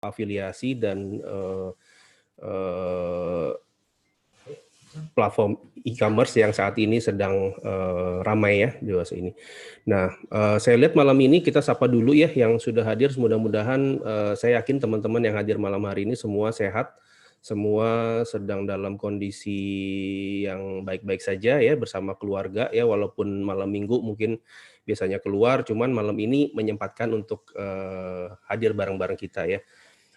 afiliasi dan platform e-commerce yang saat ini sedang ramai ya di masa ini. Nah, saya lihat malam ini kita sapa dulu ya yang sudah hadir. Mudah-mudahan saya yakin teman-teman yang hadir malam hari ini semua sehat, semua sedang dalam kondisi yang baik-baik saja ya bersama keluarga ya, walaupun malam minggu mungkin biasanya keluar, cuman malam ini menyempatkan untuk hadir bareng-bareng kita ya.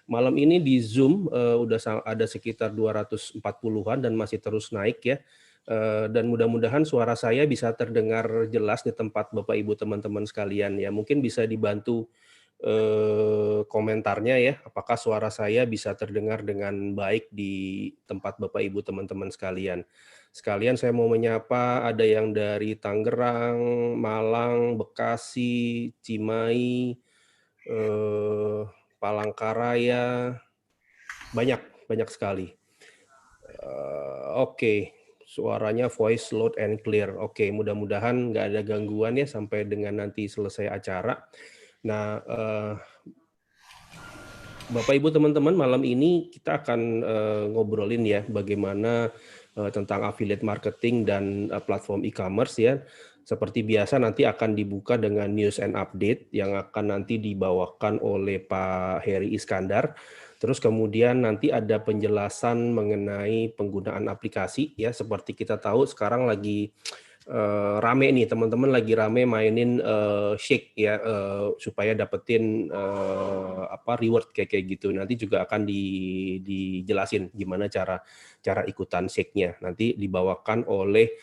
Malam ini di Zoom udah ada sekitar 240-an dan masih terus naik ya. Dan mudah-mudahan suara saya bisa terdengar jelas di tempat Bapak Ibu teman-teman sekalian ya. Mungkin bisa dibantu komentarnya ya, apakah suara saya bisa terdengar dengan baik di tempat Bapak Ibu teman-teman sekalian. Sekalian saya mau menyapa ada yang dari Tangerang, Malang, Bekasi, Cimahi, Palangkaraya, banyak sekali. Oke, suaranya voice loud and clear. Oke, mudah-mudahan nggak ada gangguan ya sampai dengan nanti selesai acara. Nah, Bapak Ibu teman-teman, malam ini kita akan ngobrolin ya bagaimana tentang affiliate marketing dan platform e-commerce ya. Seperti biasa nanti akan dibuka dengan news and update yang akan nanti dibawakan oleh Pak Heri Iskandar. Terus kemudian nanti ada penjelasan mengenai penggunaan aplikasi ya, seperti kita tahu sekarang lagi rame nih teman-teman, lagi rame mainin Shake ya supaya dapetin reward kayak gitu. Nanti juga akan dijelasin gimana cara ikutan Shake-nya. Nanti dibawakan oleh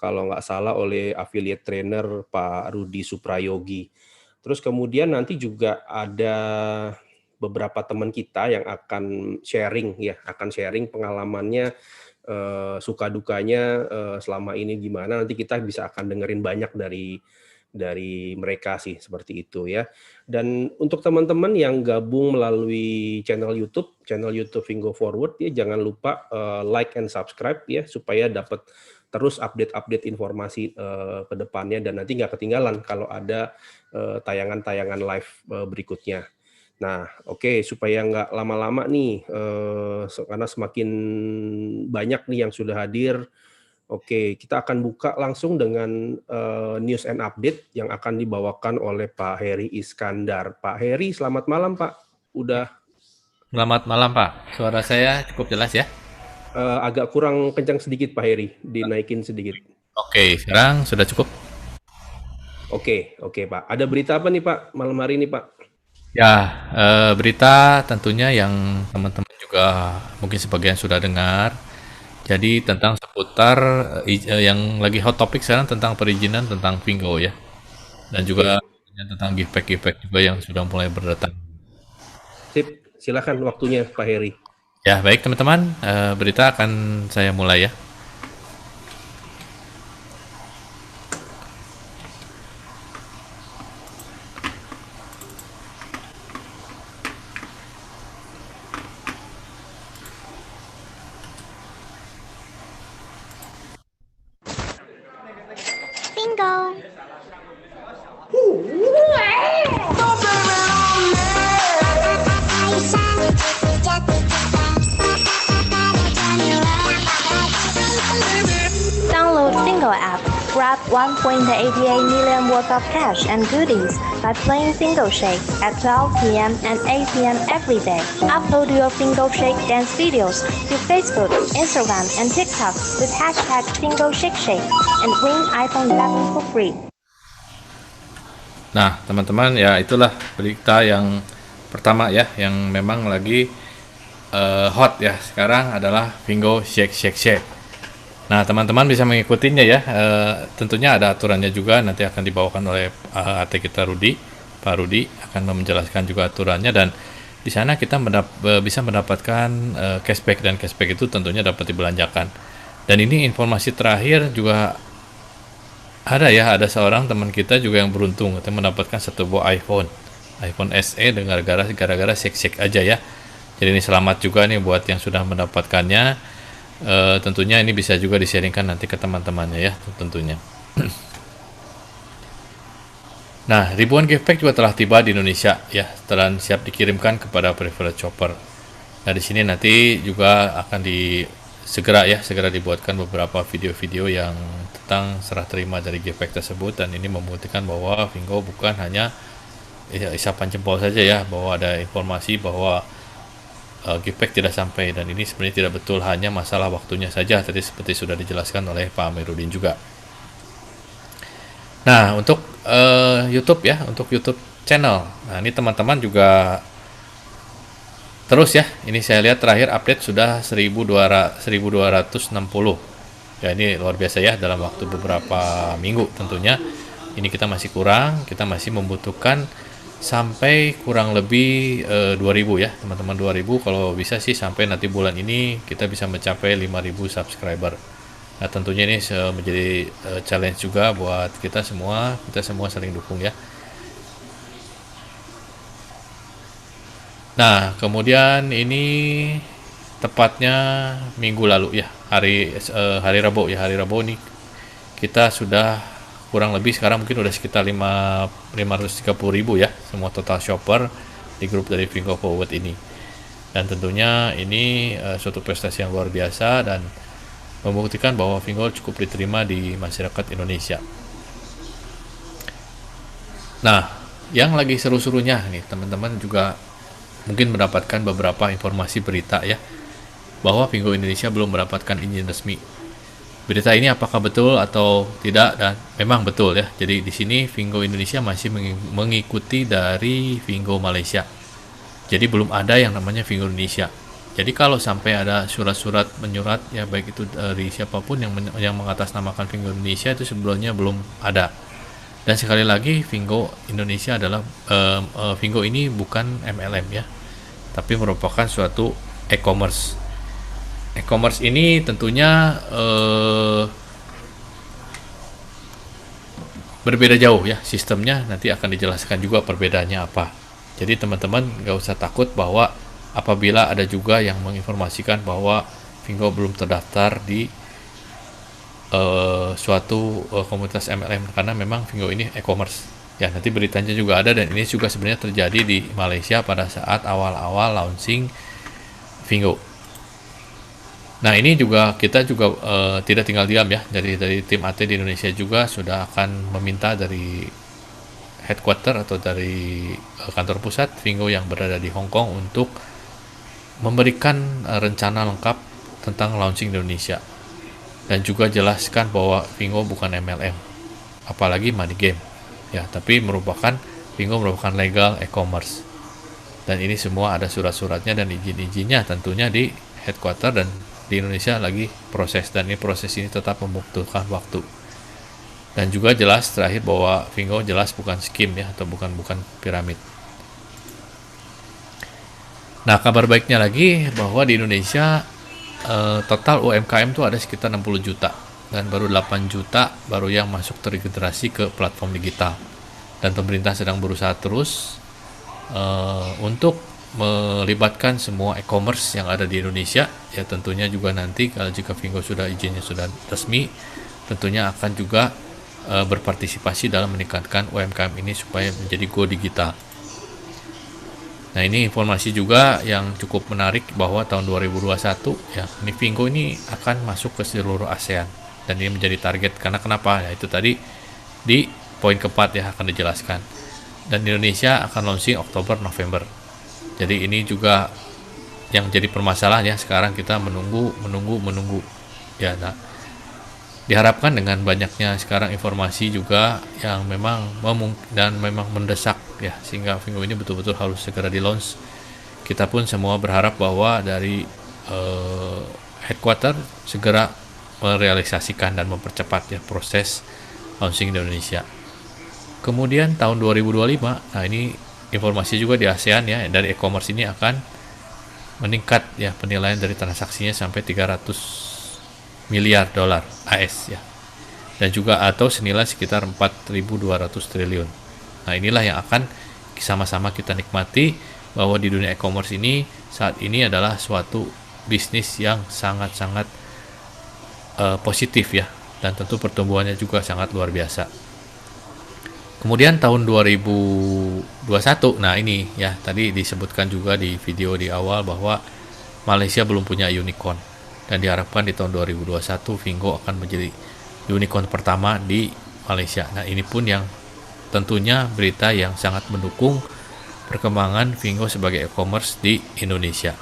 kalau nggak salah oleh affiliate trainer Pak Rudi Suprayogi. Terus kemudian nanti juga ada beberapa teman kita yang akan sharing pengalamannya, suka dukanya selama ini gimana. Nanti kita bisa akan dengerin banyak dari mereka sih, seperti itu ya. Dan untuk teman-teman yang gabung melalui channel YouTube Fingo Forward ya, jangan lupa like and subscribe ya supaya dapat terus update informasi ke depannya, dan nanti nggak ketinggalan kalau ada tayangan-tayangan live berikutnya. Nah, oke, supaya nggak lama-lama nih, karena semakin banyak nih yang sudah hadir. Oke, kita akan buka langsung dengan news and update yang akan dibawakan oleh Pak Heri Iskandar. Pak Heri, selamat malam Pak. Selamat malam Pak, suara saya cukup jelas ya? Agak kurang kencang sedikit Pak Heri, dinaikin sedikit. Oke, sekarang sudah cukup? Oke Pak. Ada berita apa nih Pak malam hari ini Pak? Ya, berita tentunya yang teman-teman juga mungkin sebagian sudah dengar. Jadi tentang seputar yang lagi hot topic sekarang tentang perizinan tentang Fingo ya. Dan juga tentang giveback juga yang sudah mulai berdatangan. Sip, silakan waktunya Pak Heri. Ya, baik teman-teman, berita akan saya mulai ya. Bingo. Download Fingo app. Grab 1.88 million worth of cash and goodies by playing Fingo Shake at 12 p.m. and 8 p.m. every day. Upload your Fingo Shake dance videos to Facebook, Instagram, and TikTok with hashtag FingoShakeShake and win iPhone 11 for free. Nah, teman-teman, ya itulah berita yang pertama ya, yang memang lagi hot ya sekarang adalah Fingo Shake. Nah, teman-teman bisa mengikutinya ya. Tentunya ada aturannya juga, nanti akan dibawakan oleh AT kita Pak Rudi akan menjelaskan juga aturannya, dan di sana kita bisa mendapatkan cashback, dan cashback itu tentunya dapat dibelanjakan. Dan ini informasi terakhir juga ada seorang teman kita juga yang beruntung kita mendapatkan satu buah iPhone SE dengan gara-gara shake aja ya. Jadi ini selamat juga nih buat yang sudah mendapatkannya. Tentunya ini bisa juga di-sharingkan nanti ke teman-temannya ya tentunya. Nah, ribuan gift pack juga telah tiba di Indonesia ya, dan siap dikirimkan kepada preferred shopper. Nah, di sini nanti juga akan segera dibuatkan beberapa video-video yang tentang serah terima dari gift pack tersebut, dan ini membuktikan bahwa Vingo bukan hanya isapan jempol saja ya, bahwa ada informasi bahwa gift pack tidak sampai, dan ini sebenarnya tidak betul, hanya masalah waktunya saja, tadi seperti sudah dijelaskan oleh Pak Amiruddin juga. Nah, untuk YouTube ya, untuk YouTube channel. Nah, ini teman-teman juga terus ya, ini saya lihat terakhir update sudah 1260. Ya, ini luar biasa ya, dalam waktu beberapa minggu tentunya. Ini kita masih kurang, kita masih membutuhkan sampai kurang lebih 2000 ya, teman-teman. 2000 kalau bisa sih sampai nanti bulan ini kita bisa mencapai 5000 subscriber. Nah, tentunya ini menjadi challenge juga buat kita semua saling dukung ya. Nah, kemudian ini tepatnya minggu lalu ya, hari Rabu ya, hari Rabu ini kita sudah kurang lebih sekarang mungkin udah sekitar 530.000 ya, semua total shopper di grup dari Vingo Forward ini. Dan tentunya ini suatu prestasi yang luar biasa dan membuktikan bahwa Vingo cukup diterima di masyarakat Indonesia. Nah, yang lagi seru-serunya nih, teman-teman juga mungkin mendapatkan beberapa informasi berita ya, bahwa Vingo Indonesia belum mendapatkan izin resmi. Berita ini apakah betul atau tidak? Dan memang betul ya. Jadi di sini Vingo Indonesia masih mengikuti dari Vingo Malaysia. Jadi belum ada yang namanya Vingo Indonesia. Jadi kalau sampai ada surat-surat menyurat ya, baik itu dari siapapun yang mengatasnamakan Vingo Indonesia, itu sebelumnya belum ada. Dan sekali lagi, Vingo Indonesia adalah Vingo ini bukan MLM ya, tapi merupakan suatu e-commerce. E-commerce ini tentunya berbeda jauh ya sistemnya, nanti akan dijelaskan juga perbedaannya apa. Jadi teman-teman nggak usah takut bahwa apabila ada juga yang menginformasikan bahwa Vingo belum terdaftar di suatu komunitas MLM, karena memang Vingo ini e-commerce ya, nanti beritanya juga ada, dan ini juga sebenarnya terjadi di Malaysia pada saat awal-awal launching Vingo. Nah, ini juga kita juga tidak tinggal diam ya, dari tim AT di Indonesia juga sudah akan meminta dari headquarter atau dari kantor pusat Vingo yang berada di Hong Kong untuk memberikan rencana lengkap tentang launching Indonesia, dan juga jelaskan bahwa Vingo bukan MLM apalagi money game ya, tapi Vingo merupakan legal e-commerce, dan ini semua ada surat-suratnya dan izin-izinnya tentunya di headquarter, dan di Indonesia lagi proses, dan ini proses ini tetap membutuhkan waktu. Dan juga jelas terakhir bahwa Vingo jelas bukan skim ya, atau bukan piramid. Nah, kabar baiknya lagi bahwa di Indonesia total UMKM itu ada sekitar 60 juta, dan baru 8 juta baru yang masuk terintegrasi ke platform digital. Dan pemerintah sedang berusaha terus untuk melibatkan semua e-commerce yang ada di Indonesia ya, tentunya juga nanti kalau jika Vingo izinnya sudah resmi, tentunya akan juga berpartisipasi dalam meningkatkan UMKM ini supaya menjadi go digital. Nah, ini informasi juga yang cukup menarik bahwa tahun 2021 ya, ini Vingo ini akan masuk ke seluruh ASEAN, dan ini menjadi target. Karena kenapa? Ya, itu tadi di poin keempat ya akan dijelaskan. Dan Indonesia akan launching Oktober November. Jadi ini juga yang jadi permasalahan ya, sekarang kita menunggu ya. Nah, diharapkan dengan banyaknya sekarang informasi juga yang memang mendesak ya, sehingga Vingo ini betul-betul harus segera di launch. Kita pun semua berharap bahwa dari headquarter segera merealisasikan dan mempercepat ya proses launching di Indonesia. Kemudian tahun 2025, nah ini informasi juga di ASEAN ya, dari e-commerce ini akan meningkat ya penilaian dari transaksinya sampai 300 miliar dolar AS ya, dan juga atau senilai sekitar 4.200 triliun. Nah, inilah yang akan sama-sama kita nikmati, bahwa di dunia e-commerce ini saat ini adalah suatu bisnis yang sangat-sangat positif ya, dan tentu pertumbuhannya juga sangat luar biasa. Kemudian tahun 2021, nah ini ya tadi disebutkan juga di video di awal bahwa Malaysia belum punya unicorn dan diharapkan di tahun 2021 Fingo akan menjadi unicorn pertama di Malaysia. Nah ini pun yang tentunya berita yang sangat mendukung perkembangan Fingo sebagai e-commerce di Indonesia.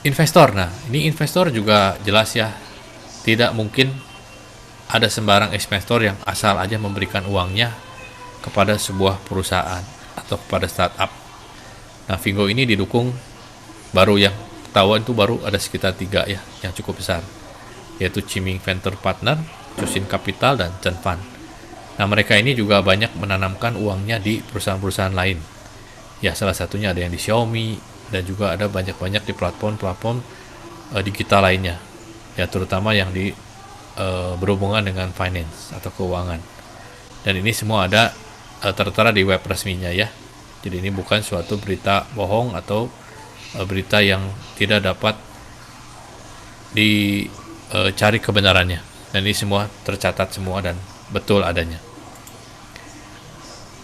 Investor, nah ini investor juga jelas ya, tidak mungkin ada sembarang investor yang asal aja memberikan uangnya kepada sebuah perusahaan atau kepada startup. Nah, Fingo ini didukung baru yang ketahuan itu baru ada sekitar 3 ya yang cukup besar, yaitu Chiming Venture Partner, Cusin Capital, dan Chen Fund. Nah, mereka ini juga banyak menanamkan uangnya di perusahaan-perusahaan lain. Ya, salah satunya ada yang di Xiaomi dan juga ada banyak-banyak di platform-platform digital lainnya. Ya, terutama yang di berhubungan dengan finance atau keuangan. Dan ini semua ada tertera di web resminya ya. Jadi ini bukan suatu berita bohong atau berita yang tidak dapat dicari kebenarannya. Dan ini semua tercatat semua dan betul adanya.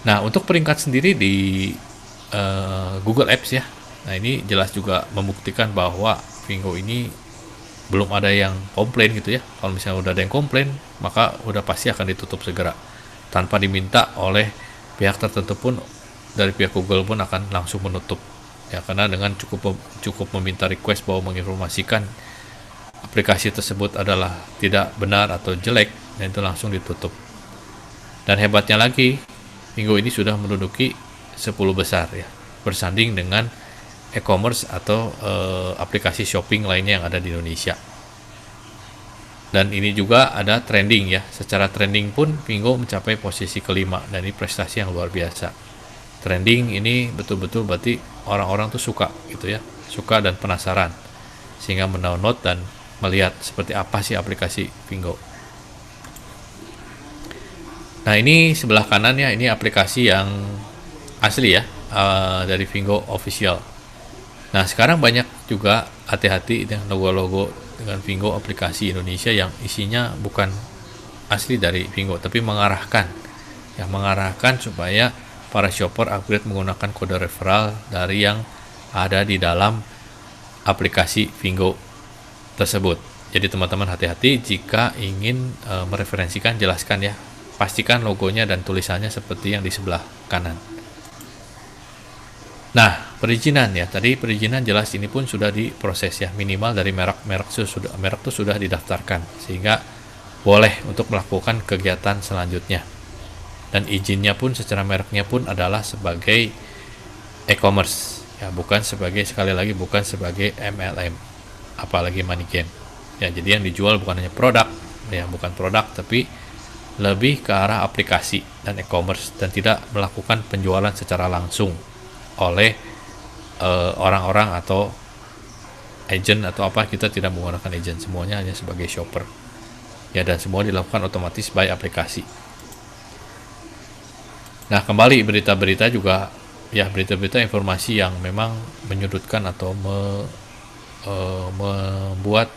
Nah, untuk peringkat sendiri di Google Apps ya. Nah, ini jelas juga membuktikan bahwa Fingo ini belum ada yang komplain gitu ya. Kalau misalnya udah ada yang komplain, maka udah pasti akan ditutup segera tanpa diminta oleh pihak tertentu pun. Dari pihak Google pun akan langsung menutup ya, karena dengan cukup meminta request bahwa menginformasikan aplikasi tersebut adalah tidak benar atau jelek, dan itu langsung ditutup. Dan hebatnya lagi, Fingo ini sudah menduduki 10 besar ya, bersanding dengan e-commerce atau aplikasi shopping lainnya yang ada di Indonesia. Dan ini juga ada trending ya. Secara trending pun Fingo mencapai posisi kelima, dan ini prestasi yang luar biasa. Trending ini betul-betul berarti orang-orang tuh suka gitu ya, suka dan penasaran sehingga mendownload dan melihat seperti apa sih aplikasi Fingo. Nah, ini sebelah kanan ya, ini aplikasi yang asli ya, dari Fingo official. Nah, sekarang banyak juga hati-hati dengan logo-logo dengan Fingo aplikasi Indonesia yang isinya bukan asli dari Fingo, tapi mengarahkan supaya para shopper upgrade menggunakan kode referral dari yang ada di dalam aplikasi Fingo tersebut. Jadi teman-teman hati-hati jika ingin mereferensikan, jelaskan ya, pastikan logonya dan tulisannya seperti yang di sebelah kanan. Nah, perizinan ya, tadi perizinan jelas ini pun sudah diproses ya, minimal dari merek itu sudah didaftarkan sehingga boleh untuk melakukan kegiatan selanjutnya. Dan izinnya pun secara mereknya pun adalah sebagai e-commerce ya, bukan sebagai, sekali lagi, bukan sebagai MLM apalagi money game ya. Jadi yang dijual bukan hanya produk ya, bukan produk, tapi lebih ke arah aplikasi dan e-commerce, dan tidak melakukan penjualan secara langsung oleh orang-orang atau agent atau apa. Kita tidak menggunakan agent, semuanya hanya sebagai shopper ya, dan semua dilakukan otomatis by aplikasi. Nah, kembali berita-berita juga ya, berita-berita informasi yang memang menyudutkan atau membuat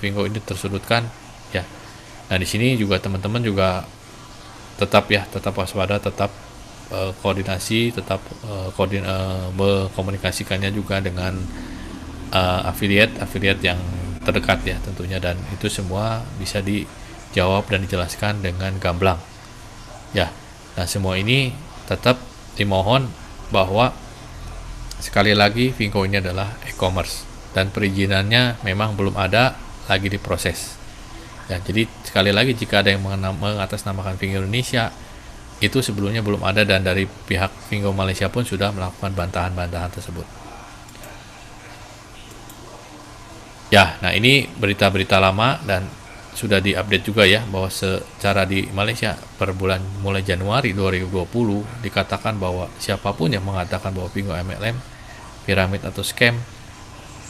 Fingo ini tersudutkan ya. Nah, di sini juga teman-teman juga tetap waspada, tetap koordinasi, tetap mengkomunikasikannya juga dengan affiliate yang terdekat ya tentunya, dan itu semua bisa dijawab dan dijelaskan dengan gamblang ya. Nah, semua ini tetap dimohon bahwa sekali lagi Fingo ini adalah e-commerce dan perizinannya memang belum ada, lagi diproses ya. Jadi sekali lagi, jika ada yang mengatasnamakan Fingo Indonesia, itu sebelumnya belum ada, dan dari pihak Fingo Malaysia pun sudah melakukan bantahan-bantahan tersebut ya. Nah, ini berita-berita lama dan sudah diupdate juga ya, bahwa secara di Malaysia per bulan mulai Januari 2020 dikatakan bahwa siapapun yang mengatakan bahwa Fingo MLM, piramid atau scam,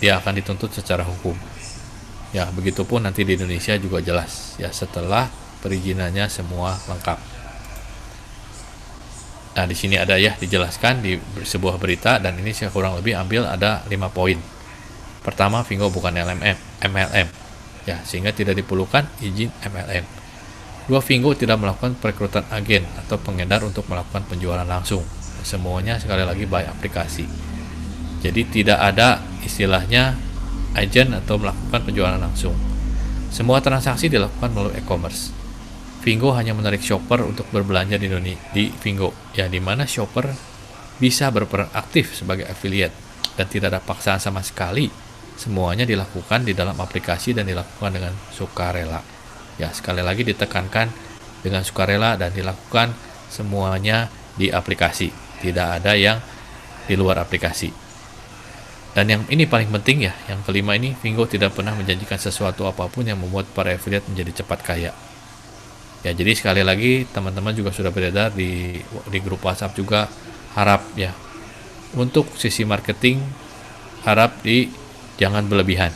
dia akan dituntut secara hukum ya. Begitupun nanti di Indonesia juga jelas ya, setelah perizinannya semua lengkap. Nah, di sini ada ya dijelaskan di sebuah berita, dan ini saya kurang lebih ambil ada 5 poin. Pertama, Fingo bukan MLM ya, sehingga tidak diperlukan izin MLM. Dua, Fingo tidak melakukan perekrutan agen atau pengedar untuk melakukan penjualan langsung. Semuanya sekali lagi by aplikasi. Jadi tidak ada istilahnya agen atau melakukan penjualan langsung. Semua transaksi dilakukan melalui e-commerce. Fingo hanya menarik shopper untuk berbelanja di Fingo, ya di mana shopper bisa berperan aktif sebagai affiliate dan tidak ada paksaan sama sekali. Semuanya dilakukan di dalam aplikasi dan dilakukan dengan sukarela. Ya, sekali lagi ditekankan dengan sukarela dan dilakukan semuanya di aplikasi. Tidak ada yang di luar aplikasi. Dan yang ini paling penting ya, yang kelima ini, Fingo tidak pernah menjanjikan sesuatu apapun yang membuat para affiliate menjadi cepat kaya. Ya, jadi sekali lagi teman-teman juga sudah beredar di grup WhatsApp juga, harap ya untuk sisi marketing harap jangan berlebihan,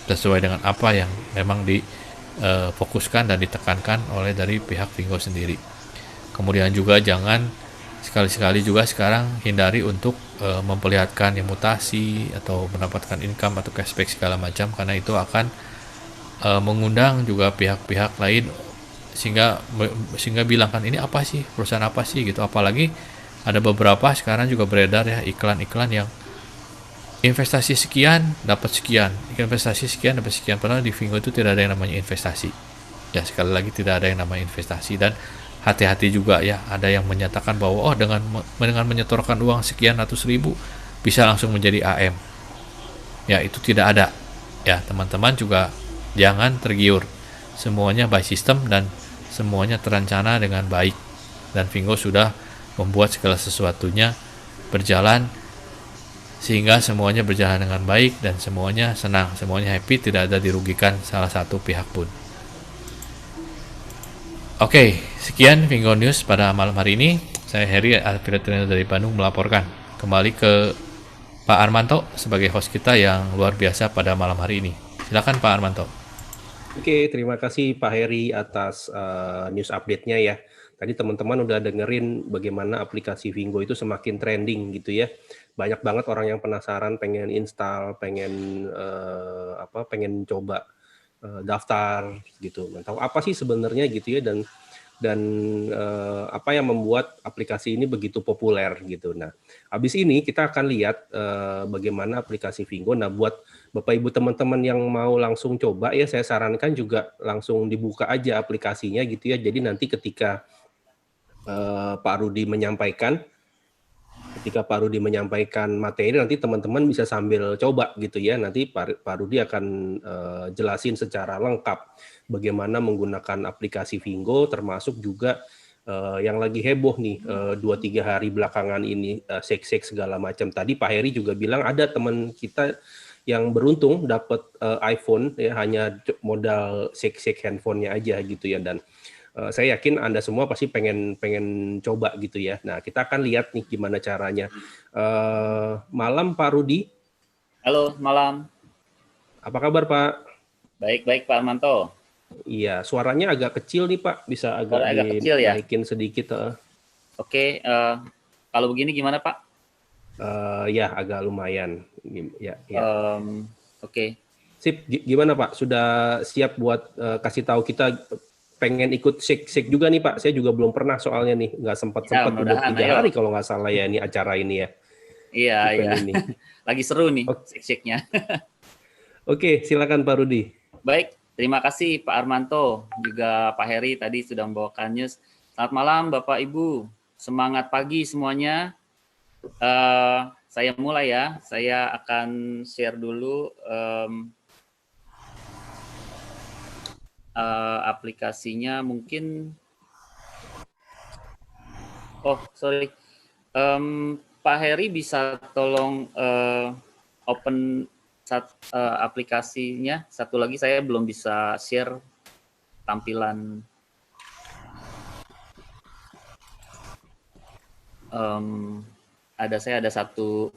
sesuai dengan apa yang memang difokuskan dan ditekankan oleh dari pihak Fingo sendiri. Kemudian juga jangan sekali-sekali juga sekarang hindari untuk memperlihatkan yang mutasi atau mendapatkan income atau cashback segala macam, karena itu akan mengundang juga pihak-pihak lain sehingga bilang kan ini apa sih, perusahaan apa sih gitu. Apalagi ada beberapa sekarang juga beredar ya iklan-iklan yang investasi sekian dapat sekian, investasi sekian dapat sekian, padahal di Fingo itu tidak ada yang namanya investasi. Ya, sekali lagi tidak ada yang namanya investasi. Dan hati-hati juga ya, ada yang menyatakan bahwa dengan menyetorkan uang sekian ratus ribu bisa langsung menjadi AM. Ya, itu tidak ada. Ya, teman-teman juga jangan tergiur. Semuanya by system dan semuanya terencana dengan baik. Dan Fingo sudah membuat segala sesuatunya berjalan sehingga semuanya berjalan dengan baik dan semuanya senang, semuanya happy, tidak ada dirugikan salah satu pihak pun. Oke, sekian Fingo News pada malam hari ini. Saya Heri, affiliate trainer dari Bandung, melaporkan kembali ke Pak Armanto sebagai host kita yang luar biasa pada malam hari ini. Silakan Pak Armanto. Oke, terima kasih Pak Heri atas news update-nya ya. Tadi teman-teman udah dengerin bagaimana aplikasi Fingo itu semakin trending gitu ya. Banyak banget orang yang penasaran, pengen install, pengen coba daftar gitu. Tahu apa sih sebenarnya gitu ya, dan apa yang membuat aplikasi ini begitu populer gitu. Nah, habis ini kita akan lihat bagaimana aplikasi Fingo. Nah, buat Bapak Ibu teman-teman yang mau langsung coba ya, saya sarankan juga langsung dibuka aja aplikasinya gitu ya. Jadi nanti ketika Pak Rudi menyampaikan materi, nanti teman-teman bisa sambil coba gitu ya. Nanti Pak Rudi akan jelasin secara lengkap bagaimana menggunakan aplikasi Fingo, termasuk juga yang lagi heboh nih 2-3 hari belakangan ini, shake segala macam. Tadi Pak Heri juga bilang ada teman kita yang beruntung dapat iPhone ya, hanya modal shake handphonenya aja gitu ya. Dan saya yakin Anda semua pasti pengen coba gitu ya. Nah, kita akan lihat nih gimana caranya. Malam Pak Rudi. Halo, malam. Apa kabar Pak? Baik Pak Armanto. Iya, suaranya agak kecil nih Pak. Bisa agak kecil ya? dinaikin sedikit. Oke, kalau begini gimana Pak? Ya, agak lumayan. Ya. Oke. Sip, gimana Pak? Sudah siap buat kasih tahu kita? Pengen ikut shake juga nih Pak. Saya juga belum pernah soalnya nih, nggak sempat udah 3 hari kalau nggak salah ya ini acara ini ya. Iya. Ini. Lagi seru nih shake-nya. Oke, silakan Pak Rudi. Baik, terima kasih Pak Armanto, juga Pak Heri tadi sudah membawakan news. Selamat malam Bapak Ibu, semangat pagi semuanya. Saya mulai ya, saya akan share dulu aplikasinya mungkin. Sorry, Pak Heri bisa tolong open aplikasinya. Satu lagi saya belum bisa share tampilan. Saya ada satu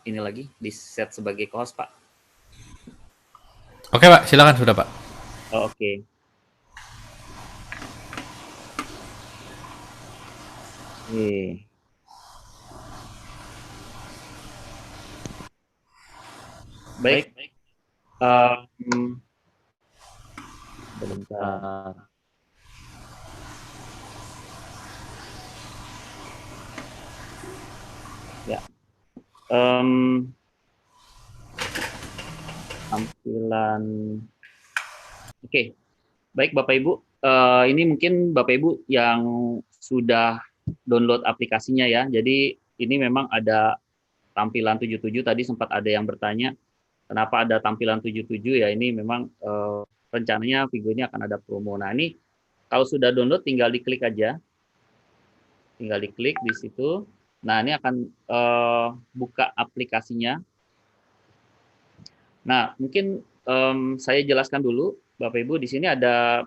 ini lagi di set sebagai co-host Pak. Oke Pak, silakan sudah Pak. Oke. Baik. Bentar. Em, tampilan. Oke, baik Bapak Ibu. Ini mungkin Bapak Ibu yang sudah download aplikasinya ya. Jadi ini memang ada tampilan 77 tadi sempat ada yang bertanya kenapa ada tampilan 77 ya. Ini memang rencananya Vigo ini akan ada promo. Nah, ini kalau sudah download tinggal diklik aja. Tinggal diklik di situ. Nah, ini akan buka aplikasinya. Nah, mungkin saya jelaskan dulu, Bapak Ibu, di sini ada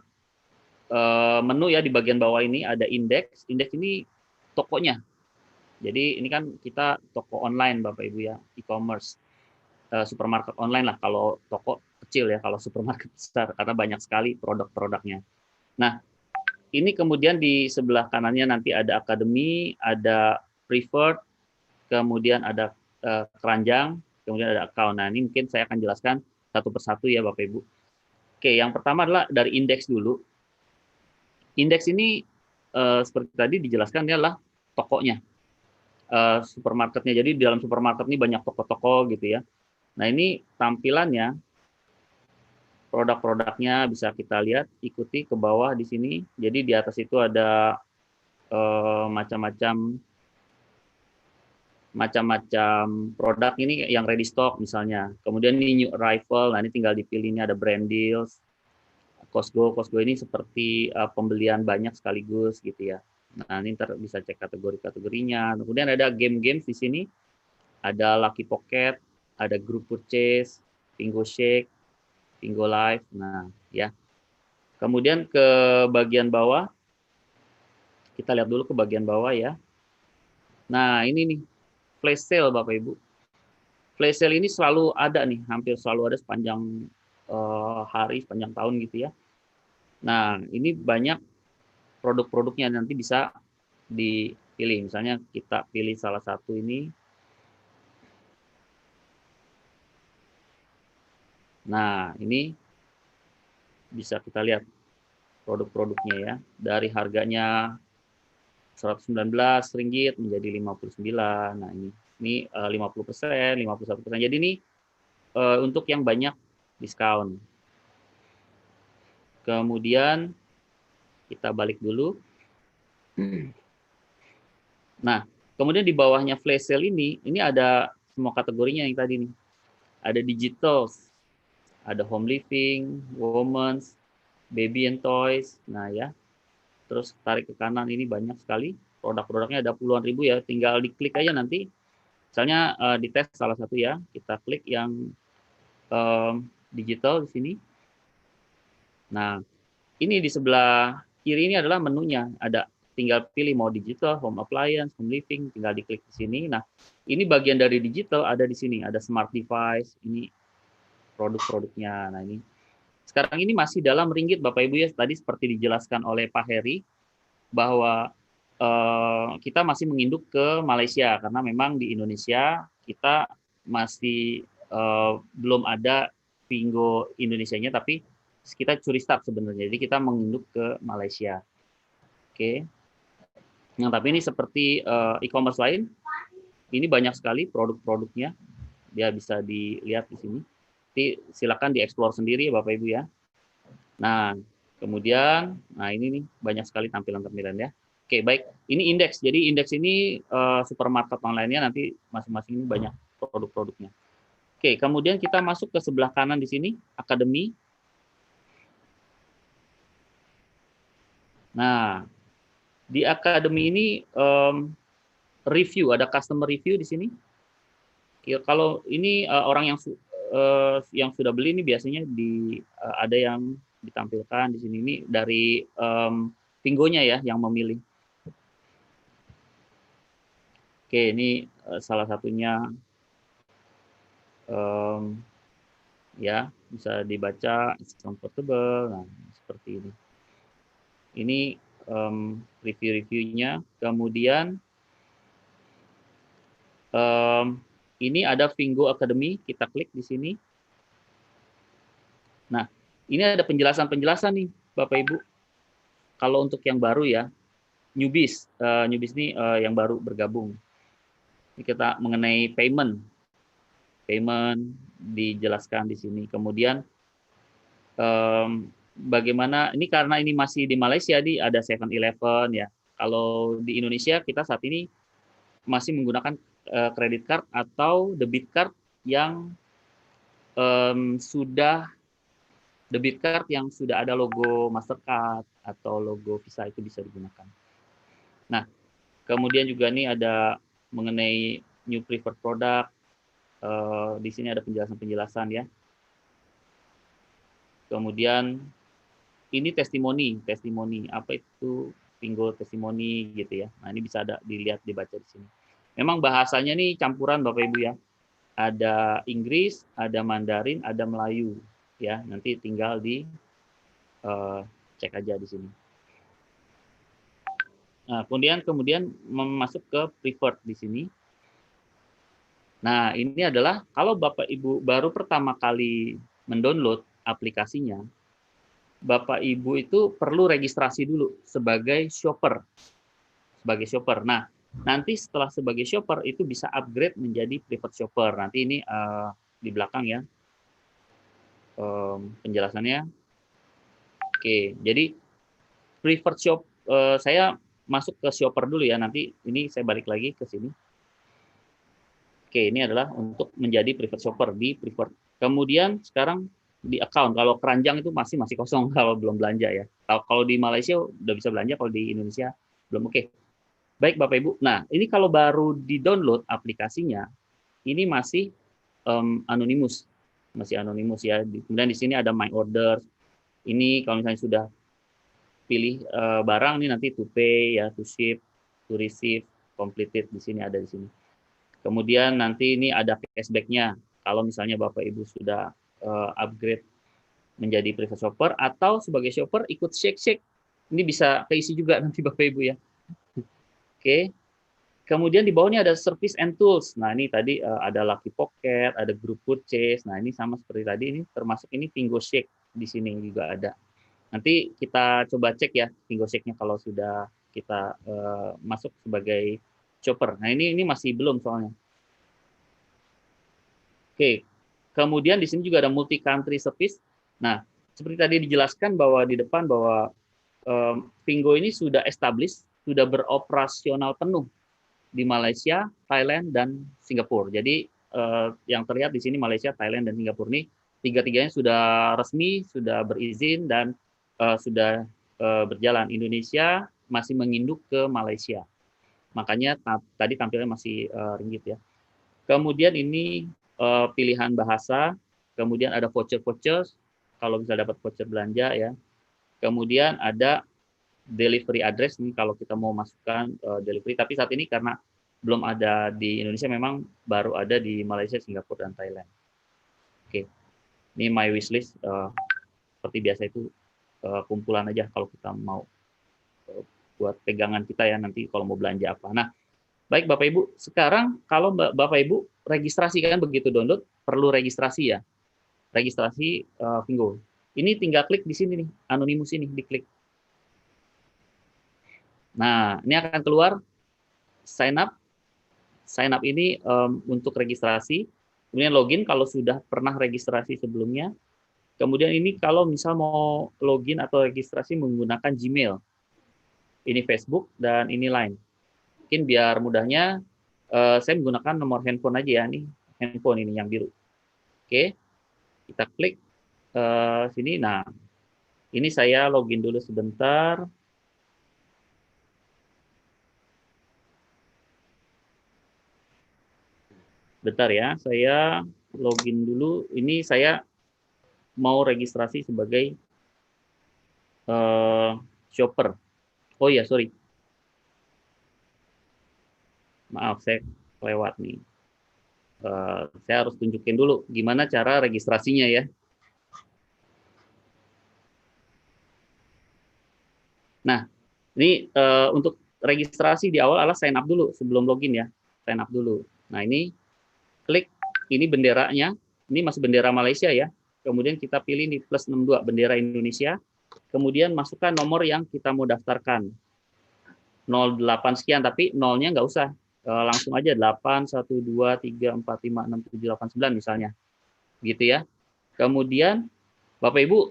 menu ya di bagian bawah ini ada indeks. Indeks ini tokonya. Jadi ini kan kita toko online, Bapak Ibu ya, e-commerce, supermarket online lah. Kalau toko kecil ya, kalau supermarket besar karena banyak sekali produk-produknya. Nah, ini kemudian di sebelah kanannya nanti ada akademi, ada preferred, kemudian ada keranjang, kemudian ada account. Nah, ini mungkin saya akan jelaskan satu persatu ya Bapak Ibu. Oke, yang pertama adalah dari indeks dulu. Indeks ini seperti tadi dijelaskan ini adalah tokonya, supermarketnya. Jadi di dalam supermarket ini banyak toko-toko gitu ya. Nah, ini tampilannya, produk-produknya bisa kita lihat, ikuti ke bawah di sini. Jadi di atas itu ada macam-macam produk ini yang ready stock misalnya. Kemudian ini new arrival, nah ini tinggal dipilih, ini ada brand deals. Costco ini seperti pembelian banyak sekaligus gitu ya. Nah, ini bisa cek kategori-kategorinya. Kemudian ada game-games di sini. Ada Lucky Pocket, ada Group Purchase, Bingo Shake, Bingo Live. Nah, ya. Kemudian ke bagian bawah. Kita lihat dulu ke bagian bawah ya. Nah, ini nih flash sale Bapak Ibu. Flash sale ini selalu ada nih, hampir selalu ada sepanjang hari, sepanjang tahun gitu ya. Nah, ini banyak produk-produknya nanti bisa dipilih. Misalnya kita pilih salah satu ini. Nah, ini bisa kita lihat produk-produknya ya. Dari harganya Rp119 menjadi Rp59. Nah, ini 50%, 51%. Jadi ini untuk yang banyak diskon. Kemudian kita balik dulu. Nah, kemudian di bawahnya flash sale ini ada semua kategorinya yang tadi nih. Ada digital, ada home living, women's, baby and toys. Nah ya, terus tarik ke kanan ini banyak sekali produk-produknya, ada puluhan ribu ya. Tinggal diklik aja nanti. Misalnya dites salah satu ya, kita klik yang digital di sini. Nah, ini di sebelah kiri ini adalah menunya. Ada tinggal pilih mau digital, home appliance, home living, tinggal diklik di sini. Nah, ini bagian dari digital ada di sini, ada smart device, ini produk-produknya. Nah, ini sekarang ini masih dalam ringgit Bapak Ibu ya, tadi seperti dijelaskan oleh Pak Heri bahwa kita masih menginduk ke Malaysia karena memang di Indonesia kita masih belum ada Pingo Indonesianya, tapi kita curi start sebenarnya. Jadi kita menginduk ke Malaysia. Oke. Nah, tapi ini seperti e-commerce lain, ini banyak sekali produk-produknya. Dia bisa dilihat di sini. Nanti silakan dieksplor sendiri Bapak Ibu ya. Nah, kemudian, nah ini nih banyak sekali tampilan-tampilan ya. Oke, baik. Ini indeks. Jadi indeks ini supermarket online-nya nanti masing-masing ini banyak produk-produknya. Oke, kemudian kita masuk ke sebelah kanan di sini, akademi. Nah, di akademi ini review, ada customer review di sini. Kalau ini orang yang sudah beli ini biasanya ada yang ditampilkan di sini, ini dari Pingonya ya yang memilih. Oke, ini salah satunya ya bisa dibaca comfortable. Nah, seperti ini. Ini review-reviewnya. Kemudian ini ada Fingo Academy, kita klik di sini. Nah, ini ada penjelasan-penjelasan nih, Bapak Ibu. Kalau untuk yang baru ya, newbies ini yang baru bergabung. Ini kita mengenai payment dijelaskan di sini. Kemudian bagaimana ini, karena ini masih di Malaysia, ada 7-Eleven ya. Kalau di Indonesia kita saat ini masih menggunakan credit card atau debit card yang sudah ada logo Mastercard atau logo Visa, itu bisa digunakan. Nah, kemudian juga nih ada mengenai new preferred product. Di sini ada penjelasan-penjelasan ya. Kemudian ini testimoni apa itu Pingo testimoni gitu ya. Nah, ini bisa dilihat, dibaca di sini. Memang bahasanya nih campuran Bapak Ibu ya. Ada Inggris, ada Mandarin, ada Melayu ya. Nanti tinggal cek aja di sini. Nah, kemudian masuk ke preferred di sini. Nah, ini adalah kalau Bapak Ibu baru pertama kali mendownload aplikasinya, Bapak Ibu itu perlu registrasi dulu sebagai shopper. Nah, nanti setelah sebagai shopper itu bisa upgrade menjadi preferred shopper. Nanti ini di belakang ya penjelasannya. Oke, jadi preferred shop, saya masuk ke shopper dulu ya. Nanti ini saya balik lagi ke sini. Oke, ini adalah untuk menjadi preferred shopper di preferred. Kemudian sekarang di account, kalau keranjang itu masih kosong kalau belum belanja ya. Kalau di Malaysia udah bisa belanja, kalau di Indonesia belum. Oke. Baik Bapak Ibu. Nah, ini kalau baru di-download aplikasinya, ini masih anonymous. Masih anonymous ya. Kemudian di sini ada my order. Ini kalau misalnya sudah pilih barang, ini nanti to pay ya, to ship, to receive, completed, di sini ada di sini. Kemudian nanti ini ada cashback-nya. Kalau misalnya Bapak Ibu sudah upgrade menjadi preferred shopper atau sebagai shopper ikut shake. Ini bisa keisi juga nanti Bapak Ibu ya. Oke. Kemudian di bawahnya ada service and tools. Nah, ini tadi ada Lucky Pocket, ada group purchase. Nah, ini sama seperti tadi, ini termasuk ini Pingo Shake di sini juga ada. Nanti kita coba cek ya Pingo Shake-nya kalau sudah kita masuk sebagai shopper. Nah, ini masih belum soalnya. Oke. Kemudian di sini juga ada multi country service. Nah, seperti tadi dijelaskan bahwa di depan bahwa Pingo ini sudah established, sudah beroperasional penuh di Malaysia, Thailand, dan Singapura. Jadi yang terlihat di sini Malaysia, Thailand, dan Singapura ini tiga-tiganya sudah resmi, sudah berizin, dan sudah berjalan. Indonesia masih menginduk ke Malaysia. Makanya tadi tampilnya masih ringgit ya. Kemudian ini pilihan bahasa, kemudian ada voucher, kalau bisa dapat voucher belanja ya. Kemudian ada delivery address nih kalau kita mau masukkan delivery, tapi saat ini karena belum ada di Indonesia, memang baru ada di Malaysia, Singapura, dan Thailand. Oke, ini my wishlist seperti biasa itu kumpulan aja kalau kita mau buat pegangan kita ya nanti kalau mau belanja apa. Nah, baik Bapak Ibu, sekarang kalau Bapak Ibu registrasi kan begitu download perlu registrasi ya, registrasi Pingo. Ini tinggal klik di sini nih, anonymous ini diklik. Nah, ini akan keluar sign up. Sign up ini untuk registrasi. Kemudian login kalau sudah pernah registrasi sebelumnya. Kemudian ini kalau misal mau login atau registrasi menggunakan Gmail. Ini Facebook dan ini Line. Mungkin biar mudahnya saya menggunakan nomor handphone aja ya, nih handphone ini yang biru. Oke, kita klik sini. Nah, ini saya login dulu sebentar. Bentar ya, saya login dulu. Ini saya mau registrasi sebagai shopper. Oh ya, sorry. Maaf, saya lewat nih. Saya harus tunjukin dulu gimana cara registrasinya ya. Nah, ini untuk registrasi di awal adalah sign up dulu sebelum login ya. Sign up dulu. Nah, ini klik ini benderanya. Ini masih bendera Malaysia ya. Kemudian kita pilih di plus 62 bendera Indonesia. Kemudian masukkan nomor yang kita mau daftarkan. 08 sekian, tapi nolnya nggak usah. langsung aja 8, 1, 2, 3, 4, 5, 6, 7, 8, 9 misalnya. Gitu ya. Kemudian Bapak Ibu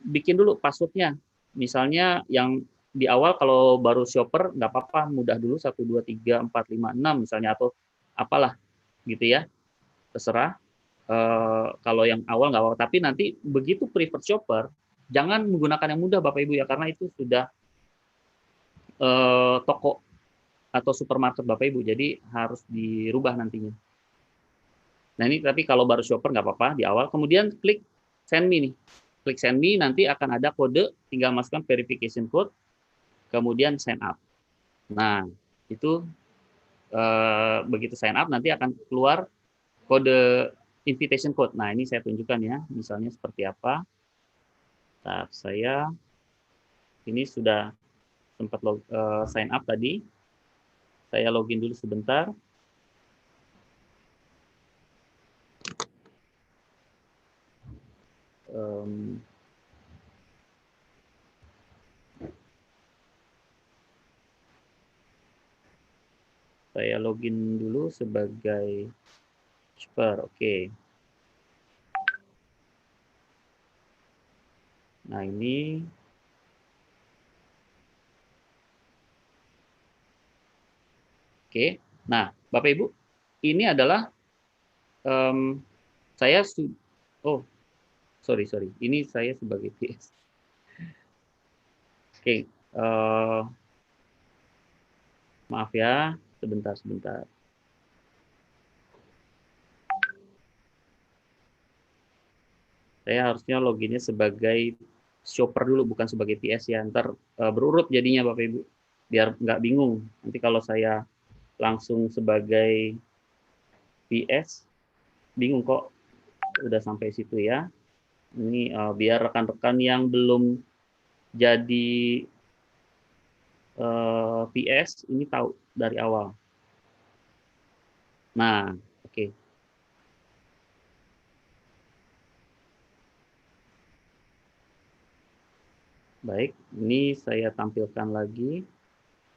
bikin dulu passwordnya. Misalnya yang di awal kalau baru shopper nggak apa-apa, mudah dulu 1, 2, 3, 4, 5, 6 misalnya, atau apalah gitu ya, terserah. Kalau yang awal nggak apa-apa, tapi nanti begitu preferred shopper, jangan menggunakan yang mudah Bapak Ibu ya, karena itu sudah toko atau supermarket Bapak Ibu, jadi harus dirubah nantinya. Nah ini tapi kalau baru shopper nggak apa-apa di awal, kemudian klik send me nih. Klik send me, nanti akan ada kode, tinggal masukkan verification code, kemudian sign up. Nah, itu begitu sign up nanti akan keluar kode invitation code. Nah, ini saya tunjukkan ya, misalnya seperti apa. Nah, saya ini sudah sempat sign up tadi. Saya login dulu sebentar. Saya login dulu sebagai shopper, oke. Nah ini, oke. Nah Bapak Ibu, ini adalah saya sorry, ini saya sebagai PS. Oke, maaf ya, sebentar. Saya harusnya loginnya sebagai shopper dulu, bukan sebagai PS ya. Ntar berurut jadinya Bapak Ibu, biar nggak bingung. Nanti kalau saya langsung sebagai PS, bingung kok udah sampai situ ya. Ini biar rekan-rekan yang belum jadi PS ini tahu dari awal. Nah, oke. Baik, ini saya tampilkan lagi.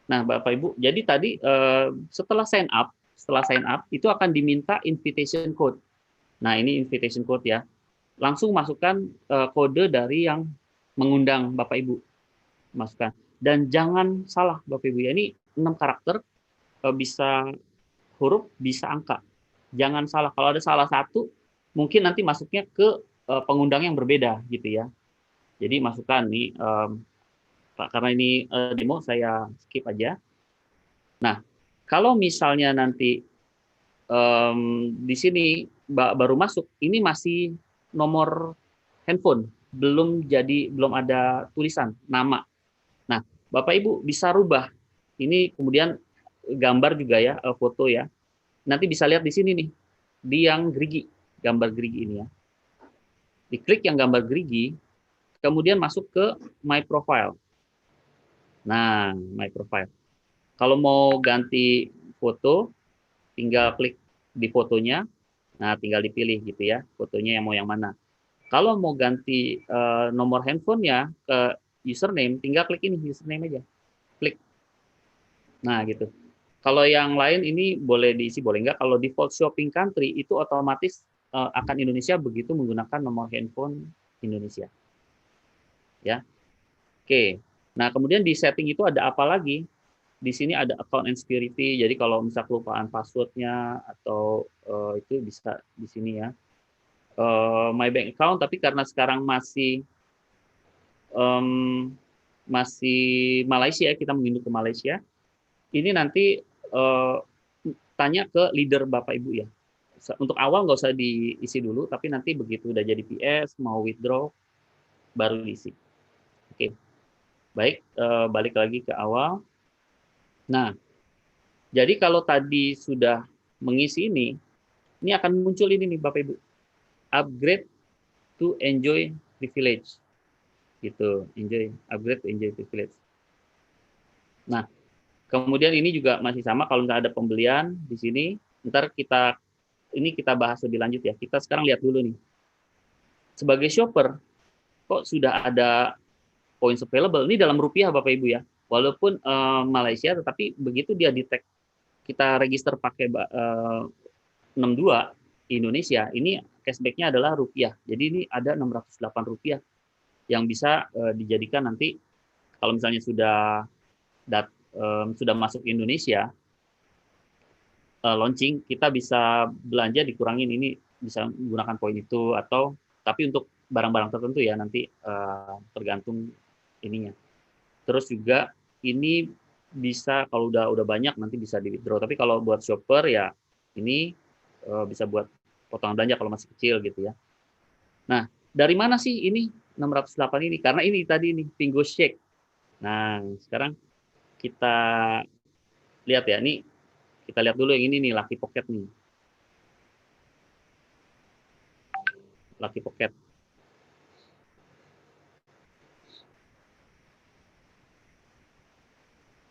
Nah, Bapak Ibu, jadi tadi setelah sign up itu akan diminta invitation code. Nah, ini invitation code ya. Langsung masukkan kode dari yang mengundang Bapak Ibu. Masukkan. Dan jangan salah Bapak Ibu ya, ini 6 karakter, bisa huruf, bisa angka. Jangan salah. Kalau ada salah satu, mungkin nanti masuknya ke pengundang yang berbeda gitu ya. Jadi masukkan nih, karena ini demo saya skip aja. Nah, kalau misalnya nanti di sini baru masuk, ini masih nomor handphone, belum ada tulisan nama. Nah, Bapak Ibu bisa rubah. Ini kemudian gambar juga ya, foto ya. Nanti bisa lihat di sini nih, di yang gerigi, gambar gerigi ini ya. Diklik yang gambar gerigi, kemudian masuk ke My Profile. Nah, My Profile. Kalau mau ganti foto, tinggal klik di fotonya. Nah, tinggal dipilih gitu ya, fotonya yang mau yang mana. Kalau mau ganti nomor handphonenya ke username, tinggal klik ini, username aja. Klik. Nah, gitu. Kalau yang lain ini boleh diisi, boleh enggak. Kalau default shopping country, itu otomatis akan Indonesia begitu menggunakan nomor handphone Indonesia. Ya. Oke. Nah, kemudian di setting itu ada apa lagi? Di sini ada account and security. Jadi kalau misal kelupaan passwordnya atau itu bisa di sini ya. My bank account, tapi karena sekarang masih Malaysia, kita menginduk ke Malaysia. Ini nanti tanya ke leader Bapak Ibu ya. Untuk awal nggak usah diisi dulu, tapi nanti begitu udah jadi PS, mau withdraw, baru diisi. Oke. Baik, balik lagi ke awal. Nah, jadi kalau tadi sudah mengisi ini akan muncul ini nih Bapak Ibu. Upgrade to enjoy privilege. Gitu, upgrade to enjoy privilege. Nah, kemudian ini juga masih sama, kalau nggak ada pembelian di sini, ntar kita bahas lebih lanjut ya. Kita sekarang lihat dulu nih. Sebagai shopper, kok sudah ada points available. Ini dalam rupiah Bapak Ibu ya. Walaupun Malaysia, tetapi begitu dia detect kita register pakai 62 Indonesia, ini cashback-nya adalah rupiah. Jadi ini ada 608 rupiah yang bisa dijadikan nanti kalau misalnya sudah masuk Indonesia, launching, kita bisa belanja dikurangin, ini bisa menggunakan poin itu, atau tapi untuk barang-barang tertentu ya, nanti tergantung ininya. Terus juga ini bisa kalau udah banyak nanti bisa di withdraw, tapi kalau buat shopper ya ini bisa buat potongan belanja kalau masih kecil gitu ya. Nah, dari mana sih ini 608 ini? Karena ini tadi nih Pingo Shake. Nah, sekarang kita lihat ya, ini kita lihat dulu yang ini nih, Lucky Pocket nih. Lucky Pocket.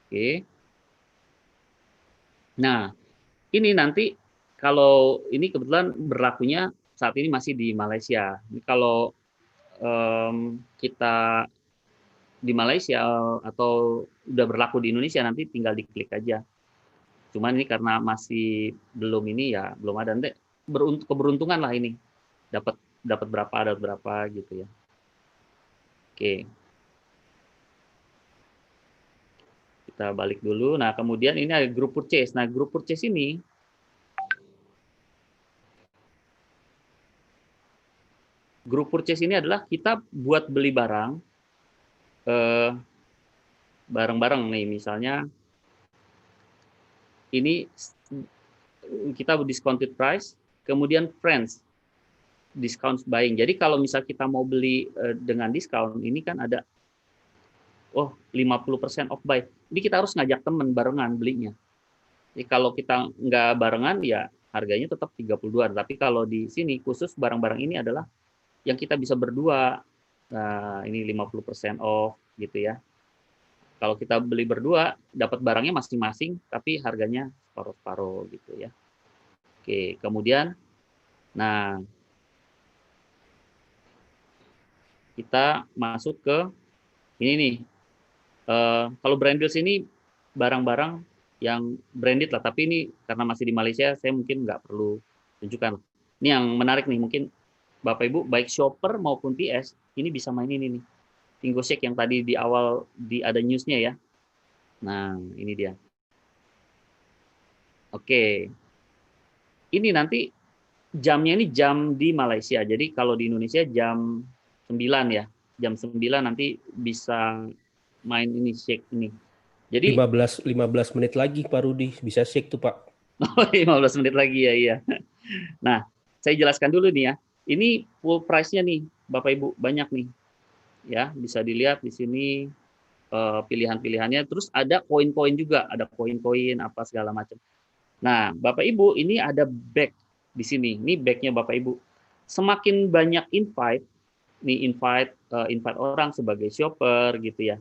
Oke. Nah, ini nanti kalau ini kebetulan berlakunya saat ini masih di Malaysia. Ini kalau kita di Malaysia atau udah berlaku di Indonesia, nanti tinggal diklik aja. Cuman ini karena masih belum ini ya, belum ada. Nanti keberuntungan lah ini. Dapat berapa gitu ya. Oke. Kita balik dulu. Nah, kemudian ini ada group purchase. Nah, group purchase ini adalah kita buat beli barang nih, misalnya ini kita discounted price, kemudian friends discount buying. Jadi kalau misal kita mau beli dengan diskon, ini kan ada 50% off buy. Jadi kita harus ngajak teman barengan belinya. Jadi kalau kita nggak barengan ya harganya tetap 32. Tapi kalau di sini khusus barang-barang ini adalah yang kita bisa berdua. Nah, ini 50% off gitu ya. Kalau kita beli berdua dapat barangnya masing-masing tapi harganya separuh-separuh gitu ya. Oke, kemudian nah kita masuk ke ini nih. Kalau brand deals ini barang-barang yang branded lah, tapi ini karena masih di Malaysia, saya mungkin nggak perlu tunjukkan. Ini yang menarik nih, mungkin Bapak Ibu baik shopper maupun PS ini bisa main ini nih. Pingo Shake yang tadi di awal ada newsnya ya. Nah, ini dia. Oke. Ini nanti jamnya ini jam di Malaysia. Jadi kalau di Indonesia jam 9 ya. Jam 9 nanti bisa main ini Shake ini. Jadi 15 menit lagi Pak Rudi bisa Shake tuh Pak. 15 menit lagi ya, iya. Nah, saya jelaskan dulu nih ya. Ini full price-nya nih, Bapak Ibu, banyak nih. Ya, bisa dilihat di sini pilihan-pilihannya. Terus ada koin-koin juga, ada koin-koin apa segala macam. Nah, Bapak Ibu, ini ada bag di sini. Ini bag-nya Bapak Ibu. Semakin banyak invite orang sebagai shopper gitu ya.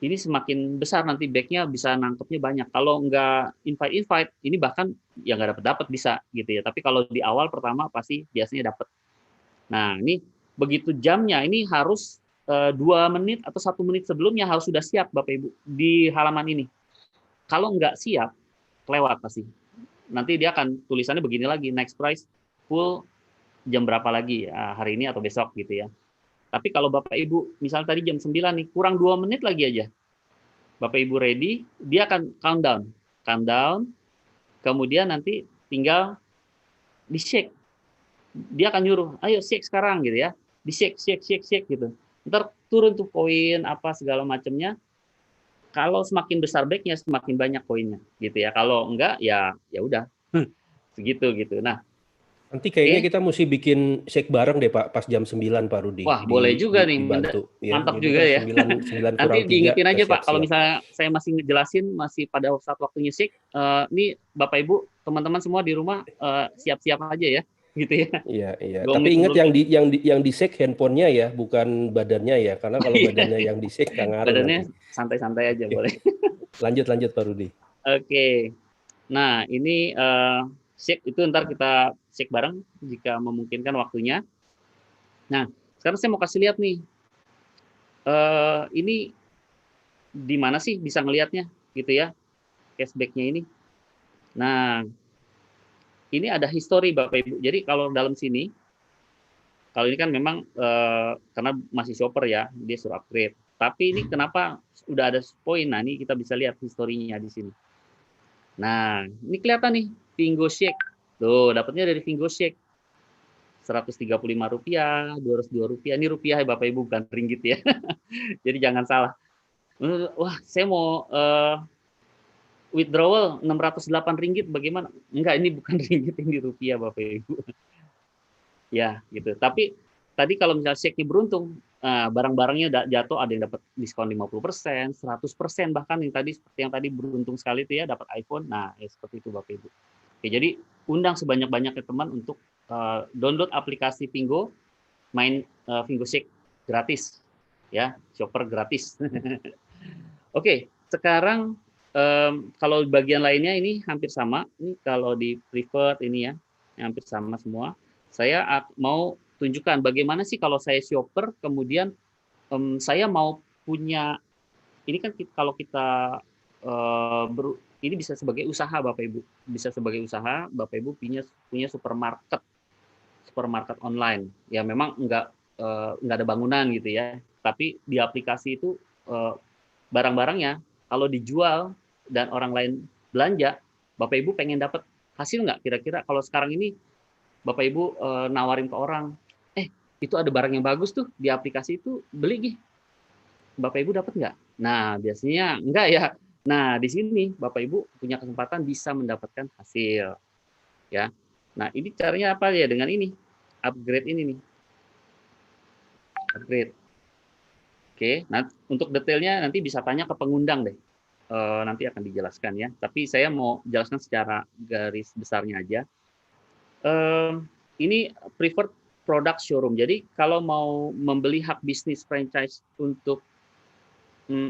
Ini semakin besar nanti bag-nya bisa nangkepnya banyak. Kalau nggak invite, ini bahkan ya nggak dapat bisa gitu ya. Tapi kalau di awal pertama pasti biasanya dapat. Nah, ini begitu jamnya, ini harus 2 menit atau 1 menit sebelumnya harus sudah siap Bapak Ibu di halaman ini. Kalau nggak siap, kelewat pasti. Nanti dia akan tulisannya begini lagi, next price full jam berapa lagi, hari ini atau besok gitu ya. Tapi kalau Bapak Ibu, misalnya tadi jam 9 nih, kurang 2 menit lagi aja. Bapak Ibu ready, dia akan countdown, kemudian nanti tinggal di-shake. Dia akan nyuruh, ayo shake sekarang gitu ya. Di-shake gitu. Ntar turun tuh koin, apa segala macamnya. Kalau semakin besar bag-nya, semakin banyak koinnya gitu ya. Kalau enggak, ya udah. Segitu gitu. Nah, nanti kayaknya kita mesti bikin shake bareng deh Pak pas jam 9 Pak Rudi. Wah, boleh juga nih. Dibantu. Mantap ya, juga ya. 9 Nanti diingetin aja Pak, kalau siap. misalnya saya masih ngejelasin, masih pada saat waktunya shake, ini Bapak Ibu, teman-teman semua di rumah siap-siap aja ya, gitu ya. Iya. Tapi ingat yang di shake handphonenya ya, bukan badannya ya, karena kalau badannya yang di shake nggak ngaruh. Badannya santai-santai aja boleh. Lanjut Pak Rudi. Oke. Nah, ini shake itu ntar kita shake bareng jika memungkinkan waktunya. Nah, sekarang saya mau kasih lihat nih. Ini di mana sih bisa ngelihatnya gitu ya, cashback-nya ini. Nah, ini ada history Bapak Ibu. Jadi kalau dalam sini, kalau ini kan memang karena masih shopper ya, dia suruh upgrade. Tapi ini kenapa udah ada poin? Nah, ini kita bisa lihat historinya di sini. Nah, ini kelihatan nih, Vingo Shake. Tuh, dapatnya dari Vingo Shake. Rp135, Rp202. Ini rupiah ya Bapak Ibu, bukan ringgit ya. Jadi jangan salah. Wah, saya mau withdrawal Rp608, bagaimana? Enggak, ini bukan ringgit, ini rupiah Bapak Ibu. Ya, gitu. Tapi tadi kalau misalnya shake-nya beruntung, barang-barangnya jatuh, ada yang dapat diskon 50%, 100%, bahkan yang tadi seperti yang tadi beruntung sekali itu ya dapat iPhone. Nah, ya seperti itu Bapak Ibu. Oke, jadi undang sebanyak-banyaknya teman untuk download aplikasi Vingo, main Vingo Shake gratis. Ya, shopper gratis. Oke, sekarang kalau bagian lainnya ini hampir sama. Ini kalau di preferred ini ya, hampir sama semua. Saya mau tunjukkan bagaimana sih kalau saya shopper, kemudian saya mau punya, ini kan kalau kita ini bisa sebagai usaha Bapak Ibu, bisa sebagai usaha Bapak Ibu punya supermarket online. Ya memang nggak ada bangunan gitu ya, tapi di aplikasi itu barang-barangnya kalau dijual dan orang lain belanja, Bapak Ibu pengen dapat hasil nggak? Kira-kira kalau sekarang ini Bapak Ibu nawarin ke orang, itu ada barang yang bagus tuh di aplikasi itu, beli gih. Bapak Ibu dapat nggak? Nah, biasanya enggak ya. Nah, di sini Bapak Ibu punya kesempatan bisa mendapatkan hasil, ya. Nah, ini caranya apa ya? Dengan ini, upgrade ini nih, upgrade. Oke, nah untuk detailnya nanti bisa tanya ke pengundang deh. Nanti akan dijelaskan ya. Tapi saya mau jelaskan secara garis besarnya aja. Ini preferred product showroom. Jadi kalau mau membeli hak bisnis franchise untuk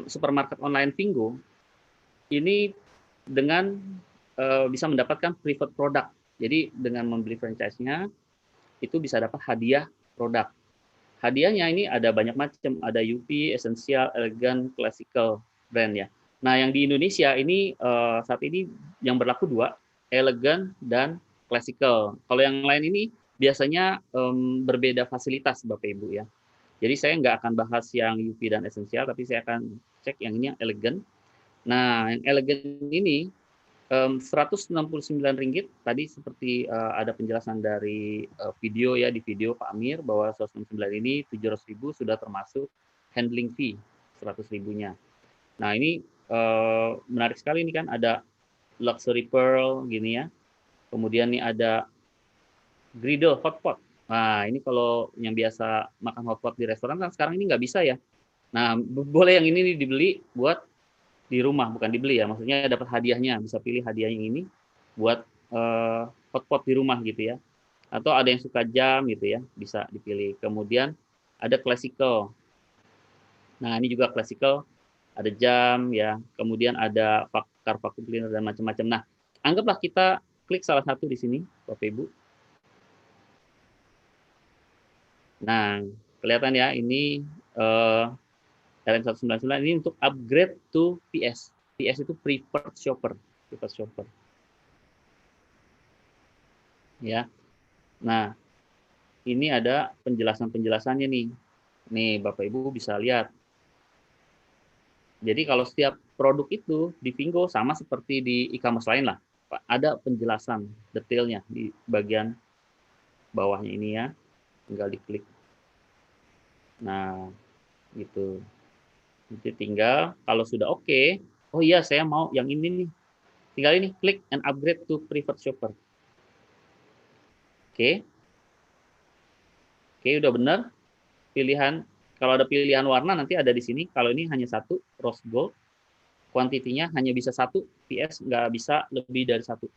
supermarket online Vingo, ini dengan bisa mendapatkan preferred product. Jadi dengan membeli franchise-nya itu bisa dapat hadiah produk. Hadiahnya ini ada banyak macam, ada UP, Essential, Elegant, Classical brand ya. Nah, yang di Indonesia ini saat ini yang berlaku dua, Elegant dan Classical. Kalau yang lain ini biasanya berbeda fasilitas Bapak Ibu ya. Jadi saya nggak akan bahas yang UP dan Essential, tapi saya akan cek yang ini yang Elegant. Nah, yang Elegant ini Rp169 tadi seperti ada penjelasan dari video ya, di video Pak Amir bahwa 169 ini 700.000 sudah termasuk handling fee 100.000-nya. Nah, ini menarik sekali, ini kan ada luxury pearl gini ya. Kemudian nih ada griddle hotpot. Nah, ini kalau yang biasa makan hotpot di restoran kan sekarang ini nggak bisa ya. Nah, boleh yang ini dibeli buat di rumah, bukan dibeli ya, maksudnya dapat hadiahnya, bisa pilih hadiah yang ini buat hotpot di rumah gitu ya, atau ada yang suka jam gitu ya, bisa dipilih. Kemudian ada classical. Nah, ini juga classical, ada jam ya, kemudian ada car vacuum cleaner dan macam-macam. Nah, anggaplah kita klik salah satu di sini Bapak Ibu. Nah, kelihatan ya, ini LM199 ini untuk upgrade to PS. PS itu preferred shopper, preferred shopper. Ya. Nah, ini ada penjelasan-penjelasannya nih. Nih, Bapak Ibu bisa lihat. Jadi kalau setiap produk itu di Vingo sama seperti di e-commerce lain lah. Ada penjelasan detailnya di bagian bawahnya ini ya. Tinggal diklik. Nah, gitu. Nanti tinggal kalau sudah oke, oh iya saya mau yang ini nih. Tinggal ini klik and upgrade to preferred shopper. Oke. Oke, udah benar. Pilihan, kalau ada pilihan warna nanti ada di sini. Kalau ini hanya satu, rose gold. Kuantitinya hanya bisa satu, PS nggak bisa lebih dari satu.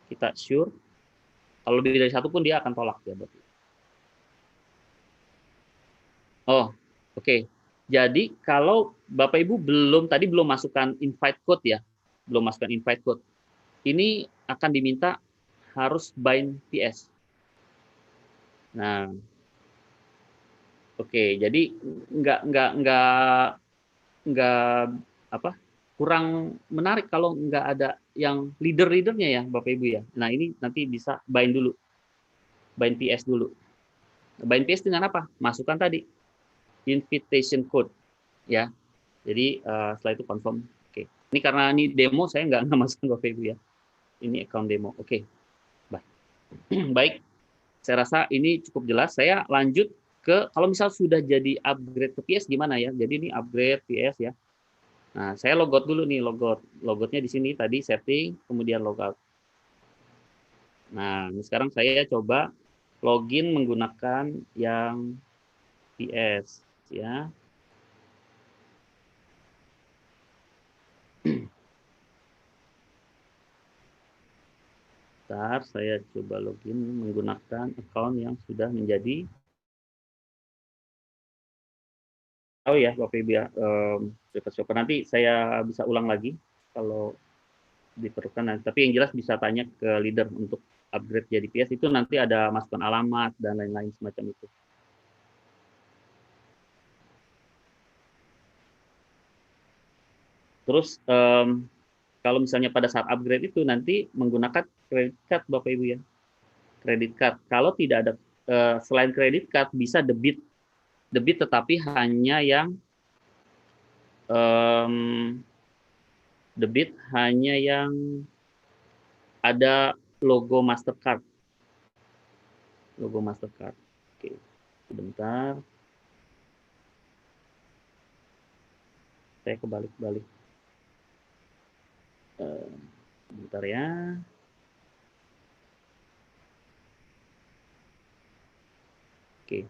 Kita sure. Kalau lebih dari satu pun dia akan tolak ya, Bapak. Oh, oke. Jadi kalau Bapak Ibu tadi belum masukkan invite code ya, belum masukkan invite code. Ini akan diminta harus bind PS. Nah, oke. Jadi nggak apa? kurang menarik kalau nggak ada yang leader-leadernya ya Bapak Ibu ya. Nah ini nanti bisa bind dulu, bind PS dulu. Bind PS dengan apa? Masukkan tadi invitation code ya. Jadi setelah itu confirm. Oke. Ini karena ini demo saya nggak masukkan Bapak Ibu ya. Ini account demo. Oke. Baik. Baik. Saya rasa ini cukup jelas. Saya lanjut ke kalau misal sudah jadi upgrade ke PS gimana ya. Jadi ini upgrade PS ya. Nah, saya logout dulu nih, logoutnya di sini tadi setting, kemudian logout. Nah, ini sekarang saya coba login menggunakan yang PS ya. Bentar, saya coba login menggunakan account yang sudah menjadi ya Bapak Ibu ya, private shopper. Nanti saya bisa ulang lagi kalau diperlukan. Tapi yang jelas bisa tanya ke leader untuk upgrade jadi PS itu nanti ada masukan alamat dan lain-lain semacam itu. Terus kalau misalnya pada saat upgrade itu nanti menggunakan credit card Bapak Ibu ya. Credit card. Kalau tidak ada selain credit card bisa debit tetapi hanya yang debit hanya yang ada logo Mastercard. Logo Mastercard. Oke. Sebentar. Saya kebalik-balik. Bentar ya. Oke.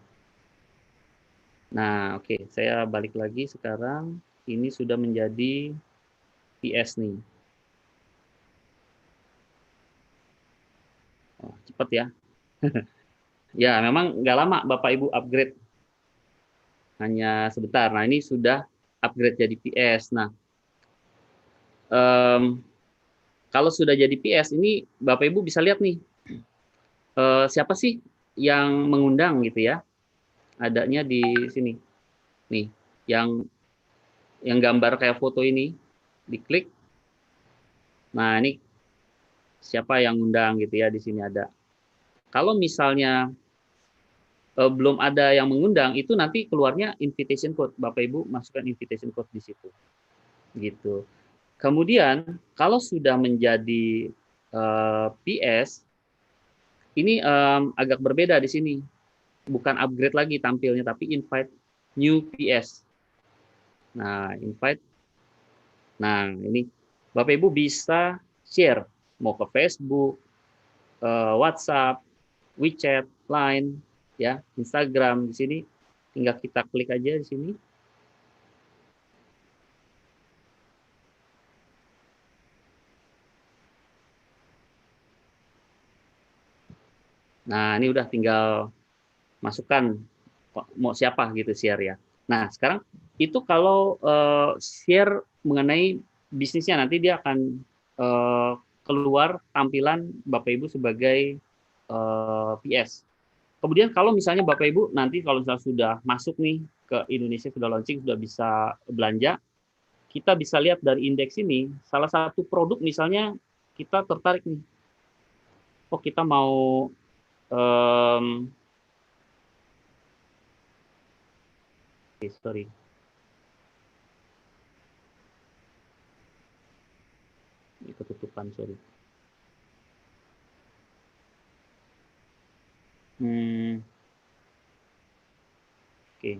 Nah, oke, saya balik lagi sekarang. Ini sudah menjadi PS nih. Oh, cepat ya. Ya, memang nggak lama Bapak Ibu upgrade. Hanya sebentar. Nah, ini sudah upgrade jadi PS. Nah, kalau sudah jadi PS, ini Bapak Ibu bisa lihat nih. Siapa sih yang mengundang gitu ya? Adanya di sini. Nih, yang gambar kayak foto ini. Diklik. Nah, ini siapa yang undang gitu ya, di sini ada. Kalau misalnya belum ada yang mengundang, itu nanti keluarnya invitation code. Bapak Ibu masukkan invitation code di situ. Gitu. Kemudian kalau sudah menjadi PS, ini agak berbeda di sini. Bukan upgrade lagi tampilnya, tapi invite new PS. Nah, invite. Nah, ini Bapak Ibu bisa share mau ke Facebook, WhatsApp, WeChat, Line, ya, Instagram di sini. Tinggal kita klik aja di sini. Nah, ini udah tinggal masukkan mau siapa gitu share ya. Nah, sekarang itu kalau share mengenai bisnisnya nanti dia akan keluar tampilan Bapak Ibu sebagai PS. Kemudian kalau misalnya Bapak Ibu nanti kalau misalnya sudah masuk nih ke Indonesia, sudah launching, sudah bisa belanja, kita bisa lihat dari indeks ini salah satu produk misalnya kita tertarik nih. Oh, kita mau sorry. Ini ketutupan, sorry. Oke.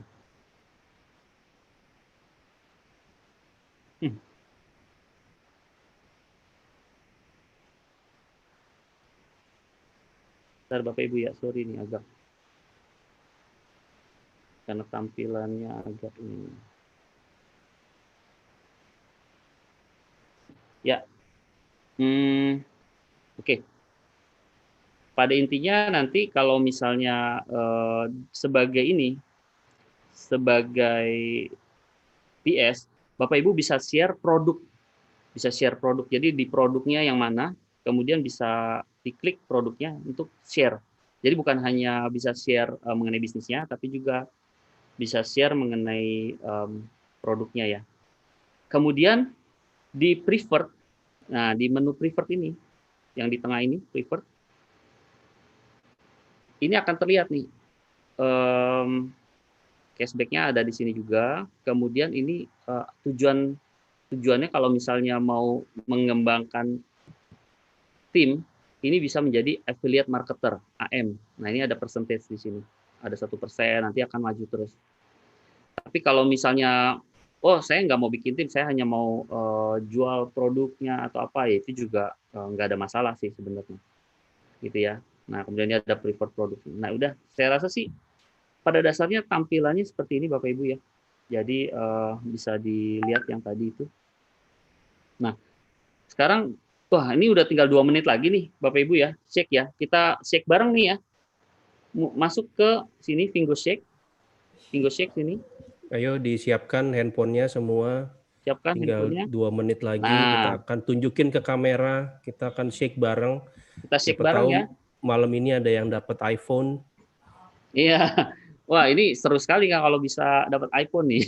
Bentar Bapak Ibu ya, sorry nih agak. Karena tampilannya agak ini. Ya. Oke. Pada intinya nanti kalau misalnya sebagai PS, Bapak Ibu bisa share produk. Bisa share produk. Jadi di produknya yang mana, kemudian bisa diklik produknya untuk share. Jadi bukan hanya bisa share mengenai bisnisnya, tapi juga bisa share mengenai produknya ya. Kemudian Di preferred, nah di menu preferred ini, yang di tengah ini, preferred, ini akan terlihat nih, cashback-nya ada di sini juga. Kemudian ini tujuannya kalau misalnya mau mengembangkan tim, ini bisa menjadi affiliate marketer, AM. Nah ini ada percentage di sini, ada 1%, nanti akan maju terus. Tapi kalau misalnya, oh saya nggak mau bikin tim, saya hanya mau jual produknya atau apa, ya itu juga nggak ada masalah sih sebenarnya, gitu ya. Nah kemudian ini ada preferred produk. Nah udah, saya rasa sih pada dasarnya tampilannya seperti ini Bapak Ibu ya. Jadi bisa dilihat yang tadi itu. Nah sekarang, wah ini udah tinggal 2 menit lagi nih Bapak Ibu ya, shake ya. Kita shake bareng nih ya. Masuk ke sini, Fingo Shake sini. Ayo disiapkan handphonenya semua. Siapkan Tinggal handphonenya. 2 menit lagi Nah, kita akan tunjukin ke kamera, kita akan shake bareng. kita shake Siapa bareng tahu ya. malam ini ada yang dapat iPhone. Iya. Wah, ini seru sekali kan kalau bisa dapat iPhone nih.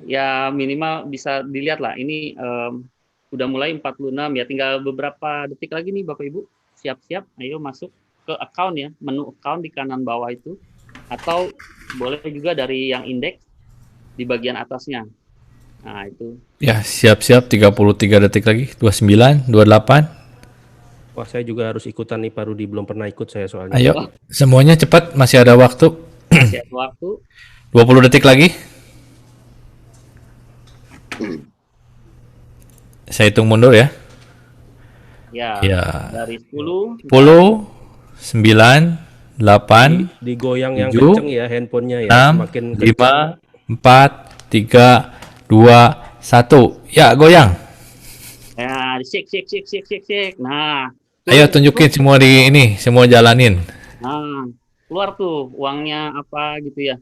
Ya minimal bisa dilihat lah. Ini udah mulai 46 ya. Tinggal beberapa detik lagi nih Bapak Ibu. Siap-siap. Ayo masuk ke account ya. Menu account di kanan bawah itu. Atau boleh juga dari yang indeks di bagian atasnya. Nah itu. Ya, siap-siap 33 detik lagi. 29, 28. Wah, saya juga harus ikutan nih, Pak Rudi. Belum pernah ikut saya soalnya. Ayo, semuanya cepat, masih ada waktu. Masih ada waktu. 20 detik lagi. Saya hitung mundur ya. Ya, Ya. dari 10, 10, 9, 8, Digoyang yang 7, kenceng ya handphonenya ya. 6, Semakin 5, 4, 3, 2, 1. Ya, goyang. ya shake. Nah, Ayo tunjukin semua di ini, semua jalanin. nah, keluar tuh uangnya apa gitu ya.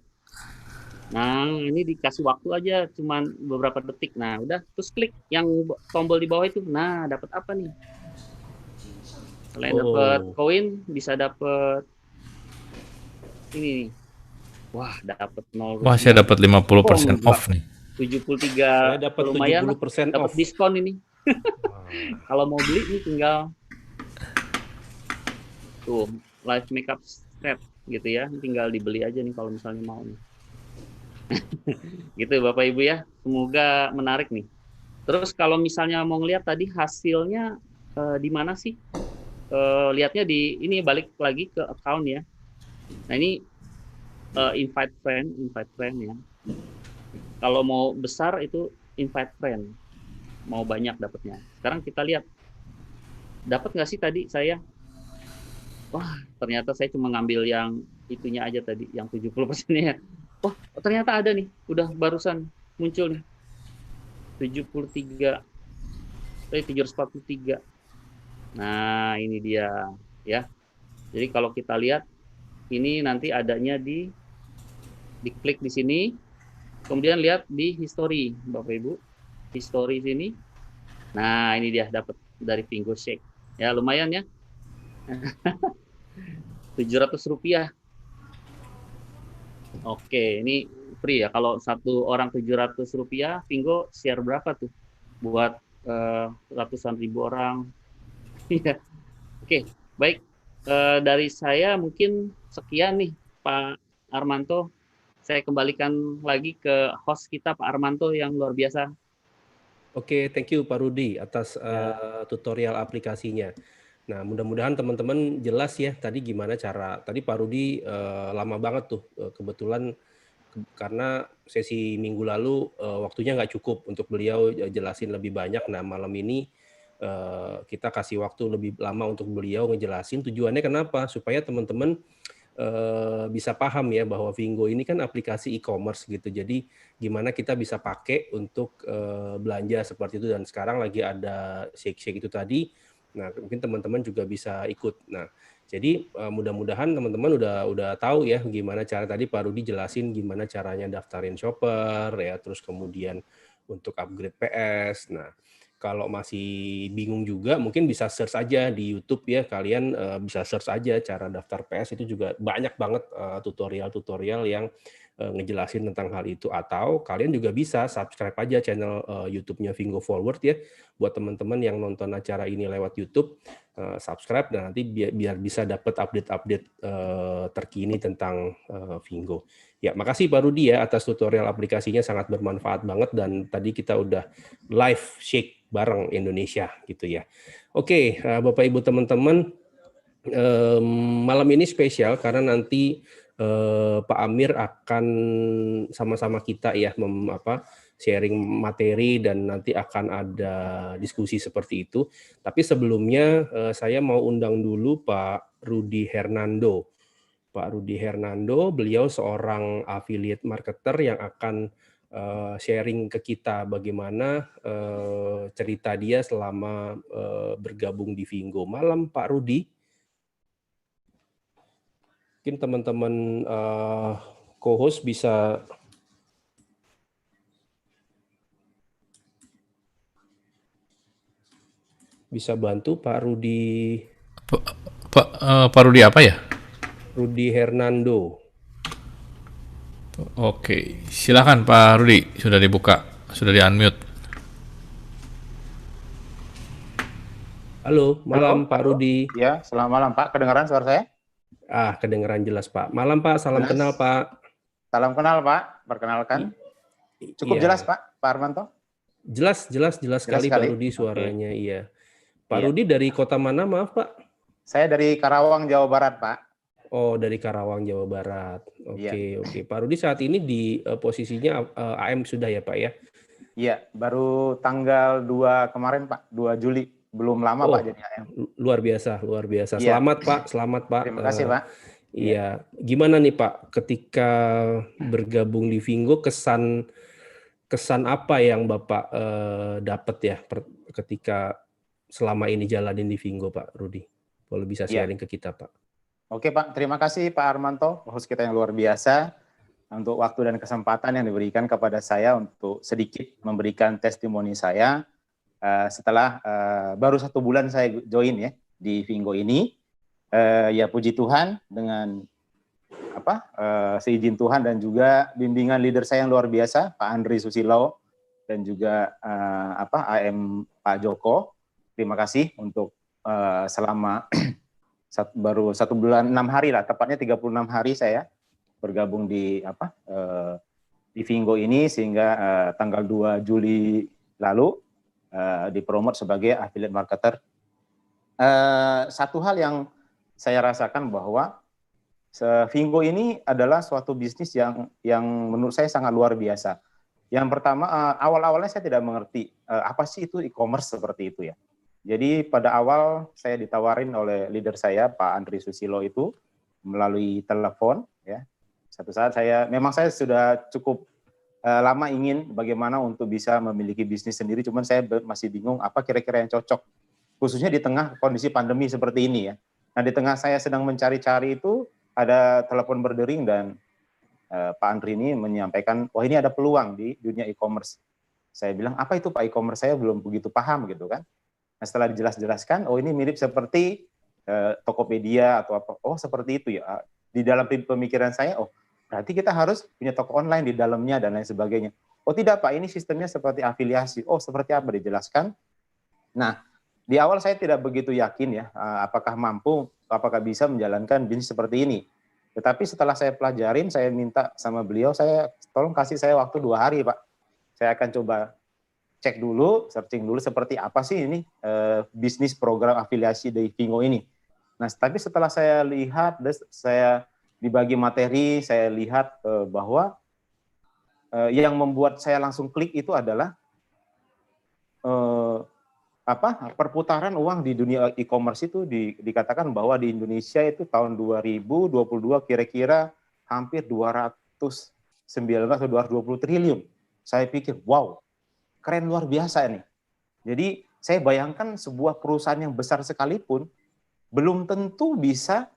Nah, ini dikasih waktu aja cuman beberapa detik. Nah, udah terus klik yang tombol di bawah itu. Nah, dapat apa nih? Selain dapat koin, bisa dapat ini nih. Wah, dapat 0 Wah, saya dapat 50% Oh, off nih. 73 saya dapat lumayan lah. 70% Dapat off. diskon ini. Kalau mau beli ini tinggal tuh live makeup set gitu ya, tinggal dibeli aja nih kalau misalnya mau nih. Gitu Bapak Ibu ya, semoga menarik nih. Terus kalau misalnya mau ngeliat tadi hasilnya di mana sih? Lihatnya di ini, balik lagi ke account ya. Nah ini invite friend ya. Kalau mau besar itu invite friend, mau banyak dapatnya. Sekarang kita lihat, dapat nggak sih tadi saya? Wah, ternyata saya cuma ngambil yang itunya aja tadi, yang 70%-nya. Wah, ternyata ada nih, udah barusan muncul nih. 743. Nah, ini dia ya. Jadi kalau kita lihat ini nanti adanya diklik di sini. Kemudian lihat di history, Bapak Ibu. History sini. Nah, ini dia dapat dari Fingo Shake. Ya, lumayan ya. 700 rupiah. Oke, ini free ya. Kalau satu orang 700 rupiah, Fingo share berapa tuh? Buat ratusan ribu orang. Iya. Oke, baik. Dari saya mungkin sekian nih, Pak Armanto. Saya kembalikan lagi ke host kita, Pak Armanto, yang luar biasa. Oke, thank you Pak Rudi atas tutorial aplikasinya. Nah, mudah-mudahan teman-teman jelas ya tadi gimana cara. Tadi Pak Rudi lama banget tuh, kebetulan karena sesi minggu lalu waktunya nggak cukup untuk beliau jelasin lebih banyak. Nah, malam ini kita kasih waktu lebih lama untuk beliau ngejelasin. Tujuannya kenapa? Supaya teman-teman bisa paham ya bahwa Fingo ini kan aplikasi e-commerce gitu. Jadi gimana kita bisa pakai untuk belanja seperti itu, dan sekarang lagi ada shake-shake itu tadi. Nah, mungkin teman-teman juga bisa ikut. Nah, jadi mudah-mudahan teman-teman udah tahu ya gimana cara, tadi Pak Rudi jelasin gimana caranya daftarin shopper ya, terus kemudian untuk upgrade PS. Nah, kalau masih bingung juga mungkin bisa search aja di YouTube ya, kalian bisa search aja cara daftar PS, itu juga banyak banget tutorial-tutorial yang ngejelasin tentang hal itu, atau kalian juga bisa subscribe aja channel YouTube-nya Vingo Forward ya, buat teman-teman yang nonton acara ini lewat YouTube, subscribe dan nanti biar bisa dapat update-update terkini tentang Vingo. Ya, makasih Pak Rudi ya atas tutorial aplikasinya, sangat bermanfaat banget, dan tadi kita udah live shake bareng Indonesia gitu ya. Oke, Bapak Ibu teman-teman, malam ini spesial karena nanti Pak Amir akan sama-sama kita ya sharing materi, dan nanti akan ada diskusi seperti itu. Tapi sebelumnya saya mau undang dulu Pak Rudi Hernando. Pak Rudi Hernando, beliau seorang affiliate marketer yang akan sharing ke kita bagaimana cerita dia selama bergabung di Vingo. Malam Pak Rudi. Mungkin teman-teman co-host bisa bantu Pak Rudi. Pak Rudi apa ya? Rudi Hernando. Oke, silakan Pak Rudi, sudah dibuka, sudah di-unmute. Halo, malam Pak Rudi. Ya, selamat malam Pak. Kedengaran suara saya? Kedengaran jelas Pak. Malam Pak, salam kenal Pak. Salam kenal Pak, perkenalkan. Cukup jelas Pak Armanto? Jelas sekali Pak Rudi suaranya. Iya. Pak Rudi dari kota mana, maaf Pak? Saya dari Karawang, Jawa Barat Pak. Oh, dari Karawang, Jawa Barat. Oke. Pak Rudi saat ini di posisinya AM sudah ya Pak ya? Iya, baru tanggal 2 kemarin Pak, 2 Juli. Belum lama Pak jadi AM. Luar biasa. Iya. Selamat Pak. Terima kasih Pak. Iya. Gimana nih Pak, ketika bergabung di Vingo, kesan apa yang Bapak dapat ya ketika selama ini jalanin di Vingo Pak Rudi? Boleh bisa sharing ke kita Pak? Oke Pak, terima kasih Pak Armanto, host kita yang luar biasa, untuk waktu dan kesempatan yang diberikan kepada saya untuk sedikit memberikan testimoni saya setelah baru 1 bulan saya join ya di Vingo ini. Ya puji Tuhan, dengan seizin Tuhan dan juga bimbingan leader saya yang luar biasa, Pak Andri Susilo, dan juga AM Pak Joko. Terima kasih untuk selama baru 1 bulan 6 hari lah, tepatnya 36 hari saya bergabung di Vingo ini, sehingga tanggal 2 Juli lalu dipromot sebagai affiliate marketer. Satu hal yang saya rasakan bahwa Vingo ini adalah suatu bisnis yang menurut saya sangat luar biasa. Yang pertama, awal-awalnya saya tidak mengerti apa sih itu e-commerce seperti itu ya. Jadi pada awal saya ditawarin oleh leader saya, Pak Andri Susilo itu, melalui telepon ya. Satu saat saya sudah cukup lama ingin bagaimana untuk bisa memiliki bisnis sendiri, cuman saya masih bingung apa kira-kira yang cocok, khususnya di tengah kondisi pandemi seperti ini ya. Nah, di tengah saya sedang mencari-cari itu, ada telepon berdering dan Pak Andri ini menyampaikan, wah ini ada peluang di dunia e-commerce. Saya bilang, apa itu Pak e-commerce? Saya belum begitu paham gitu kan. Nah, setelah dijelaskan, oh ini mirip seperti Tokopedia atau apa. Oh seperti itu ya. Di dalam pemikiran saya, oh berarti kita harus punya toko online di dalamnya dan lain sebagainya. Oh tidak Pak, ini sistemnya seperti afiliasi. Oh seperti apa, dijelaskan. Nah, di awal saya tidak begitu yakin ya, apakah bisa menjalankan bisnis seperti ini. Tetapi setelah saya pelajarin, saya minta sama beliau, tolong kasih saya waktu 2 hari Pak. Saya akan coba cek dulu, searching dulu seperti apa sih ini bisnis program afiliasi dari Vingo ini. Nah, tapi setelah saya lihat, saya dibagi materi, saya lihat bahwa yang membuat saya langsung klik itu adalah perputaran uang di dunia e-commerce itu dikatakan bahwa di Indonesia itu tahun 2022 kira-kira hampir 219 atau 220 triliun. Saya pikir, wow, keren luar biasa ini. Jadi saya bayangkan sebuah perusahaan yang besar sekalipun belum tentu bisa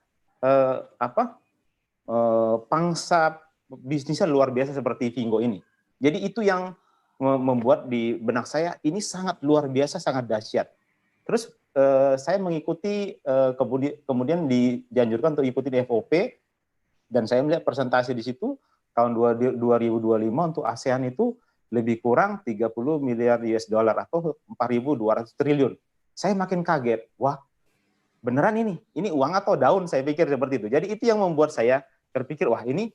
pangsa bisnisnya luar biasa seperti Vingo ini. Jadi itu yang membuat di benak saya ini sangat luar biasa, sangat dahsyat. Terus saya mengikuti, kemudian dianjurkan untuk ikuti di FOP, dan saya melihat presentasi di situ, tahun 2025 untuk ASEAN itu lebih kurang 30 miliar US dollar atau 4.200 triliun. Saya makin kaget, wah beneran ini uang atau daun, saya pikir seperti itu. Jadi itu yang membuat saya terpikir, wah ini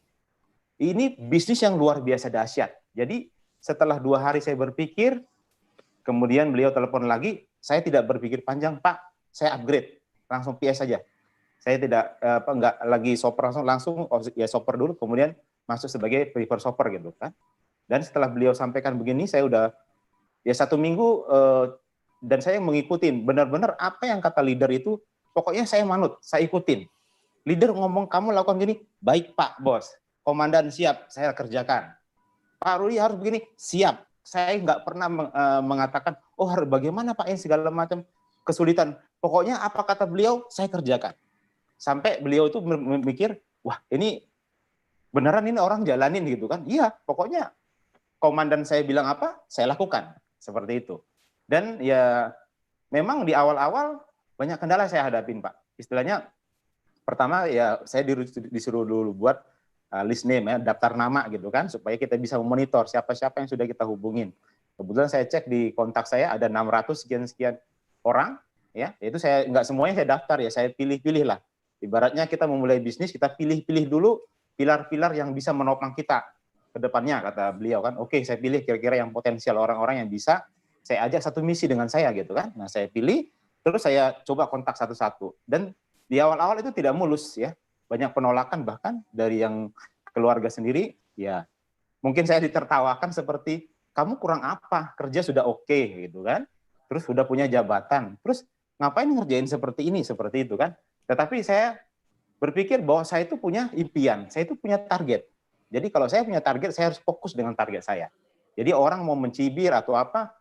bisnis yang luar biasa dahsyat. Jadi setelah 2 hari saya berpikir, kemudian beliau telepon lagi, saya tidak berpikir panjang, Pak, saya upgrade, langsung PS saja. Saya tidak nggak lagi shopper langsung ya shopper dulu, kemudian masuk sebagai prefer shopper gitu kan. Dan setelah beliau sampaikan begini, saya udah ya 1 minggu dan saya mengikutin benar-benar apa yang kata leader itu, pokoknya saya manut, saya ikutin. Leader ngomong kamu lakukan gini, baik Pak Bos, komandan siap, saya kerjakan. Pak Rudi harus begini, siap. Saya nggak pernah mengatakan, oh bagaimana Pak ini segala macam kesulitan. Pokoknya apa kata beliau, saya kerjakan. Sampai beliau itu memikir, wah ini beneran ini orang jalanin gitu kan. Iya, pokoknya komandan saya bilang apa, saya lakukan. Seperti itu. Dan ya memang di awal-awal banyak kendala saya hadapin Pak. Istilahnya pertama ya saya disuruh dulu buat list name ya, daftar nama gitu kan, supaya kita bisa memonitor siapa-siapa yang sudah kita hubungin. Kebetulan saya cek di kontak saya ada 600 sekian-sekian orang, ya itu saya nggak semuanya saya daftar ya, saya pilih-pilih lah. Ibaratnya kita memulai bisnis, kita pilih-pilih dulu pilar-pilar yang bisa menopang kita ke depannya, kata beliau kan. Oke, saya pilih kira-kira yang potensial orang-orang yang bisa saya ajak satu misi dengan saya gitu kan. Nah saya pilih, terus saya coba kontak satu-satu. Dan di awal-awal itu tidak mulus ya, banyak penolakan bahkan dari yang keluarga sendiri. Ya mungkin saya ditertawakan seperti kamu kurang apa, kerja sudah oke gitu kan, terus sudah punya jabatan, terus ngapain ngerjain seperti ini, seperti itu kan. Tetapi saya berpikir bahwa saya itu punya impian, saya itu punya target. Jadi kalau saya punya target, saya harus fokus dengan target saya. Jadi orang mau mencibir atau apa,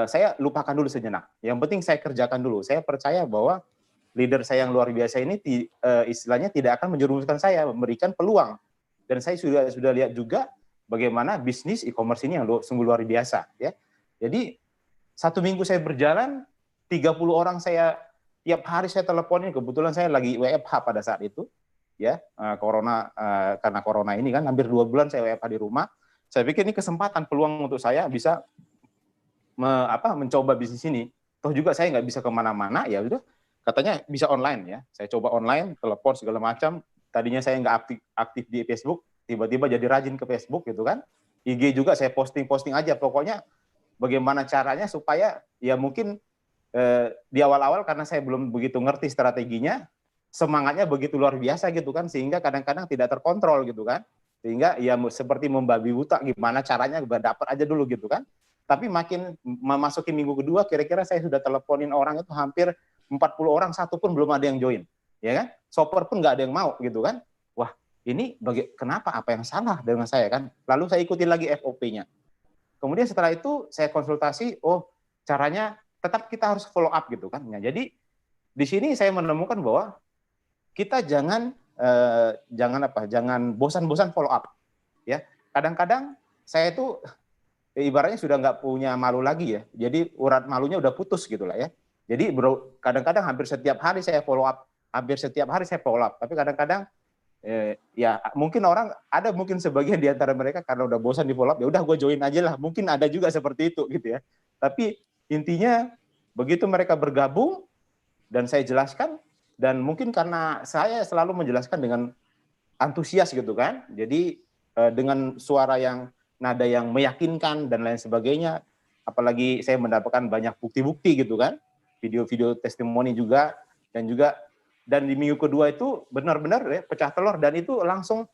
saya lupakan dulu sejenak. Yang penting saya kerjakan dulu. Saya percaya bahwa leader saya yang luar biasa ini istilahnya tidak akan menjerumuskan saya, memberikan peluang. Dan saya sudah lihat juga bagaimana bisnis e-commerce ini yang sungguh luar biasa. Ya. Jadi 1 minggu saya berjalan, 30 orang saya tiap hari saya teleponin. Kebetulan saya lagi WFH pada saat itu, ya karena corona ini kan hampir 2 bulan saya WFH di rumah. Saya pikir ini kesempatan peluang untuk saya bisa mencoba bisnis ini. Toh juga saya nggak bisa kemana-mana, ya udah katanya bisa online ya. Saya coba online, telepon segala macam. Tadinya saya nggak aktif di Facebook, tiba-tiba jadi rajin ke Facebook gitu kan. IG juga saya posting aja. Pokoknya bagaimana caranya supaya ya mungkin di awal-awal karena saya belum begitu ngerti strateginya, semangatnya begitu luar biasa gitu kan, sehingga kadang-kadang tidak terkontrol gitu kan. Sehingga ya seperti membabi buta, gimana caranya dapat aja dulu gitu kan. Tapi makin memasuki minggu kedua, kira-kira saya sudah teleponin orang itu hampir 40 orang, satu pun belum ada yang join, ya kan? Shopper pun nggak ada yang mau, gitu kan? Wah, ini kenapa? Apa yang salah dengan saya kan? Lalu saya ikutin lagi FOP-nya. Kemudian setelah itu saya konsultasi, oh caranya tetap kita harus follow up gitu kan? Nah, jadi di sini saya menemukan bahwa kita jangan bosan-bosan follow up, ya. Kadang-kadang saya itu ibaratnya sudah nggak punya malu lagi ya. Jadi urat malunya udah putus gitu lah ya. Jadi kadang-kadang hampir setiap hari saya follow up. Tapi kadang-kadang ya mungkin mungkin sebagian di antara mereka karena udah bosan di follow up, ya udah gue join aja lah. Mungkin ada juga seperti itu gitu ya. Tapi intinya begitu mereka bergabung dan saya jelaskan, dan mungkin karena saya selalu menjelaskan dengan antusias gitu kan. Jadi dengan suara yang nada yang meyakinkan dan lain sebagainya, apalagi saya mendapatkan banyak bukti-bukti gitu kan, video-video testimoni juga, dan di minggu kedua itu benar-benar ya, pecah telur, dan itu langsung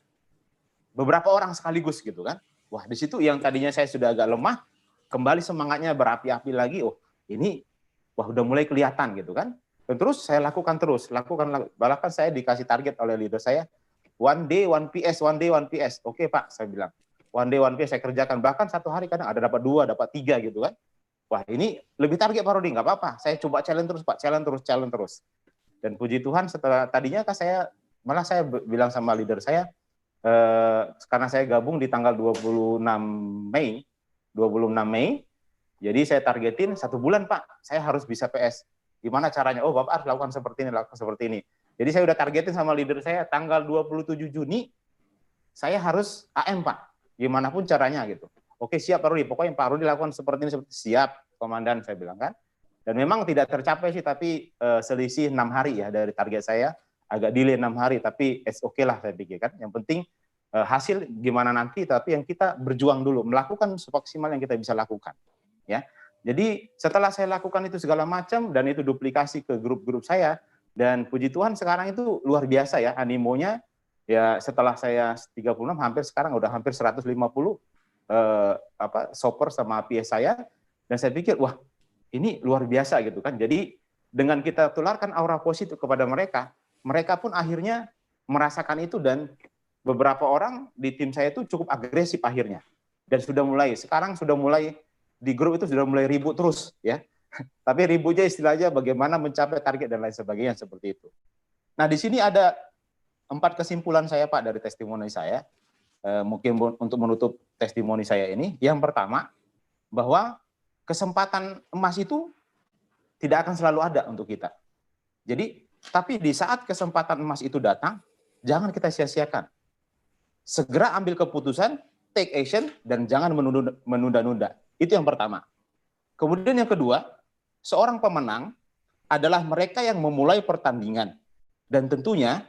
beberapa orang sekaligus gitu kan. Wah, di situ yang tadinya saya sudah agak lemah, kembali semangatnya berapi-api lagi. Oh, ini udah mulai kelihatan gitu kan. Dan terus saya lakukan bahkan saya dikasih target oleh leader saya, one day one PS. Oke Pak, saya bilang. One day one PS saya kerjakan, bahkan satu hari kadang ada dapat 2, dapat 3 gitu kan. Wah ini lebih target Pak Rudi, nggak apa-apa. Saya coba challenge terus Pak, challenge terus. Dan puji Tuhan setelah tadinya kan saya bilang sama leader saya, karena saya gabung di tanggal 26 Mei, jadi saya targetin 1 bulan Pak, saya harus bisa PS. Gimana caranya? Oh Bapak harus lakukan seperti ini. Jadi saya udah targetin sama leader saya tanggal 27 Juni, saya harus AM Pak, gimana pun caranya gitu. Oke siap Pak Rudi, pokoknya Pak Rudi lakukan seperti ini, siap Komandan, saya bilang kan. Dan memang tidak tercapai sih, tapi selisih 6 hari ya dari target saya, agak delay 6 hari, tapi it's okay lah saya pikir kan. Yang penting hasil gimana nanti, tapi yang kita berjuang dulu, melakukan semaksimal yang kita bisa lakukan. Ya, jadi setelah saya lakukan itu segala macam, dan itu duplikasi ke grup-grup saya, dan puji Tuhan sekarang itu luar biasa ya, animonya, ya setelah saya 36, hampir sekarang udah hampir 150 shopper sama PS saya, dan saya pikir wah ini luar biasa gitu kan. Jadi dengan kita tularkan aura positif kepada mereka, mereka pun akhirnya merasakan itu, dan beberapa orang di tim saya itu cukup agresif akhirnya, dan sekarang sudah mulai di grup itu sudah mulai ribut terus ya. Tapi ributnya istilahnya bagaimana mencapai target dan lain sebagainya seperti itu. Nah di sini ada 4 kesimpulan saya Pak dari testimoni saya. Mungkin untuk menutup testimoni saya ini, yang pertama bahwa kesempatan emas itu tidak akan selalu ada untuk kita. Jadi, tapi di saat kesempatan emas itu datang, jangan kita sia-siakan. Segera ambil keputusan, take action, dan jangan menunda-nunda. Itu yang pertama. Kemudian yang kedua, seorang pemenang adalah mereka yang memulai pertandingan, dan tentunya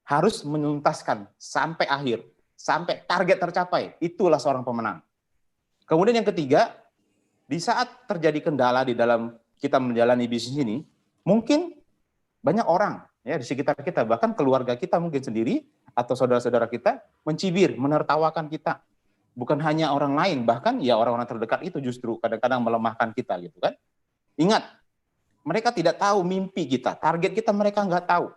harus menuntaskan sampai akhir, sampai target tercapai. Itulah seorang pemenang. Kemudian yang ketiga, di saat terjadi kendala di dalam kita menjalani bisnis ini, mungkin banyak orang ya di sekitar kita, bahkan keluarga kita mungkin sendiri atau saudara-saudara kita mencibir, menertawakan kita. Bukan hanya orang lain, bahkan ya orang-orang terdekat itu justru kadang-kadang melemahkan kita gitu kan. Ingat, mereka tidak tahu mimpi kita, target kita mereka nggak tahu.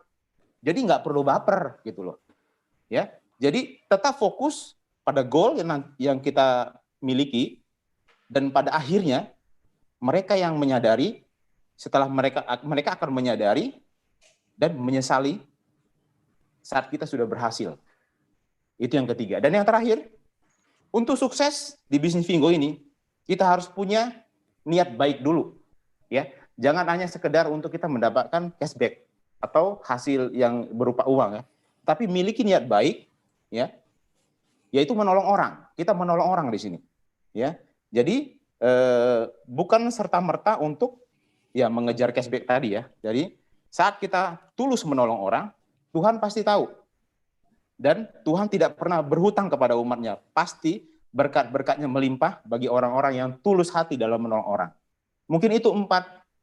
Jadi nggak perlu baper gitu loh. Ya, jadi tetap fokus pada goal yang kita miliki, dan pada akhirnya mereka yang menyadari, setelah mereka akan menyadari dan menyesali saat kita sudah berhasil. Itu yang ketiga. Dan yang terakhir, untuk sukses di bisnis Fingo ini, kita harus punya niat baik dulu. Ya, jangan hanya sekedar untuk kita mendapatkan cashback atau hasil yang berupa uang ya. Tapi miliki niat baik ya, yaitu menolong orang. Kita menolong orang di sini. Ya. Jadi bukan serta-merta untuk ya mengejar cashback tadi ya. Jadi saat kita tulus menolong orang, Tuhan pasti tahu. Dan Tuhan tidak pernah berhutang kepada umatnya. Pasti berkat-berkatnya melimpah bagi orang-orang yang tulus hati dalam menolong orang. Mungkin itu 4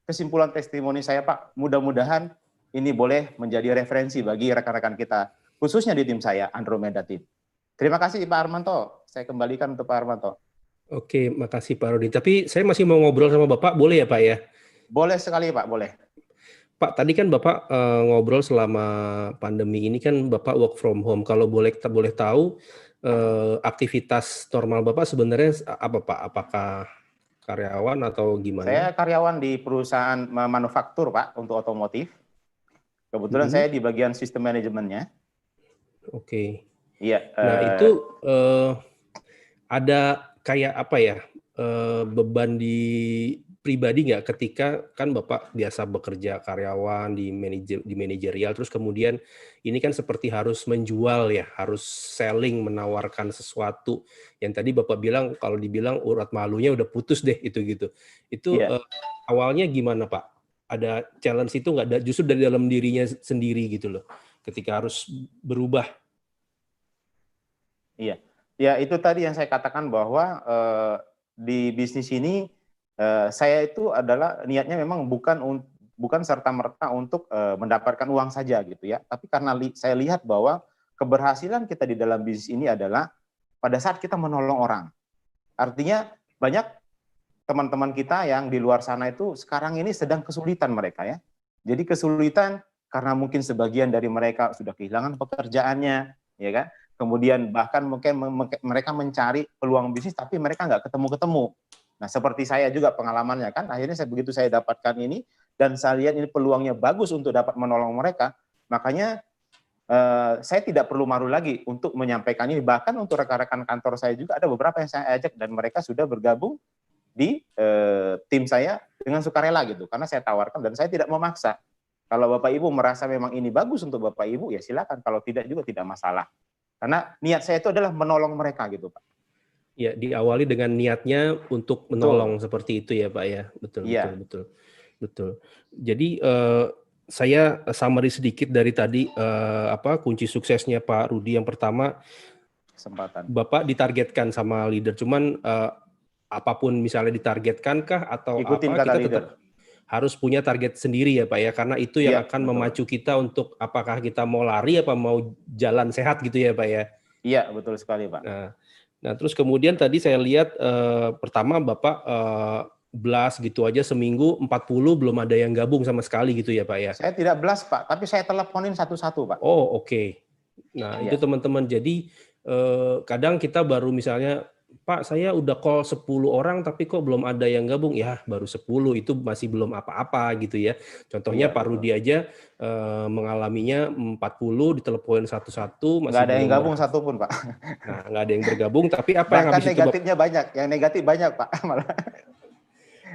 kesimpulan testimoni saya Pak. Mudah-mudahan ini boleh menjadi referensi bagi rekan-rekan kita, khususnya di tim saya, Andromeda Team. Terima kasih Pak Armanto. Saya kembalikan untuk Pak Armanto. Oke, makasih Pak Rudi. Tapi saya masih mau ngobrol sama Bapak, boleh ya Pak ya? Boleh sekali Pak, boleh. Pak, tadi kan Bapak ngobrol selama pandemi ini kan Bapak work from home. Kalau boleh tahu aktivitas normal Bapak sebenarnya apa Pak? Apakah karyawan atau gimana? Saya karyawan di perusahaan manufaktur Pak untuk otomotif. Kebetulan saya di bagian sistem manajemennya. Oke. Iya. Nah itu ada kayak apa ya beban di pribadi nggak ketika kan Bapak biasa bekerja karyawan di manajerial, terus kemudian ini kan seperti harus menjual ya, harus selling, menawarkan sesuatu yang tadi Bapak bilang kalau dibilang urat malunya udah putus deh itu gitu. Itu awalnya gimana Pak? Ada challenge itu nggak? Justru dari dalam dirinya sendiri gitu loh, ketika harus berubah. Iya, ya itu tadi yang saya katakan bahwa di bisnis ini saya itu adalah niatnya memang bukan serta-merta untuk mendapatkan uang saja gitu ya, tapi karena saya lihat bahwa keberhasilan kita di dalam bisnis ini adalah pada saat kita menolong orang. Artinya banyak teman-teman kita yang di luar sana itu sekarang ini sedang kesulitan mereka ya. Jadi kesulitan karena mungkin sebagian dari mereka sudah kehilangan pekerjaannya, ya kan? Kemudian bahkan mungkin mereka mencari peluang bisnis tapi mereka nggak ketemu-ketemu. Nah seperti saya juga pengalamannya kan, akhirnya begitu saya dapatkan ini dan saya lihat ini peluangnya bagus untuk dapat menolong mereka, makanya saya tidak perlu malu lagi untuk menyampaikan ini. Bahkan untuk rekan-rekan kantor saya juga ada beberapa yang saya ajak dan mereka sudah bergabung di tim saya dengan sukarela gitu, karena saya tawarkan dan saya tidak memaksa. Kalau Bapak Ibu merasa memang ini bagus untuk Bapak Ibu ya silakan, kalau tidak juga tidak masalah. Karena niat saya itu adalah menolong mereka gitu, Pak. Ya, diawali dengan niatnya untuk menolong seperti itu ya, Pak ya. Betul, Iya. betul. Jadi saya summary sedikit dari tadi kunci suksesnya Pak Rudi. Yang pertama, Kesempatan. Bapak ditargetkan sama leader, cuman apapun misalnya ditargetkan kah atau Ikutin apa, kata kita leader. tetap harus punya target sendiri ya Pak ya, karena itu yang Iya, akan betul. memacu kita untuk apakah kita mau lari apa mau jalan sehat gitu ya Pak ya. Iya, betul sekali, Pak. Nah terus kemudian tadi saya lihat pertama Bapak blast gitu aja seminggu 40 belum ada yang gabung sama sekali gitu ya Pak ya. Saya tidak blast, Pak, tapi saya teleponin satu-satu, Pak. Oh, oke. Nah, Iya. itu teman-teman. Jadi kadang kita baru misalnya, Pak, saya udah call 10 orang tapi kok belum ada yang gabung. Ya, baru 10 itu masih belum apa-apa gitu ya. Contohnya Iya, Pak betul. Rudi aja mengalaminya 40 diteleponin satu-satu masih Nggak ada yang belum gabung satupun, Pak. Nah, nggak ada yang bergabung, tapi apa yang Bahkan habis itu negatifnya banyak, yang negatif banyak, Pak. Malah.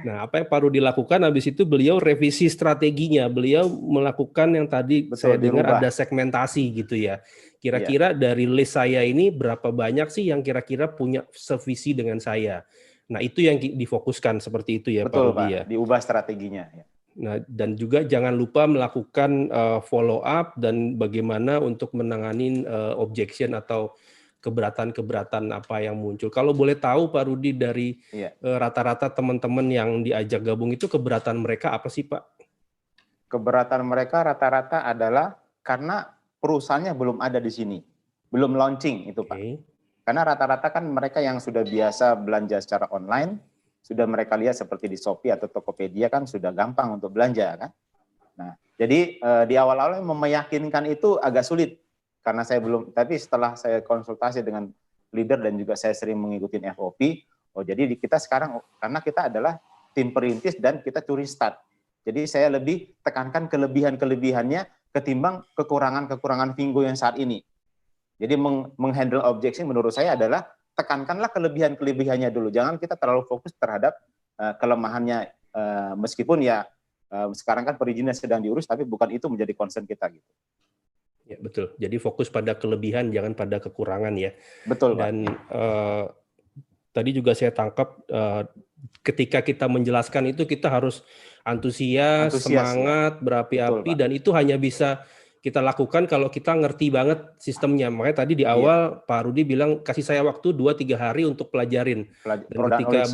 Nah, apa yang Pak Rudi lakukan habis itu beliau revisi strateginya. Beliau melakukan yang tadi Betul, saya dengar dirubah. ada segmentasi gitu ya. Kira-kira dari list saya ini berapa banyak sih yang kira-kira punya sevisi dengan saya. Nah, itu yang difokuskan seperti itu ya Betul, Pak Rudi Pak. ya. Diubah strateginya. Ya. Nah, dan juga jangan lupa melakukan follow up dan bagaimana untuk menangani objection atau keberatan-keberatan apa yang muncul. Kalau boleh tahu Pak Rudi dari rata-rata teman-teman yang diajak gabung itu keberatan mereka apa sih Pak? Keberatan mereka rata-rata adalah karena perusahaannya belum ada di sini. Belum launching itu, Pak. Karena rata-rata kan mereka yang sudah biasa belanja secara online, sudah mereka lihat seperti di Shopee atau Tokopedia kan sudah gampang untuk belanja kan. Nah, jadi di awal-awal meyakinkan itu agak sulit karena saya belum, tapi setelah saya konsultasi dengan leader dan juga saya sering mengikuti FOP, jadi kita sekarang karena kita adalah tim perintis dan kita curi start. Jadi saya lebih tekankan kelebihan-kelebihannya ketimbang kekurangan-kekurangan Fingo yang saat ini. Jadi menghandle objection menurut saya adalah tekankanlah kelebihan-kelebihannya dulu. Jangan kita terlalu fokus terhadap kelemahannya, meskipun ya sekarang kan perizinan sedang diurus, tapi bukan itu menjadi concern kita gitu. Ya betul. Jadi fokus pada kelebihan, jangan pada kekurangan ya. Betul, Pak. Dan tadi juga saya tangkap ketika kita menjelaskan itu kita harus antusias semangat, ya. Berapi-api, dan itu hanya bisa kita lakukan kalau kita ngerti banget sistemnya. Makanya tadi di awal Pak Rudi bilang kasih saya waktu 2-3 hari untuk pelajarin. Dan ketika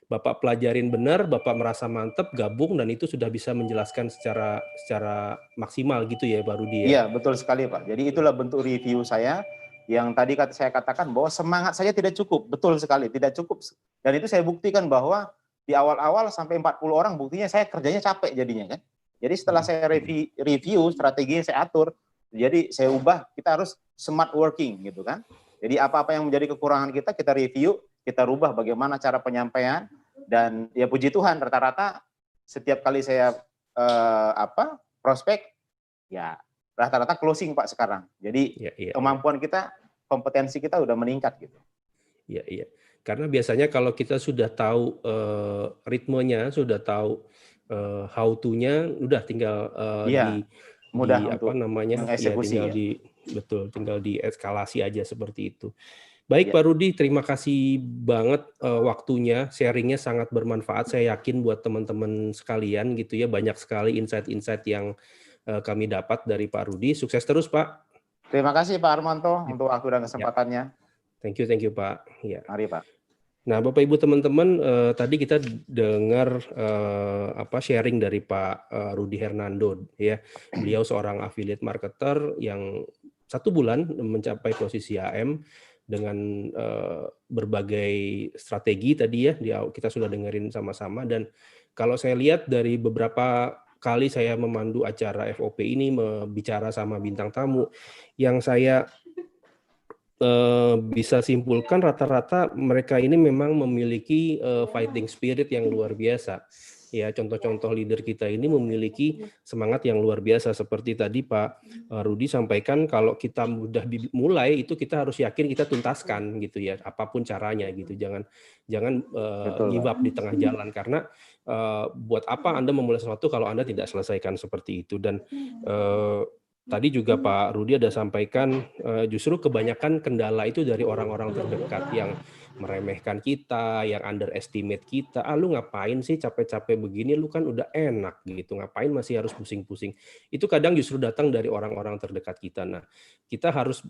Bapak pelajarin benar, Bapak merasa mantap, gabung, dan itu sudah bisa menjelaskan secara maksimal gitu ya Pak Rudi ya? Iya, betul sekali Pak. Jadi itulah bentuk review saya yang tadi saya katakan bahwa semangat saya tidak cukup. Betul sekali, tidak cukup. Dan itu saya buktikan bahwa di awal-awal sampai 40 orang buktinya saya kerjanya capek jadinya kan. Jadi setelah saya review strategi yang saya atur, jadi saya ubah, kita harus smart working gitu kan. Jadi apa-apa yang menjadi kekurangan kita review, kita rubah bagaimana cara penyampaian, dan ya puji Tuhan rata-rata setiap kali saya prospek ya rata-rata closing Pak sekarang. Jadi kemampuan kita, kompetensi kita udah meningkat gitu. Iya. Karena biasanya kalau kita sudah tahu ritmenya, sudah tahu how to-nya, udah tinggal mudah apa namanya? mengeksekusi, tinggal dieskalasi aja seperti itu. Baik Pak Rudi, terima kasih banget waktunya, sharingnya sangat bermanfaat. Saya yakin buat teman-teman sekalian gitu ya, banyak sekali insight-insight yang kami dapat dari Pak Rudi. Sukses terus Pak. Terima kasih Pak Armanto untuk waktu dan kesempatannya. Thank you Pak. Ya. Mari Pak. Nah, Bapak Ibu teman-teman, tadi kita dengar sharing dari Pak Rudi Hernando ya. Beliau seorang affiliate marketer yang 1 bulan mencapai posisi AM dengan berbagai strategi tadi ya. Kita sudah dengerin sama-sama, dan kalau saya lihat dari beberapa kali saya memandu acara FOP ini, bicara sama bintang tamu, yang saya bisa simpulkan rata-rata mereka ini memang memiliki fighting spirit yang luar biasa. Ya, contoh-contoh leader kita ini memiliki semangat yang luar biasa. Seperti tadi Pak Rudi sampaikan, kalau kita udah mulai itu kita harus yakin kita tuntaskan gitu ya, apapun caranya gitu. Jangan give up di tengah jalan, karena buat apa Anda memulai sesuatu kalau Anda tidak selesaikan seperti itu. Dan tadi juga Pak Rudi ada sampaikan justru kebanyakan kendala itu dari orang-orang terdekat yang meremehkan kita, yang underestimate kita. Ah, lu ngapain sih capek-capek begini? Lu kan udah enak gitu. Ngapain masih harus pusing-pusing? Itu kadang justru datang dari orang-orang terdekat kita. Nah, kita harus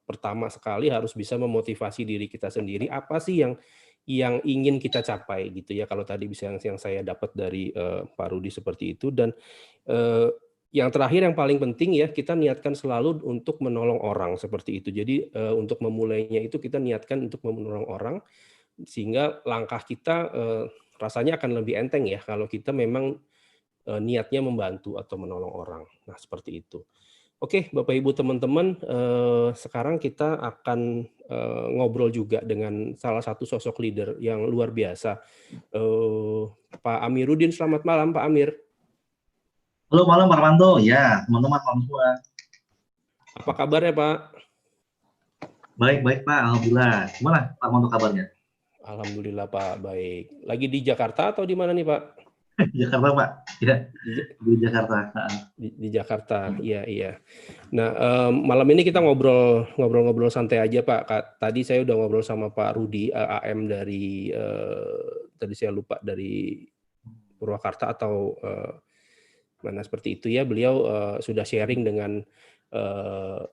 pertama sekali harus bisa memotivasi diri kita sendiri. Apa sih yang ingin kita capai gitu ya? Kalau tadi bisa yang saya dapat dari Pak Rudi seperti itu. Dan yang terakhir yang paling penting ya, kita niatkan selalu untuk menolong orang seperti itu. Jadi untuk memulainya itu kita niatkan untuk menolong orang, sehingga langkah kita rasanya akan lebih enteng ya kalau kita memang niatnya membantu atau menolong orang. Nah, seperti itu. Oke, Bapak Ibu teman-teman, sekarang kita akan ngobrol juga dengan salah satu sosok leader yang luar biasa, Pak Amiruddin. Selamat malam, Pak Amir. Halo malam Pak Armanto, ya teman-teman malam semua. Apa kabarnya Pak? Baik Pak, Alhamdulillah. Gimana Pak Armanto kabarnya? Alhamdulillah Pak, baik. Lagi di Jakarta atau di mana nih Pak? Jakarta Pak, ya di Jakarta. Di Jakarta, iya. Nah malam ini kita ngobrol santai aja Pak. Tadi saya udah ngobrol sama Pak Rudi AM dari tadi saya lupa dari Purwakarta atau mana seperti itu ya. Beliau sudah sharing dengan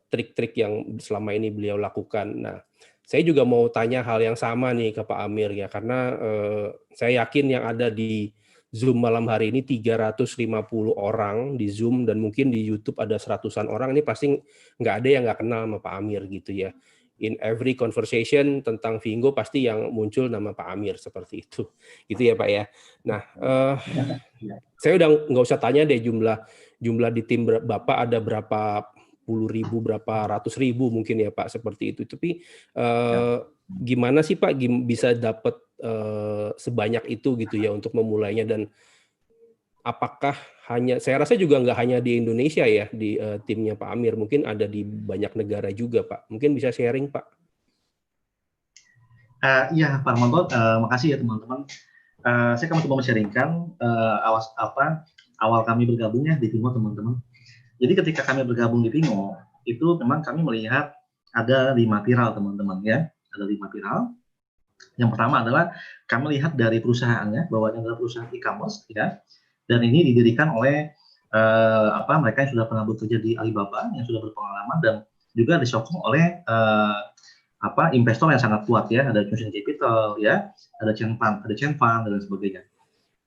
trik-trik yang selama ini beliau lakukan. Nah, saya juga mau tanya hal yang sama nih ke Pak Amir ya, karena saya yakin yang ada di Zoom malam hari ini 350 orang di Zoom, dan mungkin di YouTube ada 100-an orang. Ini pasti nggak ada yang nggak kenal sama Pak Amir gitu ya. In every conversation tentang Vingo pasti yang muncul nama Pak Amir seperti itu, gitu ya Pak ya. Nah, saya udah nggak usah tanya deh jumlah di tim Bapak ada berapa puluh ribu, berapa ratus ribu mungkin ya Pak seperti itu. Tapi gimana sih Pak bisa dapat sebanyak itu gitu ya untuk memulainya, dan apakah saya rasa juga nggak hanya di Indonesia ya di timnya Pak Amir, mungkin ada di banyak negara juga Pak. Mungkin bisa sharing Pak. Iya Pak Armanto, makasih ya teman-teman. Saya akan coba men-sharingkan awal kami bergabung ya di Vingo teman-teman. Jadi ketika kami bergabung di Vingo, itu memang kami melihat ada 5 pilar teman-teman ya. Ada 5 pilar. Yang pertama adalah kami lihat dari perusahaannya bahwa ini adalah perusahaan e-commerce ya. Dan ini didirikan oleh mereka yang sudah pernah bekerja di Alibaba, yang sudah berpengalaman, dan juga disokong oleh investor yang sangat kuat ya. Ada Chongqing Capital ya, ada Chen Fan dan sebagainya.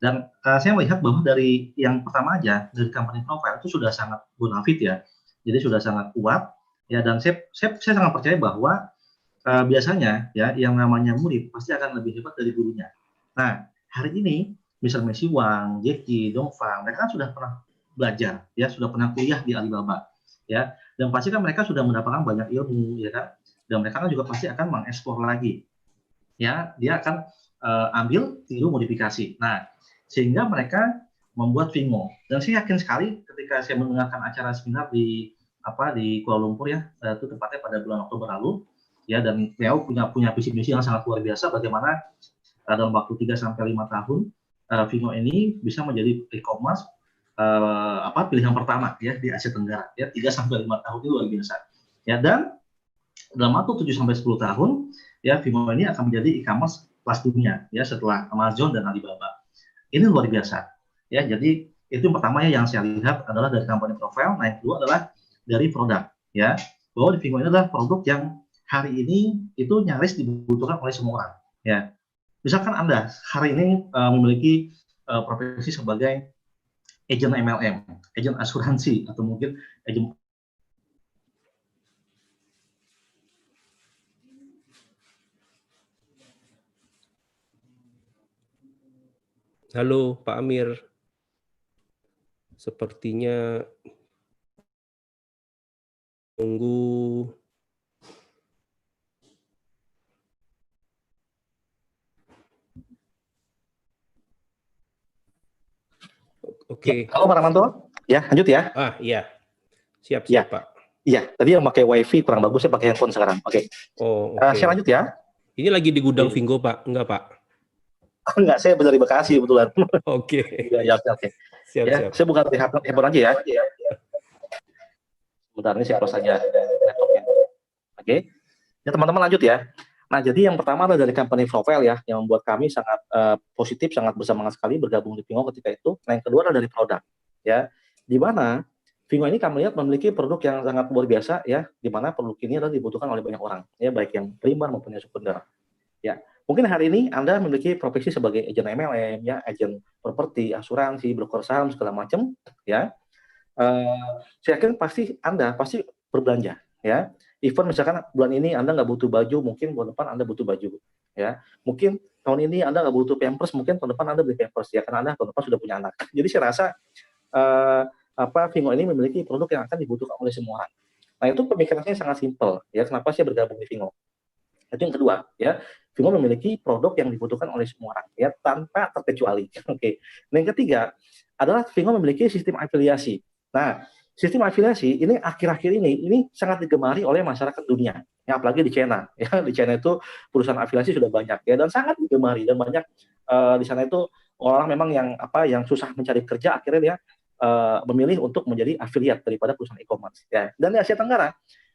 Dan saya melihat bahwa dari yang pertama aja dari company profile itu sudah sangat bonafit ya. Jadi sudah sangat kuat ya, dan saya sangat percaya bahwa biasanya ya yang namanya murid pasti akan lebih hebat dari gurunya. Nah, hari ini misal Messi Wang, Jackie, Dongfang, mereka kan sudah pernah belajar, ya sudah pernah kuliah di Alibaba, ya, dan pasti kan mereka sudah mendapatkan banyak ilmu, ya kan, dan mereka kan juga pasti akan mengeksplor lagi, ya, dia akan ambil tiru modifikasi. Nah, sehingga mereka membuat Vingo, dan saya yakin sekali ketika saya mendengarkan acara seminar di Kuala Lumpur ya, itu tepatnya pada bulan Oktober lalu, ya, dan beliau punya visi misi yang sangat luar biasa bagaimana dalam waktu 3-5 tahun Vingo ini bisa menjadi e-commerce pilihan pertama ya di Asia Tenggara ya. 3-5 tahun itu luar biasa ya, dan dalam waktu 7-10 tahun ya Vingo ini akan menjadi e-commerce kelas dunia ya setelah Amazon dan Alibaba. Ini luar biasa ya. Jadi itu yang pertama ya yang saya lihat adalah dari company profile. Nah, yang kedua adalah dari produk ya, bahwa di Vingo ini adalah produk yang hari ini itu nyaris dibutuhkan oleh semua orang ya. Misalkan Anda hari ini memiliki profesi sebagai agent MLM, agent asuransi, atau mungkin agent. Halo Pak Amir, sepertinya tunggu. Oke. Halo Pak Armanto, ya lanjut ya. Iya, siap ya. Pak. Iya, tadi yang pakai WiFi kurang bagus, saya pakai handphone sekarang. Oke. Okay. Saya lanjut ya. Ini lagi di gudang Vingo Pak, enggak Pak? Enggak, saya benar di Bekasi kebetulan. Oke. Ya, oke. Siap. Saya buka handphone aja ya. Bentar, ini saya close saja laptopnya. Oke. Ya teman-teman lanjut ya. Nah, jadi yang pertama adalah dari company profile ya, yang membuat kami sangat positif, sangat bersemangat sekali bergabung di Vingo ketika itu. Nah, yang kedua adalah dari produk, ya, di mana Vingo ini kami lihat memiliki produk yang sangat luar biasa ya, di mana produk ini adalah dibutuhkan oleh banyak orang, ya, baik yang primer maupun yang sekunder. Ya, mungkin hari ini Anda memiliki profesi sebagai agen MLM, ya, agen properti, asuransi, broker saham segala macam, ya. Saya yakin Anda pasti berbelanja, ya. Even misalkan bulan ini Anda nggak butuh baju, mungkin bulan depan Anda butuh baju, ya. Mungkin tahun ini Anda nggak butuh Pampers, mungkin tahun depan Anda beli Pampers, ya, karena Anda tahun depan sudah punya anak. Jadi saya rasa Vingo ini memiliki produk yang akan dibutuhkan oleh semua orang. Nah, itu pemikirannya sangat simpel, ya. Kenapa saya bergabung di Vingo? Itu yang kedua, ya. Vingo memiliki produk yang dibutuhkan oleh semua orang, ya, tanpa terkecuali. Oke. Nah, yang ketiga adalah Vingo memiliki sistem afiliasi. Nah, sistem afiliasi ini akhir-akhir ini sangat digemari oleh masyarakat dunia, ya, apalagi di China. Ya, di China itu perusahaan afiliasi sudah banyak, ya, dan sangat digemari, dan banyak di sana itu orang memang yang susah mencari kerja akhirnya dia memilih untuk menjadi afiliat daripada perusahaan e-commerce. Ya. Dan di Asia Tenggara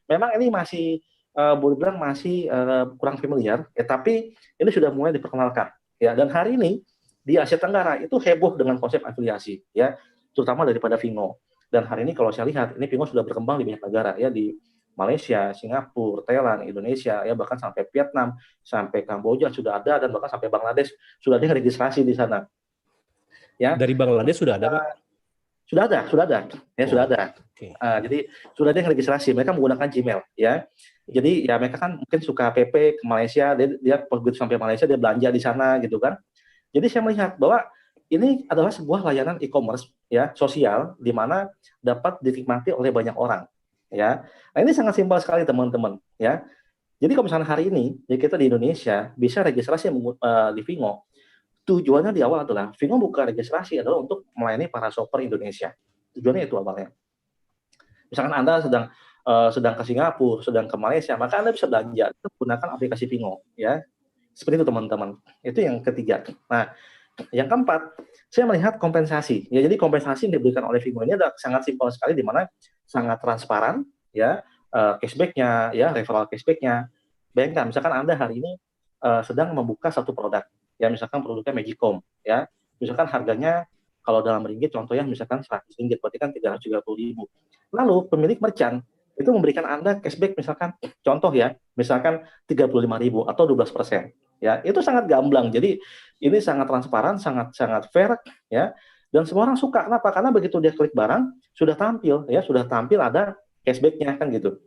memang ini masih boleh bilang masih kurang familiar, ya, tapi ini sudah mulai diperkenalkan. Ya, dan hari ini di Asia Tenggara itu heboh dengan konsep afiliasi, ya, terutama daripada Vingo. Dan hari ini kalau saya lihat, ini Vingo sudah berkembang di banyak negara, ya, di Malaysia, Singapura, Thailand, Indonesia, ya, bahkan sampai Vietnam, sampai Kamboja sudah ada, dan bahkan sampai Bangladesh sudah ada registrasi di sana. Ya. Dari Bangladesh sudah ada, Pak? Sudah ada, ya, sudah ada. Okay. Jadi sudah ada yang registrasi, mereka menggunakan Gmail, ya. Jadi ya mereka kan mungkin suka PP ke Malaysia, dia begitu sampai Malaysia dia belanja di sana gitu kan. Jadi saya melihat bahwa ini adalah sebuah layanan e-commerce, ya, sosial, di mana dapat dinikmati oleh banyak orang, ya. Nah, ini sangat simpel sekali teman-teman, ya. Jadi kalau misalnya hari ini ya kita di Indonesia bisa registrasi di Vingo, tujuannya di awal adalah Vingo buka registrasi adalah untuk melayani para shopper Indonesia. Tujuannya itu awalnya. Misalkan Anda sedang ke Singapura, sedang ke Malaysia, maka Anda bisa belanja menggunakan aplikasi Vingo, ya. Seperti itu teman-teman. Itu yang ketiga. Nah, yang keempat, saya melihat kompensasi. Ya, jadi kompensasi yang diberikan oleh Vingo ini adalah sangat simpel sekali, di mana sangat transparan, ya, cashback-nya, ya, referral cashback-nya. Bayangkan, misalkan Anda hari ini sedang membuka satu produk, ya, misalkan produknya Magicom, ya, misalkan harganya kalau dalam ringgit contohnya misalkan 100 ringgit, berarti kan 330.000. Lalu pemilik merchant itu memberikan Anda cashback misalkan contoh ya, misalkan 35.000 atau 12%. Ya, itu sangat gamblang. Jadi ini sangat transparan, sangat fair, ya. Dan semua orang suka. Kenapa? Karena begitu dia klik barang sudah tampil, ya, sudah tampil ada cashback-nya kan gitu.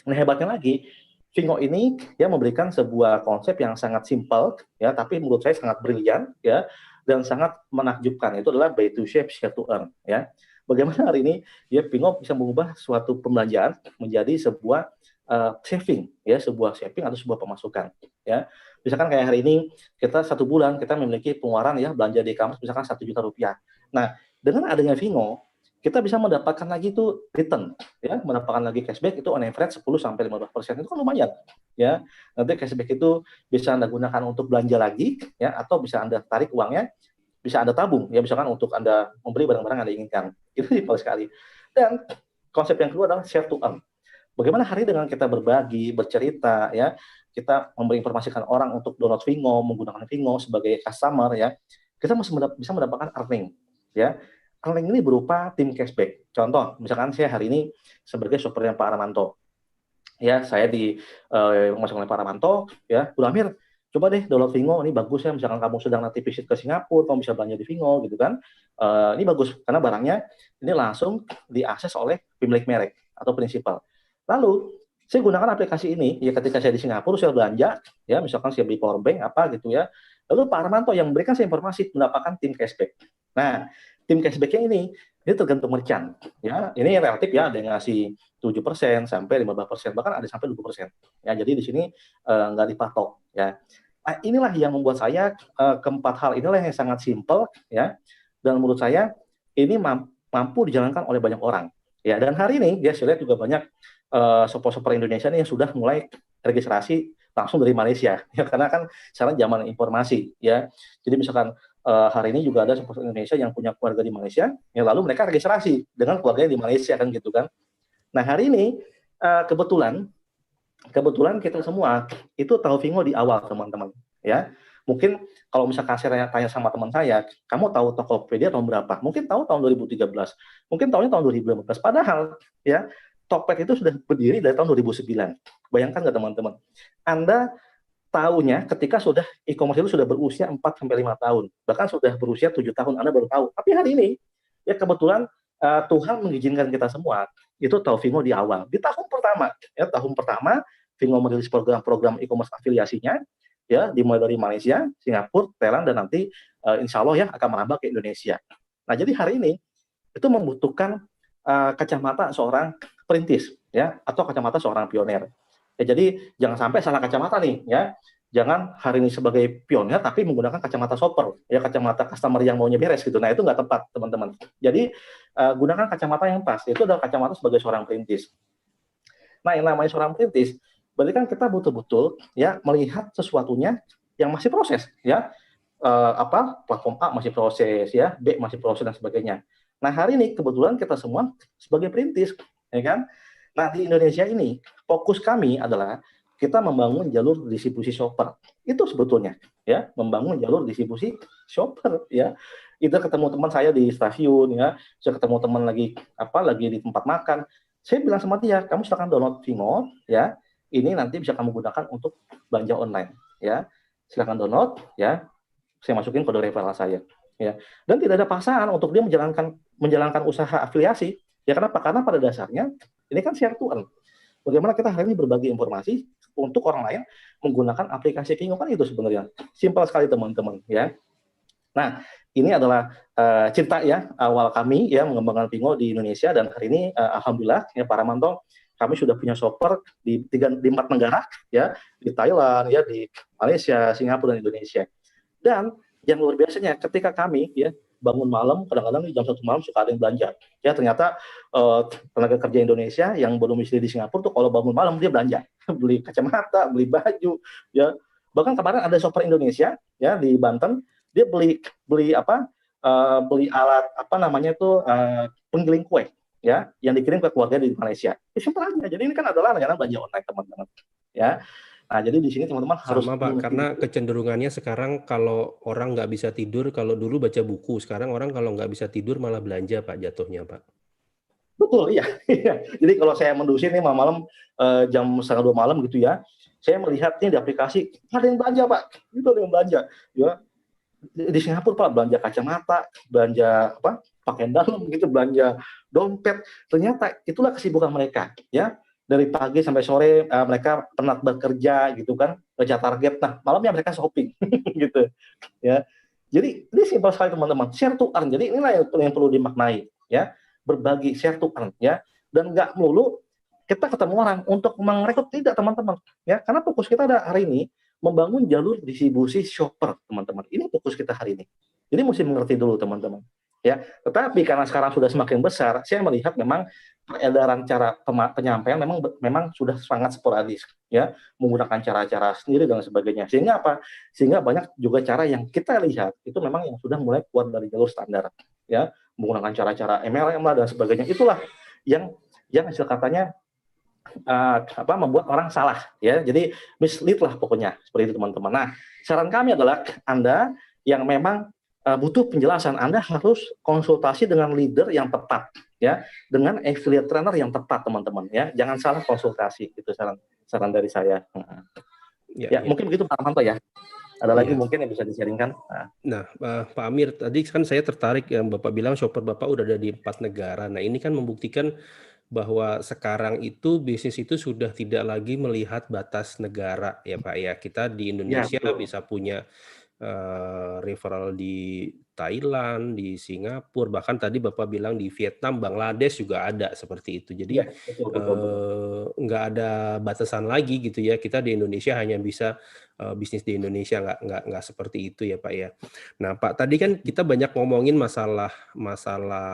Nah, hebatnya lagi Vingo ini ya memberikan sebuah konsep yang sangat simpel, ya, tapi menurut saya sangat brilian, ya, dan sangat menakjubkan. Itu adalah buy to save, share to earn, ya. Bagaimana hari ini ya Vingo bisa mengubah suatu pembelanjaan menjadi sebuah saving, ya, sebuah saving atau sebuah pemasukan, ya. Misalkan kayak hari ini kita 1 bulan kita memiliki pengeluaran ya belanja di e-commerce misalkan 1 juta rupiah. Nah, dengan adanya Vingo kita bisa mendapatkan lagi itu return, ya, mendapatkan lagi cashback itu on average 10-15%, itu kan lumayan, ya. Nanti cashback itu bisa Anda gunakan untuk belanja lagi, ya, atau bisa Anda tarik uangnya, bisa Anda tabung, ya, misalkan untuk Anda membeli barang-barang yang Anda inginkan. Itu simpel sekali. Dan konsep yang kedua adalah share to earn. Bagaimana hari dengan kita berbagi, bercerita, ya, kita menginformasikan orang untuk download Vingo, menggunakan Vingo sebagai customer, ya, kita bisa mendapatkan earning, ya. Earning ini berupa tim cashback. Contoh, misalkan saya hari ini sebagai shoppernya Pak Armanto, ya, saya masuk oleh Pak Armanto, ya, Bu Amir, coba deh download Vingo, ini bagus ya, misalkan kamu sedang nanti visit ke Singapura, kamu bisa belanja di Vingo, gitu kan, ini bagus, karena barangnya ini langsung diakses oleh pemilik merek atau prinsipal. Lalu, saya gunakan aplikasi ini, ya, ketika saya di Singapura, saya belanja, ya, misalkan saya beli power bank, apa gitu ya, lalu Pak Armanto yang memberikan saya informasi, mendapatkan tim cashback. Nah, tim cashback-nya ini tergantung merchant, ya, ini relatif ya, ada yang ngasih 7% sampai 15%, bahkan ada sampai 20%. Ya, jadi di sini nggak dipatok, ya. Nah, inilah yang membuat saya keempat hal inilah yang sangat simpel, ya, dan menurut saya ini mampu dijalankan oleh banyak orang, ya. Dan hari ini ya saya lihat juga banyak shopper-shopper Indonesia nih yang sudah mulai registrasi langsung dari Malaysia, ya, karena kan sekarang zaman informasi, ya. Jadi misalkan hari ini juga ada shopper Indonesia yang punya keluarga di Malaysia, ya, lalu mereka registrasi dengan keluarganya di Malaysia kan gitu kan. Nah, hari ini kebetulan kita semua itu tahu Vingo di awal, teman-teman, ya. Mungkin kalau misalkan saya tanya sama teman saya, kamu tahu Tokopedia tahun berapa? Mungkin tahu tahun 2013, mungkin tahunya tahun 2015. Padahal ya Tokped itu sudah berdiri dari tahun 2009. Bayangkan nggak, teman-teman? Anda tahunya ketika sudah e-commerce itu sudah berusia 4 sampai 5 tahun, bahkan sudah berusia 7 tahun Anda baru tahu. Tapi hari ini ya kebetulan Tuhan mengizinkan kita semua itu tahu Vingo di awal. Di tahun pertama Vingo merilis program e-commerce afiliasinya, ya, dimulai dari Malaysia, Singapura, Thailand, dan nanti insya Allah ya akan merambah ke Indonesia. Nah, jadi hari ini itu membutuhkan kacamata seorang perintis, ya, atau kacamata seorang pioner. Ya, jadi jangan sampai salah kacamata nih, ya. Jangan hari ini sebagai pioner tapi menggunakan kacamata shopper, ya, kacamata customer yang maunya beres gitu. Nah, itu nggak tepat, teman-teman. Jadi gunakan kacamata yang pas. Itu adalah kacamata sebagai seorang perintis. Nah, yang namanya seorang perintis, berarti kan kita betul-betul ya melihat sesuatunya yang masih proses, ya. Platform A masih proses, ya, B masih proses dan sebagainya. Nah, hari ini kebetulan kita semua sebagai perintis, ya kan. Nah, di Indonesia ini fokus kami adalah kita membangun jalur distribusi shopper. Itu sebetulnya, ya, membangun jalur distribusi shopper, ya. Itu ketemu teman saya di stasiun, ya, saya ketemu teman lagi di tempat makan. Saya bilang sama dia, kamu silakan download Vingo, ya. Ini nanti bisa kamu gunakan untuk belanja online, ya. Silakan download, ya. Saya masukin kode referral saya, ya. Dan tidak ada paksaan untuk dia menjalankan usaha afiliasi. Ya, kenapa? Karena pada dasarnya ini kan share to earn. Bagaimana kita hari ini berbagi informasi untuk orang lain menggunakan aplikasi Vingo, kan itu sebenarnya. Simpel sekali, teman-teman, ya. Nah, ini adalah cerita ya awal kami ya mengembangkan Vingo di Indonesia, dan hari ini alhamdulillah ya Pak Ramanto, kami sudah punya shopper di 4 negara, ya, di Thailand, ya, di Malaysia, Singapura, dan Indonesia. Dan yang luar biasanya ketika kami ya bangun malam, kadang-kadang di jam 1 malam suka ada yang belanja. Ya, ternyata tenaga kerja Indonesia yang berdomisili di Singapura tuh kalau bangun malam dia belanja, beli kacamata, beli baju, ya. Bahkan kemarin ada shopper Indonesia ya di Banten, dia beli alat penggiling kue, ya, yang dikirim ke keluarga di Malaysia. Simpel aja. Jadi ini kan adalah layanan belanja online, teman-teman, ya. Nah, jadi di sini teman-teman harus Pak, karena kecenderungannya sekarang kalau orang nggak bisa tidur, kalau dulu baca buku, sekarang orang kalau nggak bisa tidur malah belanja, Pak, jatuhnya, Pak. Betul, iya. Jadi kalau saya mendusin nih malam jam 1:30 malam gitu ya, saya melihatnya di aplikasi ada yang belanja, Pak. Itu ada yang belanja, ya. Di Singapura, Pak, belanja kacamata, belanja pakaian dalam gitu, belanja dompet. Ternyata itulah kesibukan mereka, ya. Dari pagi sampai sore mereka penat bekerja gitu kan, kerja target. Nah, malamnya mereka shopping gitu, ya. Jadi ini simpel sekali, teman-teman. Share to earn. Jadi inilah yang perlu dimaknai, ya. Berbagi, share to earn, ya. Dan nggak melulu kita ketemu orang untuk merekrut, tidak, teman-teman, ya. Karena fokus kita ada hari ini membangun jalur distribusi shopper, teman-teman. Ini fokus kita hari ini. Jadi mesti mengerti dulu, teman-teman, ya. Tetapi karena sekarang sudah semakin besar, saya melihat memang peredaran cara penyampaian memang sudah sangat sporadis, ya, menggunakan cara-cara sendiri dan sebagainya. Sehingga apa? Sehingga banyak juga cara yang kita lihat itu memang yang sudah mulai keluar dari jalur standar, ya, menggunakan cara-cara MLM lah dan sebagainya. Itulah yang hasil katanya membuat orang salah, ya. Jadi mislead lah pokoknya, seperti itu, teman-teman. Nah, saran kami adalah Anda yang memang butuh penjelasan, Anda harus konsultasi dengan leader yang tepat, ya, dengan affiliate trainer yang tepat, teman-teman, ya. Jangan salah konsultasi, itu saran dari saya. Ya, mungkin begitu, Pak Armanto, ya. Ada lagi mungkin yang bisa di-sharingkan. Nah, Pak Amir, tadi kan saya tertarik yang Bapak bilang shopper Bapak udah ada di 4 negara. Nah, ini kan membuktikan bahwa sekarang itu bisnis itu sudah tidak lagi melihat batas negara, ya Pak, ya. Kita di Indonesia bisa punya referral di Thailand, di Singapura, bahkan tadi Bapak bilang di Vietnam, Bangladesh juga ada seperti itu. Jadi nggak ada batasan lagi gitu ya. Kita di Indonesia hanya bisa bisnis di Indonesia, nggak seperti itu ya Pak ya. Nah Pak, tadi kan kita banyak ngomongin masalah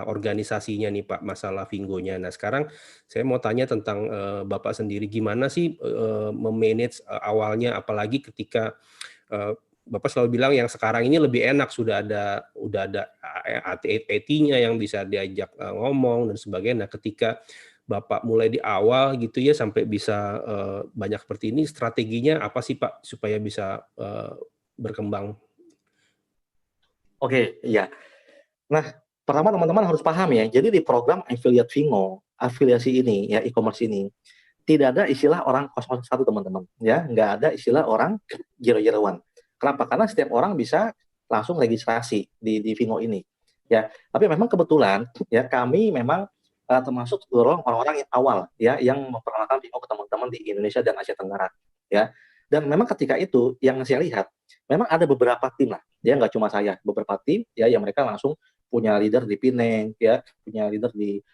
organisasinya nih Pak, masalah Vingo-nya. Nah sekarang saya mau tanya tentang Bapak sendiri, gimana sih memanage awalnya, apalagi ketika Bapak selalu bilang yang sekarang ini lebih enak, udah ada AT-nya yang bisa diajak ngomong dan sebagainya. Nah, ketika Bapak mulai di awal gitu ya sampai bisa banyak seperti ini, strateginya apa sih Pak supaya bisa berkembang? Oke, iya. Nah, pertama teman-teman harus paham ya, jadi di program affiliate Vingo, afiliasi ini ya, e-commerce ini, tidak ada istilah orang kos-kosan satu teman-teman, ya, nggak ada istilah orang zero-one. Kenapa? Karena setiap orang bisa langsung registrasi di Vingo ini, ya. Tapi memang kebetulan ya kami memang termasuk dorong orang-orang yang awal ya yang memperkenalkan Vingo ke teman-teman di Indonesia dan Asia Tenggara, ya. Dan memang ketika itu yang saya lihat, memang ada beberapa tim lah, ya nggak cuma saya, beberapa tim ya yang mereka langsung punya leader di Pineng, ya, punya leader di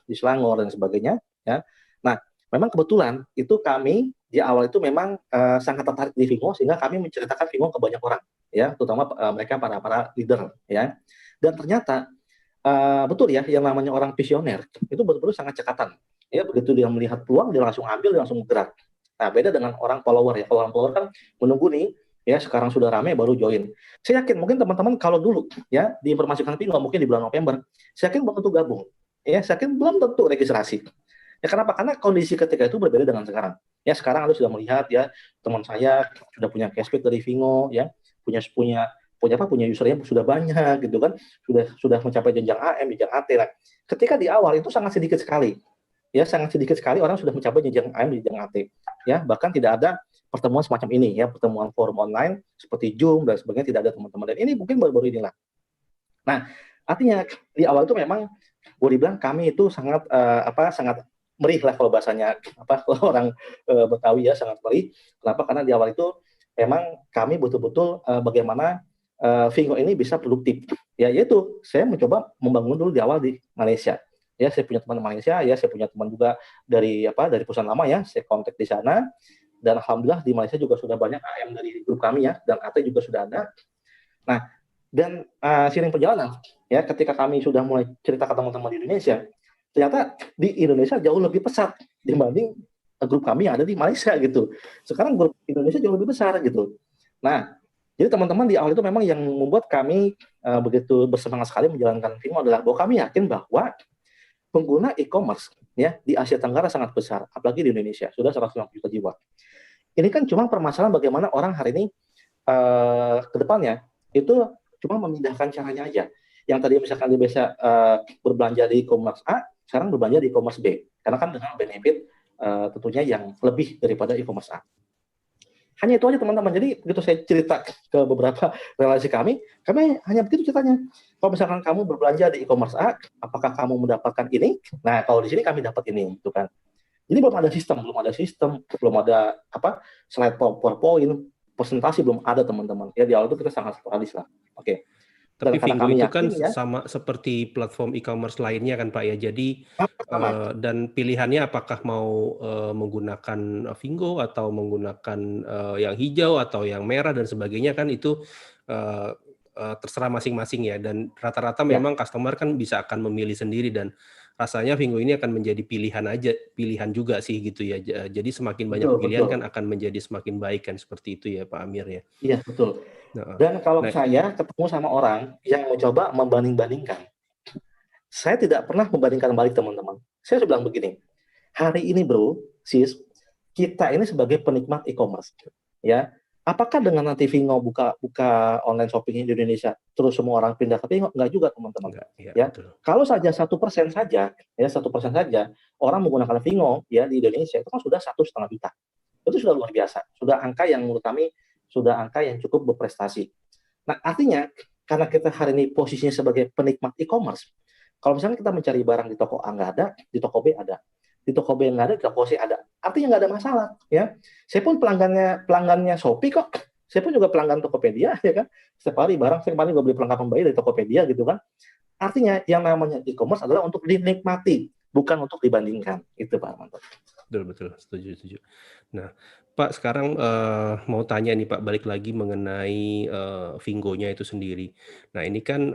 di Selangor dan sebagainya, ya. Nah, memang kebetulan itu kami di awal itu memang sangat tertarik di Vingo sehingga kami menceritakan Vingo ke banyak orang, ya, terutama mereka para leader, ya. Dan ternyata betul ya, yang namanya orang visioner itu betul-betul sangat cekatan, ya. Begitu dia melihat peluang dia langsung ambil, dia langsung gerak. Nah, beda dengan orang follower ya. Kalau orang follower kan menunggu nih, ya sekarang sudah ramai baru join. Saya yakin mungkin teman-teman kalau dulu ya diinformasikan Vingo mungkin di bulan November, saya yakin belum tentu gabung. Ya, saya yakin belum tentu registrasi. Ya kenapa? Karena kondisi ketika itu berbeda dengan sekarang. Ya sekarang Anda sudah melihat ya teman saya sudah punya cashback dari Vingo, ya punya usernya sudah banyak gitu kan, sudah mencapai jenjang AM, jenjang AT. Nah, ketika di awal itu sangat sedikit sekali. Ya sangat sedikit sekali orang sudah mencapai jenjang AM, jenjang AT. Ya bahkan tidak ada pertemuan semacam ini ya, pertemuan forum online seperti Zoom dan sebagainya tidak ada teman-teman. Dan ini mungkin baru-baru inilah. Nah, artinya di awal itu memang boleh dibilang kami itu sangat sangat merih lah kalau bahasanya kalau orang Betawi ya sangat merih. Kenapa? Karena di awal itu memang kami betul-betul bagaimana Vingo ini bisa produktif. Ya yaitu saya mencoba membangun dulu di awal di Malaysia. Ya saya punya teman di Malaysia, ya saya punya teman juga dari perusahaan lama ya, saya kontak di sana. Dan alhamdulillah di Malaysia juga sudah banyak AM dari grup kami ya, dan AT juga sudah ada. Nah, dan seiring perjalanan ya ketika kami sudah mulai cerita ke teman-teman di Indonesia, ternyata di Indonesia jauh lebih pesat dibanding grup kami yang ada di Malaysia gitu. Sekarang grup Indonesia jauh lebih besar gitu. Nah, jadi teman-teman di awal itu memang yang membuat kami begitu bersemangat sekali menjalankan Vingo adalah bahwa kami yakin bahwa pengguna e-commerce ya di Asia Tenggara sangat besar, apalagi di Indonesia sudah 150 juta jiwa. Ini kan cuma permasalahan bagaimana orang hari ini ke depannya itu cuma memindahkan caranya aja. Yang tadi misalkan dia biasa berbelanja di e-commerce A, sekarang berbelanja di e-commerce B. Karena kan dengan benefit tentunya yang lebih daripada e-commerce A. Hanya itu aja teman-teman. Jadi begitu saya cerita ke beberapa relasi kami hanya begitu ceritanya. Kalau misalkan kamu berbelanja di e-commerce A, apakah kamu mendapatkan ini? Nah, kalau di sini kami dapat ini, gitu kan. Jadi belum ada slide PowerPoint, presentasi belum ada teman-teman. Ya di awal itu kita sangat sporadis lah. Oke. Tapi Vingo itu kan sama seperti platform e-commerce lainnya kan Pak ya. Jadi dan pilihannya apakah mau menggunakan Vingo atau menggunakan yang hijau atau yang merah dan sebagainya kan itu terserah masing-masing ya. Dan rata-rata memang customer kan bisa akan memilih sendiri dan rasanya Vingo ini akan menjadi pilihan juga sih gitu ya. Jadi semakin banyak pilihan kan akan menjadi semakin baik kan seperti itu ya Pak Amir ya. Iya betul. Dan kalau saya ketemu sama orang yang mencoba membanding-bandingkan, saya tidak pernah membandingkan balik teman-teman. Saya sudah bilang begini, hari ini bro, sis, kita ini sebagai penikmat e-commerce, ya. Apakah dengan nanti Vingo buka online shopping di Indonesia, terus semua orang pindah ke Vingo? Enggak juga teman-teman. Ya. Kalau saja 1% saja, ya 1% saja orang menggunakan Vingo ya di Indonesia itu kan sudah 1,5 juta. Itu sudah luar biasa. Sudah angka yang menurut kami sudah angka yang cukup berprestasi. Nah, artinya karena kita hari ini posisinya sebagai penikmat e-commerce, kalau misalnya kita mencari barang di toko A nggak ada, di toko B ada. Di toko B nggak ada, di toko C ada. Artinya nggak ada masalah, ya. Saya pun pelanggannya Shopee kok. Saya pun juga pelanggan Tokopedia, ya kan. Setiap hari barang, saya kemarin juga beli perlengkapan bayi dari Tokopedia, gitu kan. Artinya yang namanya e-commerce adalah untuk dinikmati, bukan untuk dibandingkan. Itu Pak Armanto. Betul, setuju. Nah, Pak, sekarang mau tanya nih Pak, balik lagi mengenai Vingo-nya itu sendiri. Nah, ini kan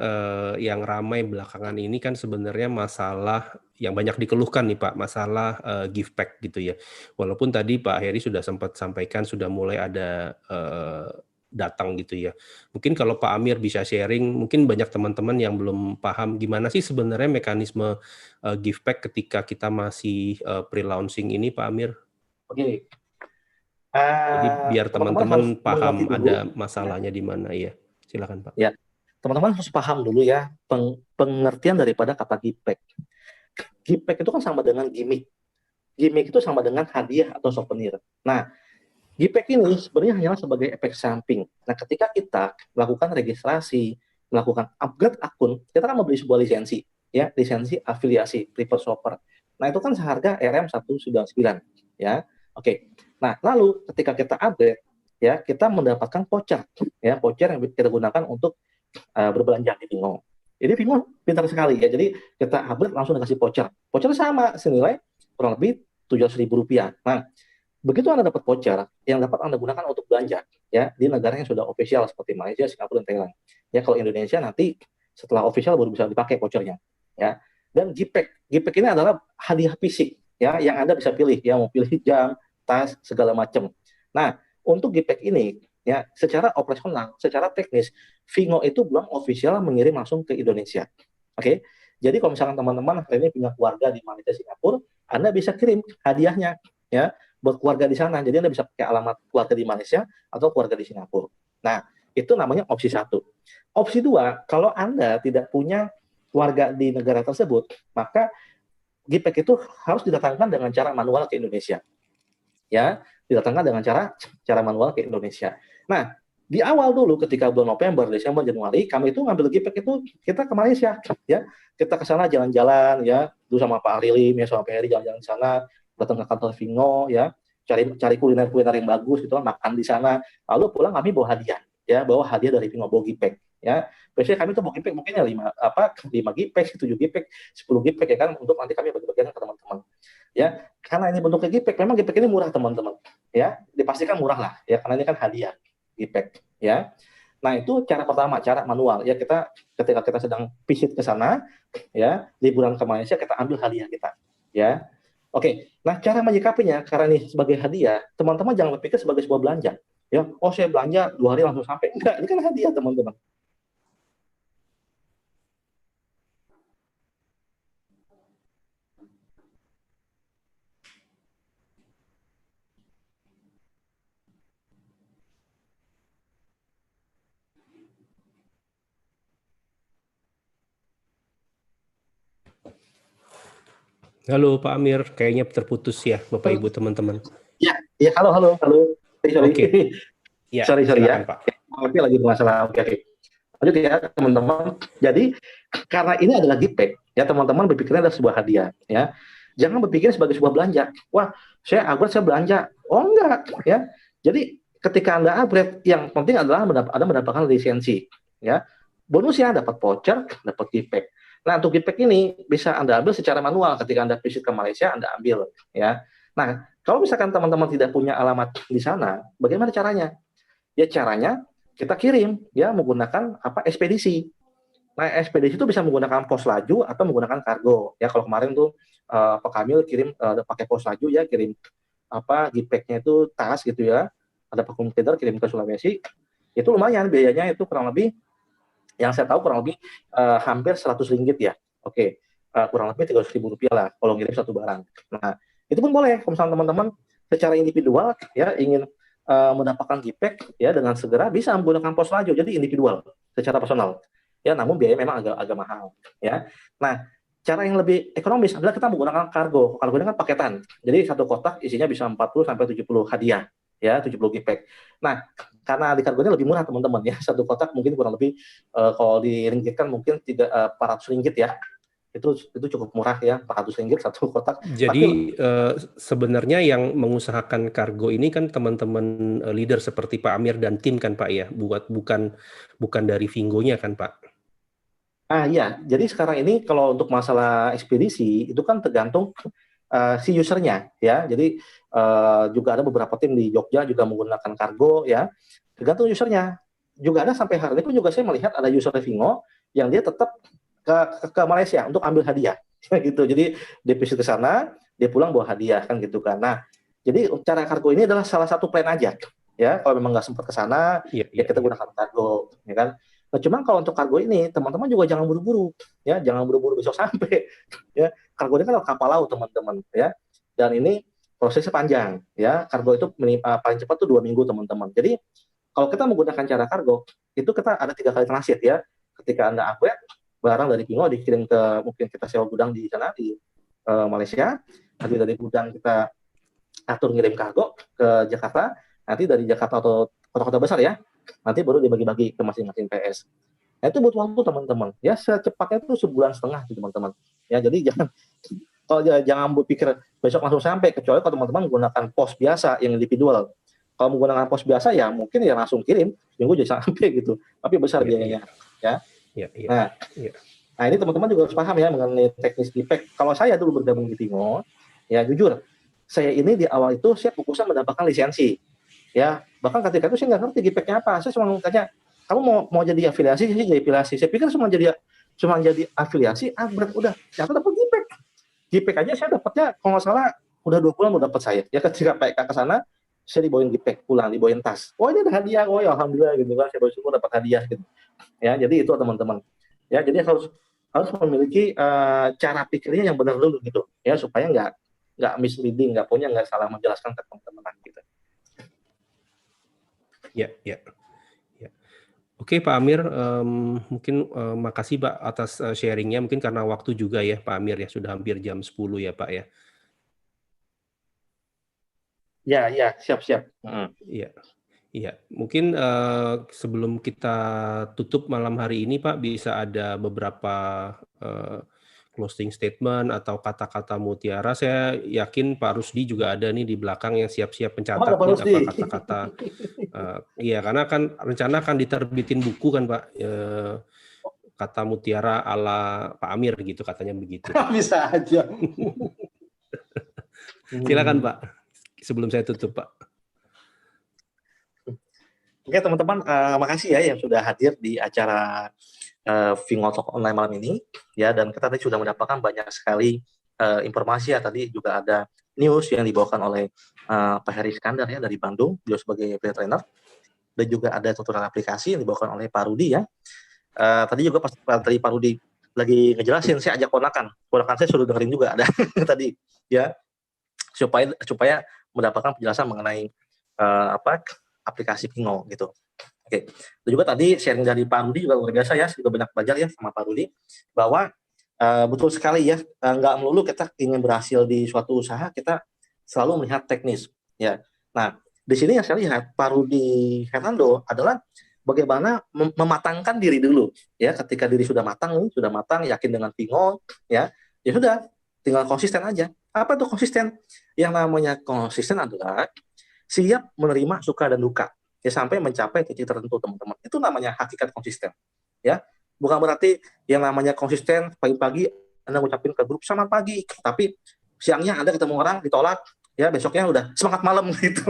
yang ramai belakangan ini kan sebenarnya masalah yang banyak dikeluhkan nih Pak, masalah gift pack gitu ya. Walaupun tadi Pak Heri sudah sempat sampaikan sudah mulai ada datang gitu ya. Mungkin kalau Pak Amir bisa sharing, mungkin banyak teman-teman yang belum paham gimana sih sebenarnya mekanisme gift pack ketika kita masih pre-launching ini, Pak Amir. Oke. Jadi biar Teman-teman harus teman-teman paham mengerti dulu. ada masalahnya di mana ya. Silakan Pak. Ya, teman-teman harus paham dulu ya pengertian daripada kata gift pack. Gift pack itu kan sama dengan gimmick. Gimmick itu sama dengan hadiah atau souvenir. Nah, gift pack ini sebenarnya hanyalah sebagai efek samping. Nah, ketika kita melakukan registrasi, melakukan upgrade akun, kita kan membeli sebuah lisensi, ya, lisensi afiliasi, preferred shopper. Nah, itu kan seharga RM199, ya. Oke. Nah, lalu ketika kita upgrade, ya, kita mendapatkan voucher, ya, voucher yang kita gunakan untuk berbelanja di Fingo. Jadi Fingo pintar sekali ya. Jadi kita upgrade langsung dikasih voucher. Voucher sama senilai kurang lebih Rp700.000. Nah, begitu Anda dapat voucher yang dapat Anda gunakan untuk belanja ya di negara yang sudah official seperti Malaysia, Singapura, dan Thailand. Ya, kalau Indonesia nanti setelah official baru bisa dipakai vouchernya ya. Dan Gpack ini adalah hadiah fisik ya yang Anda bisa pilih ya, mau pilih jam, tas, segala macam. Nah, untuk Gpack ini ya secara operasional, secara teknis Fingo itu belum official mengirim langsung ke Indonesia. Oke. Jadi kalau misalkan teman-teman hari ini punya keluarga di Malaysia, Singapura, Anda bisa kirim hadiahnya ya buat keluarga di sana. Jadi Anda bisa pakai alamat keluarga di Malaysia atau keluarga di Singapura. Nah, itu namanya opsi 1. Opsi 2, kalau Anda tidak punya keluarga di negara tersebut, maka Gpack itu harus didatangkan dengan cara manual ke Indonesia. Ya, didatangkan dengan cara manual ke Indonesia. Nah, di awal dulu ketika bulan November, Desember, Januari, kami itu ngambil Gpack itu kita ke Malaysia ya. Kita ke sana jalan-jalan ya, dulu sama Pak Arilim ya, sama Pak Heri jalan-jalan ke sana, datang ke kantor Fingo ya, cari kuliner-kuliner yang bagus gitu, makan di sana. Lalu pulang kami bawa hadiah ya, bawa hadiah dari Fingo, bawa Gpack ya. Biasanya kami tuh bawa Gpack mungkin ya 5 Gpack, 7 Gpack, 10 Gpack ya kan, untuk nanti kami bagi-bagikan ke teman-teman. Ya, karena ini bentuknya Gpack, memang Gpack ini murah teman-teman. Ya, dipastikan murah lah ya, karena ini kan hadiah Gpack ya. Nah, itu cara pertama, cara manual ya, kita ketika kita sedang visit ke sana ya, liburan ke Malaysia, kita ambil hadiah kita ya. Oke, nah cara menyikapinya karena ini sebagai hadiah, teman-teman jangan berpikir sebagai sebuah belanja ya. Oh, saya belanja 2 hari langsung sampai. Enggak, ini kan hadiah teman-teman. Halo Pak Amir, kayaknya terputus ya Bapak Ibu teman-teman. Ya, halo. Sorry. Oke. Ya, sorry silakan, ya. Pak. Tapi lagi bermasalah. Oke. Lanjut ya teman-teman. Jadi karena ini adalah Gpack ya, teman-teman berpikirnya adalah sebuah hadiah ya. Jangan berpikir sebagai sebuah belanja. Wah, saya belanja. Oh enggak ya. Jadi ketika Anda upgrade, yang penting adalah Anda mendapatkan lisensi ya. Bonusnya dapat voucher, dapat Gpack. Nah, untuk Gpack ini bisa Anda ambil secara manual ketika Anda visit ke Malaysia, Anda ambil ya. Nah, kalau misalkan teman-teman tidak punya alamat di sana, bagaimana caranya? Ya caranya kita kirim ya menggunakan ekspedisi. Nah, ekspedisi itu bisa menggunakan pos laju atau menggunakan kargo. Ya, kalau kemarin tuh Pak Kamil kirim pakai pos laju ya, kirim Gpack-nya itu tas gitu ya. Ada vacuum cleaner kirim ke Sulawesi. Itu lumayan biayanya, itu kurang lebih yang saya tahu kurang lebih hampir Rp100 ya. Oke. Kurang lebih Rp300.000 lah kalau ngirim satu barang. Nah, itu pun boleh kalau misalnya teman-teman secara individual ya ingin mendapatkan Gpack ya dengan segera bisa menggunakan pos laju, jadi individual secara personal. Ya, namun biaya memang agak mahal ya. Nah, cara yang lebih ekonomis adalah kita menggunakan kargo. Kargo ini kan paketan. Jadi satu kotak isinya bisa 40 sampai 70 hadiah ya, 70 Gpack. Nah, karena di kargonya lebih murah teman-teman ya, satu kotak mungkin kurang lebih kalau diringgitkan mungkin Rp400 ya, itu cukup murah ya, Rp400 satu kotak. Jadi sebenarnya yang mengusahakan kargo ini kan teman-teman leader seperti Pak Amir dan tim kan Pak ya, bukan dari Fingo-nya kan Pak? Iya, jadi sekarang ini kalau untuk masalah ekspedisi itu kan tergantung si usernya ya. Jadi juga ada beberapa tim di Jogja juga menggunakan kargo ya. Tergantung usernya. Juga ada sampai hari ini pun juga saya melihat ada user Fingo yang dia tetap ke Malaysia untuk ambil hadiah gitu. Jadi dia visit ke sana, dia pulang bawa hadiah kan gitu kan. Nah, jadi cara kargo ini adalah salah satu plan aja ya. Kalau memang nggak sempat ke sana, Iya, ya iya, kita iya. gunakan kargo, ya kan. Nah, cuman kalau untuk kargo ini, teman-teman juga jangan buru-buru, ya, jangan buru-buru besok sampai, ya. Kargo ini kan lewat kapal laut, teman-teman, ya. Dan ini prosesnya panjang, ya. Kargo itu paling cepat tuh 2 minggu, teman-teman. Jadi kalau kita menggunakan cara kargo, itu kita ada 3 kali transit, ya. Ketika Anda upgrade, barang dari Pingo dikirim ke, mungkin kita sewa gudang di sana di Malaysia, nanti dari gudang kita atur ngirim kargo ke Jakarta, nanti dari Jakarta atau kota-kota besar, ya, nanti baru dibagi-bagi ke masing-masing PS. Nah, itu butuh waktu, teman-teman. Ya, secepatnya itu 1,5 bulan, teman-teman. Ya, jadi jangan berpikir besok langsung sampai, kecuali kalau teman-teman menggunakan pos biasa yang individual. Kalau menggunakan pos biasa, ya mungkin ya langsung kirim, seminggu jadi sampai gitu. Tapi besar biayanya, ya. Iya, iya. Nah, Iya. nah, ini teman-teman juga harus paham, ya, mengenai teknis defect. Kalau saya dulu bergabung di Pingo, ya jujur, saya ini di awal itu saya fokusnya mendapatkan lisensi, ya. Bahkan ketika itu saya nggak ngerti defect-nya apa. Saya cuma tanya, kamu mau jadi afiliasi? Saya jadi afiliasi. Saya pikir cuma jadi afiliasi, upgrade udah. Ternyata dapat defect. Defect aja saya dapatnya kalau nggak salah udah 2 bulan udah dapat saya. Ya, ketika PK ke sana, saya dibawain defect pulang, dibawain tas. Oh, ini ada hadiah, oh ya alhamdulillah gitu kan. Saya bersyukur dapat hadiah gitu. Ya, jadi itu teman-teman. Ya, jadi harus memiliki cara pikirnya yang benar dulu gitu, ya, supaya nggak misleading, nggak salah menjelaskan ke teman-teman gitu. Ya, ya, ya. Oke, Pak Amir, mungkin makasih Pak atas sharingnya. Mungkin karena waktu juga ya Pak Amir, ya sudah hampir jam 10 ya Pak ya. Ya, siap. Iya. Iya, mungkin sebelum kita tutup malam hari ini Pak, bisa ada beberapa closing statement atau kata-kata mutiara. Saya yakin Pak Rusdi juga ada nih di belakang yang siap-siap mencatat Pak nih Rusdi. apa kata-kata. Iya, karena kan rencana akan diterbitin buku kan Pak, kata mutiara ala Pak Amir gitu, katanya begitu. Bisa aja. Silakan Pak, sebelum saya tutup Pak. Oke teman-teman, makasih ya yang sudah hadir di acara Fingo Talk Online malam ini, ya, dan kita tadi sudah mendapatkan banyak sekali informasi, ya. Tadi juga ada news yang dibawakan oleh Pak Heri Iskandar, ya, dari Bandung, beliau sebagai player trainer, dan juga ada tutorial aplikasi yang dibawakan oleh Pak Rudi, ya. Tadi juga pas tadi Pak Rudi lagi ngejelasin, saya ajak ponakan saya suruh dengerin juga ada tadi, ya, supaya mendapatkan penjelasan mengenai aplikasi Pingo gitu. Oke. Dan juga tadi sharing dari Pak Rudi juga luar biasa, ya, juga banyak belajar, ya, sama Pak Rudi, bahwa betul sekali, ya, nggak melulu kita ingin berhasil di suatu usaha, kita selalu melihat teknis, ya. Nah, di sini yang saya lihat Pak Rudi Fernando adalah bagaimana mematangkan diri dulu, ya. Ketika diri sudah matang, yakin dengan Pingo, ya sudah, tinggal konsisten aja. Apa tuh konsisten? Yang namanya konsisten adalah siap menerima suka dan duka, ya, sampai mencapai titik tertentu, teman-teman. Itu namanya hakikat konsisten, ya. Bukan berarti yang namanya konsisten pagi-pagi Anda ngucapin ke grup selamat pagi, tapi siangnya Anda ketemu orang ditolak, ya, besoknya udah semangat malam gitu.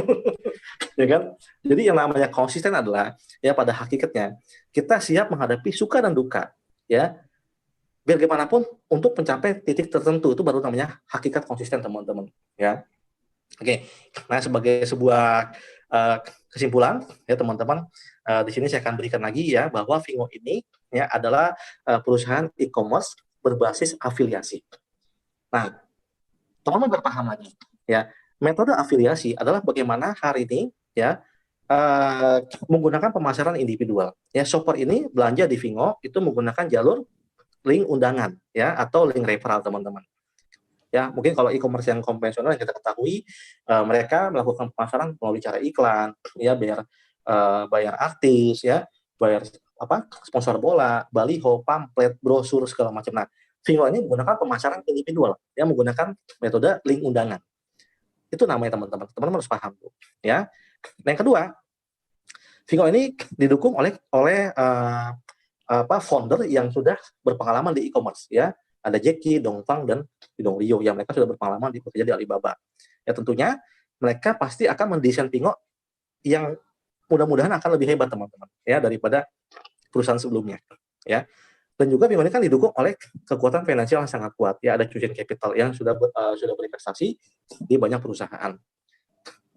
Ya kan? Jadi yang namanya konsisten adalah, ya, pada hakikatnya kita siap menghadapi suka dan duka, ya. Biar gimana pun untuk mencapai titik tertentu, itu baru namanya hakikat konsisten, teman-teman, ya. Oke, nah sebagai sebuah kesimpulan, ya teman-teman, di sini saya akan berikan lagi, ya, bahwa Fingo ini, ya, adalah perusahaan e-commerce berbasis afiliasi. Nah, teman-teman berpaham lagi, ya, metode afiliasi adalah bagaimana hari ini, ya, menggunakan pemasaran individual. Ya, shopper ini belanja di Fingo itu menggunakan jalur link undangan, ya, atau link referral, teman-teman. Ya, mungkin kalau e-commerce yang konvensional yang kita ketahui, mereka melakukan pemasaran melalui cara iklan, ya, bayar artis, ya, bayar sponsor bola, baliho, pamflet, brosur segala macam. Nah, Fingo ini menggunakan pemasaran individual, ya, menggunakan metode link undangan. Itu namanya, teman-teman. Teman-teman harus paham, ya. Nah, yang kedua, Fingo ini didukung oleh founder yang sudah berpengalaman di e-commerce, ya. Ada Jackie, Dongfang, dan Dong Rio, yang mereka sudah berpengalaman bekerja di Alibaba. Ya, tentunya mereka pasti akan mendesain Pingo yang mudah-mudahan akan lebih hebat, teman-teman, ya, daripada perusahaan sebelumnya, ya. Dan juga Pingo ini kan didukung oleh kekuatan finansial yang sangat kuat, ya, ada Cushing Capital yang sudah berinvestasi di banyak perusahaan.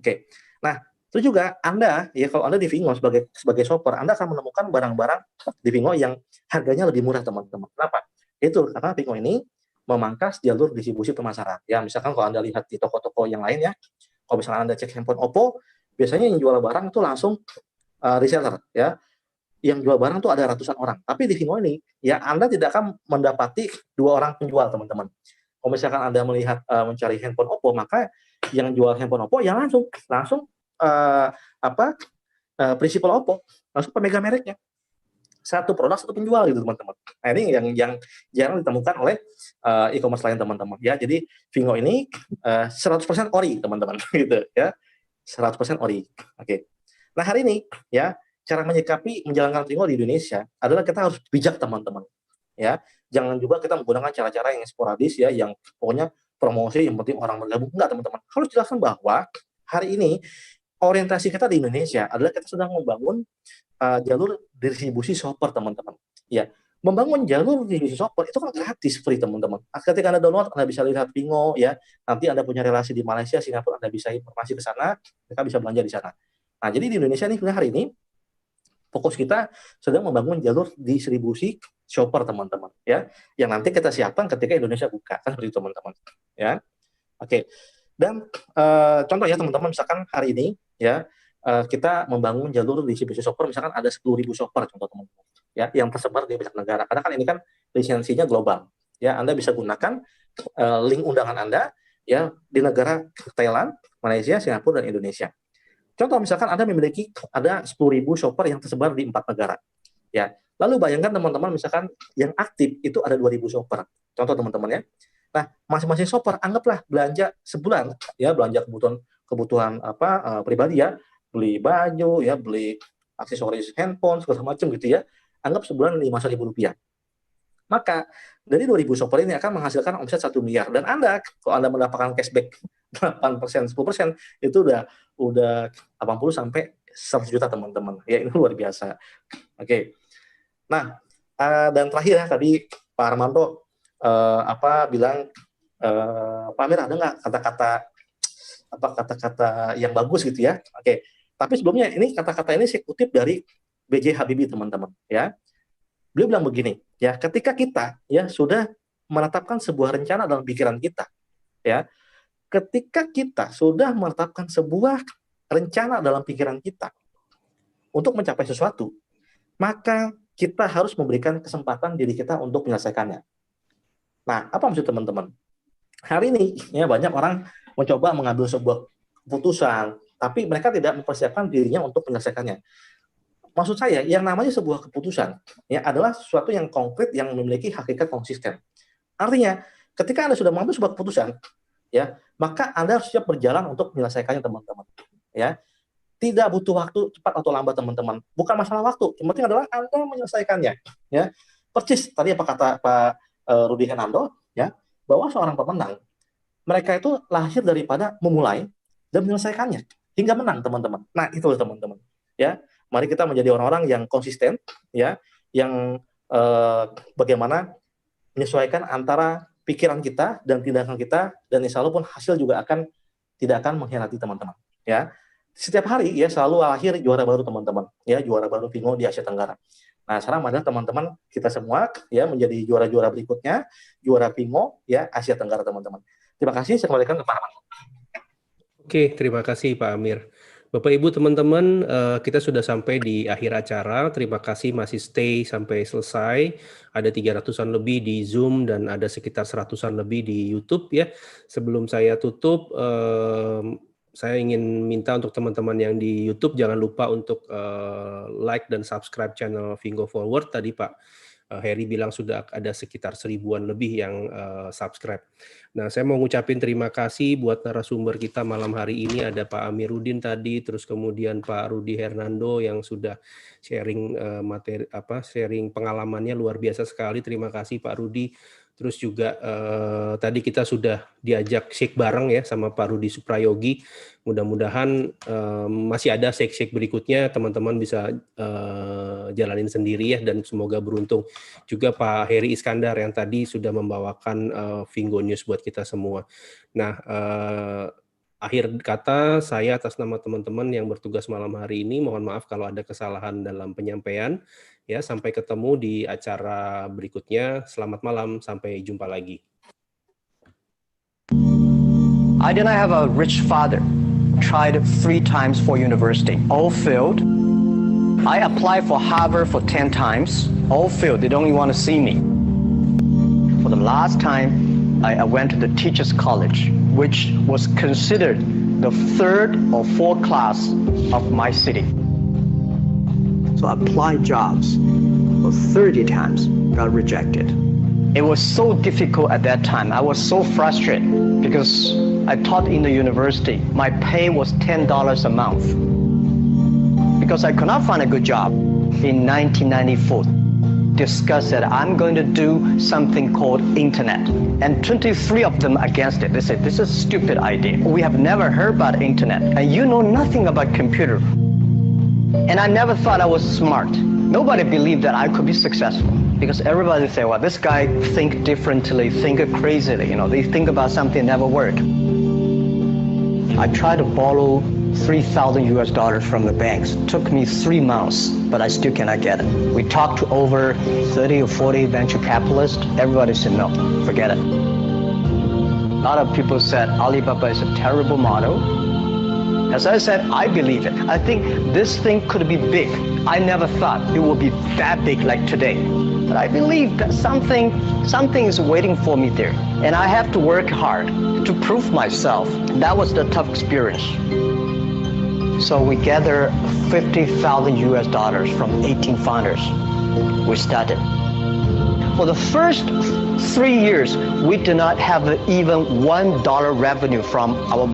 Oke. Nah, Terus juga Anda, ya kalau Anda di Vingo sebagai shopper, Anda akan menemukan barang-barang di Vingo yang harganya lebih murah, teman-teman. Kenapa? Itu karena Vingo ini memangkas jalur distribusi pemasaran. Ya, misalkan kalau Anda lihat di toko-toko yang lain ya, kalau misalnya Anda cek handphone Oppo, biasanya yang jual barang itu langsung reseller, ya. Yang jual barang tuh ada ratusan orang. Tapi di Vingo ini, ya Anda tidak akan mendapati 2 orang penjual, teman-teman. Kalau misalkan Anda melihat mencari handphone Oppo, maka yang jual handphone Oppo yang langsung prinsipal Oppo, langsung pemegang mereknya. Satu produk satu penjual gitu, teman-teman. Nah, ini yang jarang ditemukan oleh e-commerce lain, teman-teman. Ya, jadi Vingo ini 100% ori, teman-teman, gitu ya. 100% ori. Oke. Nah, hari ini ya, cara menyikapi menjalankan Vingo di Indonesia adalah kita harus bijak, teman-teman. Ya, jangan juga kita menggunakan cara-cara yang sporadis ya, yang pokoknya promosi yang penting orang bergabung. Enggak, teman-teman. Harus jelaskan bahwa hari ini orientasi kita di Indonesia adalah kita sedang membangun jalur distribusi shopper, teman-teman. Ya, membangun jalur distribusi shopper itu kan gratis, free, teman-teman. Ketika Anda download, Anda bisa lihat Vingo, ya. Nanti Anda punya relasi di Malaysia, Singapura, Anda bisa informasi ke sana, mereka bisa belanja di sana. Nah, jadi di Indonesia nih hari ini fokus kita sedang membangun jalur distribusi shopper, teman-teman, ya. Yang nanti kita siapkan ketika Indonesia buka, kan seperti itu, teman-teman. Ya. Oke. Dan contoh ya, teman-teman, misalkan hari ini ya kita membangun jalur distribusi shopper, misalkan ada 10.000 shopper, contoh, teman-teman, ya, yang tersebar di banyak negara. Karena kan ini kan lisensinya global. Ya, Anda bisa gunakan link undangan Anda ya di negara Thailand, Malaysia, Singapura, dan Indonesia. Contoh misalkan Anda memiliki ada 10.000 shopper yang tersebar di 4 negara. Ya. Lalu bayangkan, teman-teman, misalkan yang aktif itu ada 2.000 shopper. Contoh, teman-teman, ya. Nah, masing-masing shopper anggaplah belanja sebulan, ya, belanja kebutuhan pribadi ya, beli baju ya, beli aksesoris handphone segala macam gitu ya, anggap sebulan 500.000 rupiah. Maka dari 2.000 shopper ini akan menghasilkan omset 1 miliar, dan Anda kalau Anda mendapatkan cashback 8%, 10%, itu udah 80 sampai 100 juta, teman-teman. Ya, ini luar biasa. Oke. Nah, dan terakhir ya, tadi Pak Armanto bilang, Pak Amir, ada nggak kata-kata yang bagus gitu ya? Oke. Tapi sebelumnya ini kata-kata ini saya kutip dari B.J. Habibie, teman-teman, ya. Beliau bilang begini, ya, ketika kita ya sudah menetapkan sebuah rencana dalam pikiran kita, ya, ketika kita sudah menetapkan sebuah rencana dalam pikiran kita untuk mencapai sesuatu, maka kita harus memberikan kesempatan diri kita untuk menyelesaikannya. Nah, apa maksud, teman-teman? Hari ini ya banyak orang mencoba mengambil sebuah keputusan, tapi mereka tidak mempersiapkan dirinya untuk menyelesaikannya. Maksud saya, yang namanya sebuah keputusan ya adalah sesuatu yang konkret yang memiliki hakikat konsisten. Artinya, ketika Anda sudah mengambil sebuah keputusan, ya, maka Anda harus siap berjalan untuk menyelesaikannya, teman-teman. Ya, tidak butuh waktu cepat atau lambat, teman-teman. Bukan masalah waktu, yang penting adalah Anda menyelesaikannya. Ya, persis tadi apa kata Pak Rudy Hernando, ya, bahwa seorang pemenang, mereka itu lahir daripada memulai dan menyelesaikannya hingga menang, teman-teman. Nah, itu teman-teman. Ya, mari kita menjadi orang-orang yang konsisten, ya, yang bagaimana menyesuaikan antara pikiran kita dan tindakan kita, dan insya Allah pun hasil juga tidak akan mengkhianati, teman-teman. Ya, setiap hari ya selalu lahir juara baru, teman-teman. Ya, juara baru Vingo di Asia Tenggara. Nah, sekarang adalah teman-teman kita semua ya menjadi juara-juara berikutnya, juara Vingo ya Asia Tenggara, teman-teman. Terima kasih, saya kembalikan ke Pak Arman. Oke, terima kasih Pak Amir. Bapak Ibu teman-teman, kita sudah sampai di akhir acara. Terima kasih masih stay sampai selesai. Ada 300-an lebih di Zoom dan ada sekitar 100-an lebih di YouTube ya. Sebelum saya tutup, saya ingin minta untuk teman-teman yang di YouTube jangan lupa untuk like dan subscribe channel Vingo Forward. Tadi Pak Heri bilang sudah ada sekitar 1000-an lebih yang subscribe. Nah, saya mau ngucapin terima kasih buat narasumber kita malam hari ini. Ada Pak Amiruddin tadi, terus kemudian Pak Rudy Hernando yang sudah sharing sharing pengalamannya luar biasa sekali. Terima kasih Pak Rudy. Terus juga tadi kita sudah diajak shake bareng ya sama Pak Rudy Suprayogi. Mudah-mudahan masih ada shake-shake berikutnya, teman-teman bisa jalanin sendiri ya, dan semoga beruntung. Juga Pak Heri Iskandar yang tadi sudah membawakan Vingo News buat kita semua. Nah, akhir kata, saya atas nama teman-teman yang bertugas malam hari ini, mohon maaf kalau ada kesalahan dalam penyampaian. Ya, sampai ketemu di acara berikutnya. Selamat malam, sampai jumpa lagi. I did not have a rich father. Tried 3 times for university, all failed. I applied for Harvard for 10 times, all failed. They don't even want to see me. For the last time, I went to the Teachers College, which was considered the 3rd or 4th class of my city. So I applied jobs for 30 times, got rejected. It was so difficult at that time. I was so frustrated because I taught in the university. My pay was $10 a month because I could not find a good job. In 1994, discussed that I'm going to do something called internet, and 23 of them against it. They said, this is a stupid idea. We have never heard about internet, and you know nothing about computer. And I never thought I was smart. Nobody believed that I could be successful because everybody say, well, this guy think differently, think crazily. You know, they think about something never work. I tried to borrow $3,000 from the banks. Took me 3 months, but I still cannot get it. We talked to over 30 or 40 venture capitalists. Everybody said, no, forget it. A lot of people said Alibaba is a terrible model. As I said, I believe it. I think this thing could be big. I never thought it would be that big like today. But I believe that something is waiting for me there. And I have to work hard to prove myself. That was the tough experience. So we gathered $50,000 from 18 founders. We started. For the first 3 years, we did not have even $1 revenue from our